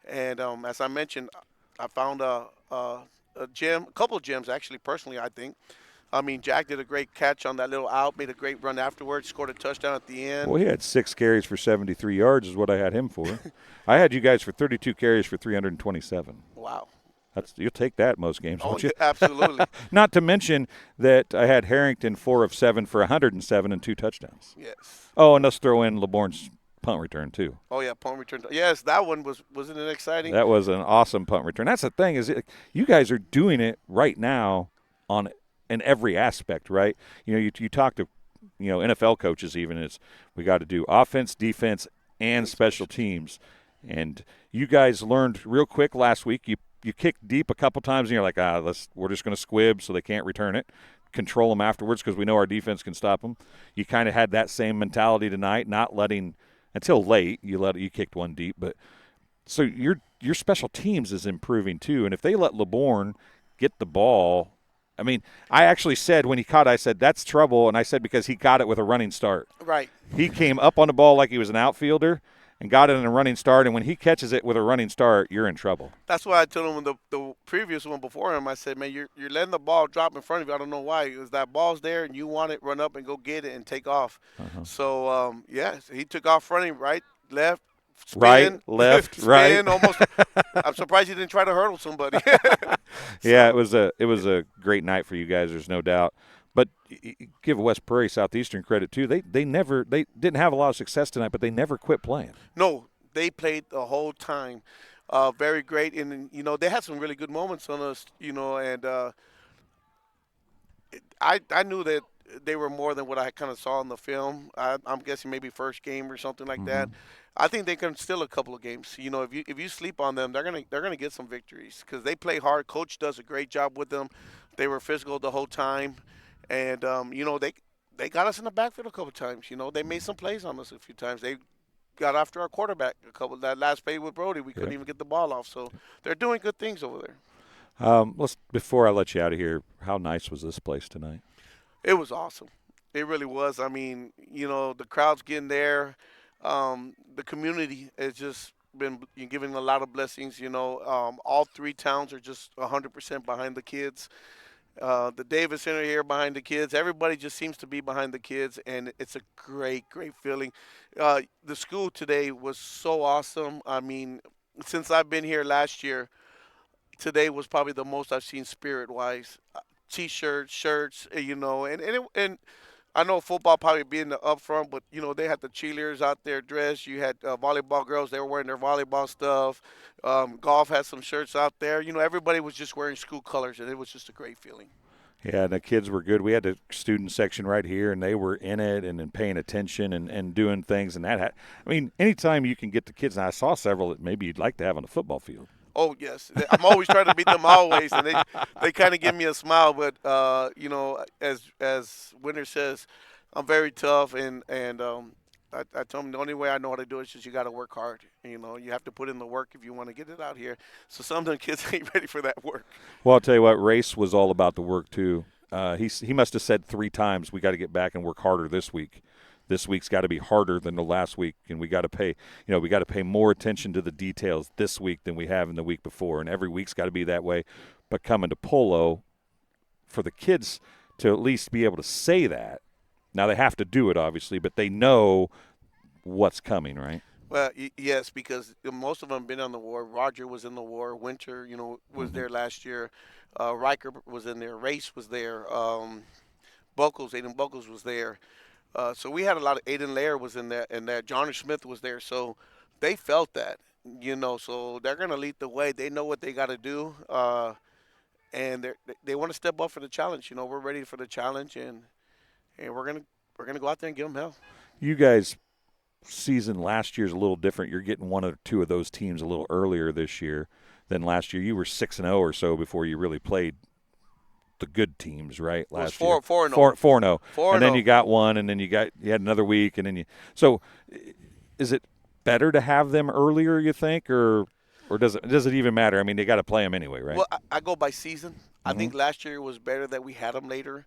And as I mentioned, I found a couple of gems, actually, personally, I think. I mean, Jack did a great catch on that little out, made a great run afterwards, scored a touchdown at the end. Well, he had 6 carries for 73 yards is what I had him for. I had you guys for 32 carries for 327. Wow. You'll take that most games, won't you? Absolutely. Not to mention that I had Harrington 4 of 7 for 107 and 2 touchdowns. Yes. Oh, and let's throw in LeBourne's punt return too. Oh yeah, punt return. Yes, that one wasn't it exciting? That was an awesome punt return. That's the thing is, you guys are doing it right now in every aspect, right? You talk to NFL coaches even. It's we got to do offense, defense, and special teams, and you guys learned real quick last week. You kicked deep a couple times, and you're like, we're just going to squib so they can't return it. Control them afterwards because we know our defense can stop them. You kind of had that same mentality tonight, not letting. Until late, you kicked one deep, but so your special teams is improving too. And if they let LeBourne get the ball, I mean, I actually said when he caught, I said that's trouble, and I said because he got it with a running start. Right. He came up on the ball like he was an outfielder and got it in a running start. And when he catches it with a running start, you're in trouble. That's why I told him the previous one before him. I said, man, you're letting the ball drop in front of you. I don't know why. Because that ball's there and you want it, run up and go get it and take off. So, he took off running right, left, spin. Right, left, spin, right. Almost. I'm surprised he didn't try to hurdle somebody. Yeah, it was a great night for you guys. There's no doubt. But give West Prairie Southeastern credit too. They didn't have a lot of success tonight, but they never quit playing. No, they played the whole time. Very great, and they had some really good moments on us. And I knew that they were more than what I kind of saw in the film. I'm guessing maybe first game or something like that. I think they can steal a couple of games. If you sleep on them, they're gonna get some victories because they play hard. Coach does a great job with them. They were physical the whole time. And, they got us in the backfield a couple times. They made some plays on us a few times. They got after our quarterback that last play with Brody. We couldn't even get the ball off. So they're doing good things over there. Before I let you out of here, how nice was this place tonight? It was awesome. It really was. I mean, the crowd's getting there. The community has just been giving a lot of blessings. All 3 towns are just 100% behind the kids. The Davis Center here behind the kids. Everybody just seems to be behind the kids, and it's a great, great feeling. The school today was so awesome. I mean, since I've been here last year, today was probably the most I've seen spirit-wise. T-shirts, shirts, and I know football probably being the up front, but, they had the cheerleaders out there dressed. You had volleyball girls. They were wearing their volleyball stuff. Golf had some shirts out there. Everybody was just wearing school colors, and it was just a great feeling. Yeah, and the kids were good. We had the student section right here, and they were in it and paying attention and doing things. And I mean, anytime you can get the kids, and I saw several that maybe you'd like to have on the football field. Oh, yes. I'm always trying to beat them always, and they kind of give me a smile. But, as Winter says, I'm very tough, and I told him the only way I know how to do it is just you got to work hard. You have to put in the work if you want to get it out here. So some of the kids ain't ready for that work. Well, I'll tell you what, Race was all about the work too. He must have said 3 times, we got to get back and work harder this week. This week's got to be harder than the last week, and we got to pay more attention to the details this week than we have in the week before. And every week's got to be that way. But coming to Polo, for the kids to at least be able to say that, now they have to do it obviously, but they know what's coming, right? Well, yes, because most of them have been on the war. Roger was in the war. Winter, was there last year. Riker was in there. Race was there. Aiden Buckles was there. So we had a lot of Aiden Lair was in there, and that Johnny Smith was there. So they felt that, so they're going to lead the way. They know what they got to do, and they want to step up for the challenge. We're ready for the challenge, and we're gonna go out there and give them hell. You guys' season last year's a little different. You're getting 1 or 2 of those teams a little earlier this year than last year. You were 6-0 or so before you really played the good teams, right? Last year, 4-0. 4-0. And then you got one, and then you had another week, and then So, is it better to have them earlier? You think, or does it even matter? I mean, they got to play them anyway, right? Well, I go by season. I think last year was better that we had them later,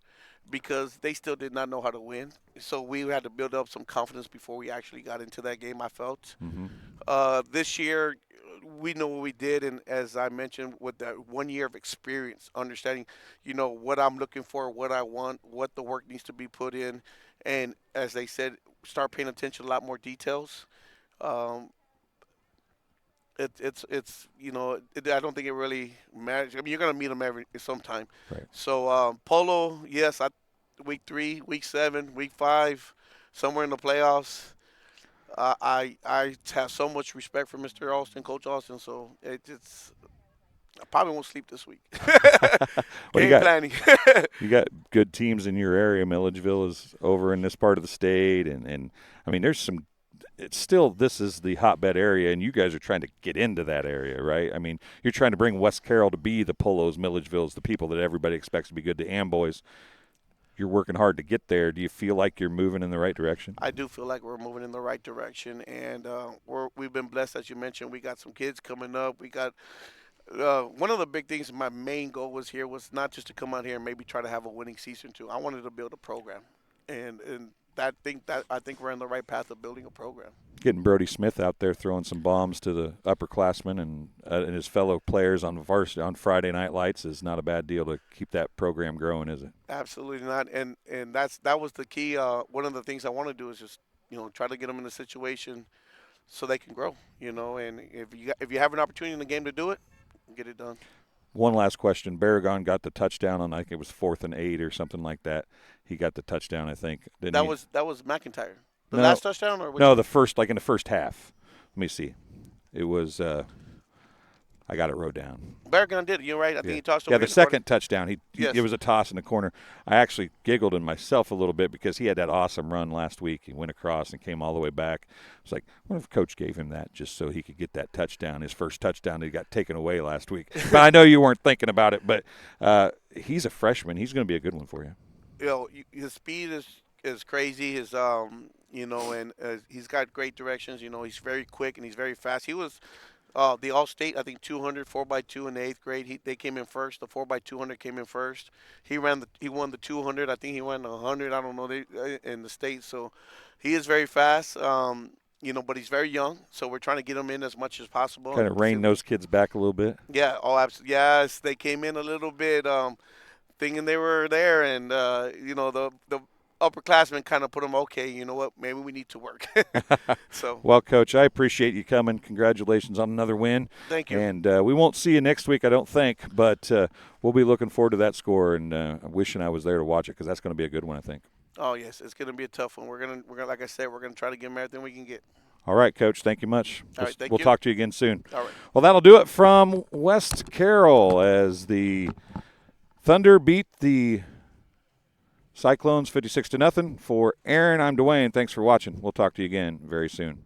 because they still did not know how to win. So we had to build up some confidence before we actually got into that game, I felt. This year, we know what we did, and as I mentioned, with that 1 year of experience, understanding, what I'm looking for, what I want, what the work needs to be put in, and as they said, start paying attention to a lot more details. It's I don't think it really matters. I mean, you're going to meet them sometime. Right. So Polo, yes, week 3, week 7, week 5, somewhere in the playoffs. I have so much respect for Mr. Austin, Coach Austin, so it's I probably won't sleep this week. Well, planning. You got good teams in your area. Milledgeville is over in this part of the state, and I mean, there's some. It's still, this is the hotbed area, and you guys are trying to get into that area, right? I mean, you're trying to bring West Carroll to be the Polos, Milledgevilles, the people that everybody expects to be good to Amboys. You're working hard to get there. Do you feel like you're moving in the right direction? I do feel like we're moving in the right direction, and we've been blessed, as you mentioned. We got some kids coming up. We got one of the big things. My main goal was not just to come out here and maybe try to have a winning season too. I wanted to build a program, and I think we're on the right path of building a program. Getting Brody Smith out there throwing some bombs to the upperclassmen and his fellow players on Varsity on Friday night lights is not a bad deal to keep that program growing, is it? Absolutely not. And that was the key. One of the things I want to do is just try to get them in a situation so they can grow. And if you have an opportunity in the game to do it, get it done. One last question. Barragon got the touchdown on, I think it was 4th and 8 or something like that. He got the touchdown, I think. That was McIntyre. Last touchdown, or no? The first, like in the first half. Let me see. It was. I got it wrote down. Barragon did it. You're right. I think he tossed over. Yeah, the second touchdown. It was a toss in the corner. I actually giggled in myself a little bit because he had that awesome run last week. He went across and came all the way back. I was like, what if Coach gave him that just so he could get that touchdown, his first touchdown that he got taken away last week? But I know you weren't thinking about it, but he's a freshman. He's going to be a good one for you. His speed is crazy. His and he's got great directions. He's very quick and he's very fast. He was the All-State, I think 200 4x2 in the 8th grade. They came in first. The 4x200 came in first. He won the 200. I think he won the 100. I don't know in the state. So he is very fast. But he's very young. So we're trying to get him in as much as possible. Kind of rein those kids back a little bit. Yeah. Oh, absolutely. Yes, they came in a little bit thinking they were there, and the upperclassmen kind of put them, okay, you know what, maybe we need to work. So. Well, Coach, I appreciate you coming. Congratulations on another win. Thank you. And we won't see you next week, I don't think, but we'll be looking forward to that score and wishing I was there to watch it because that's going to be a good one, I think. Oh, yes, it's going to be a tough one. We're gonna like I said, we're going to try to give them everything we can get. All right, Coach, thank you much. All right, we'll talk to you again soon. All right. Well, that'll do it from West Carroll as the Thunder beat the Cyclones 56-0. For Aaron, I'm Dwayne. Thanks for watching. We'll talk to you again very soon.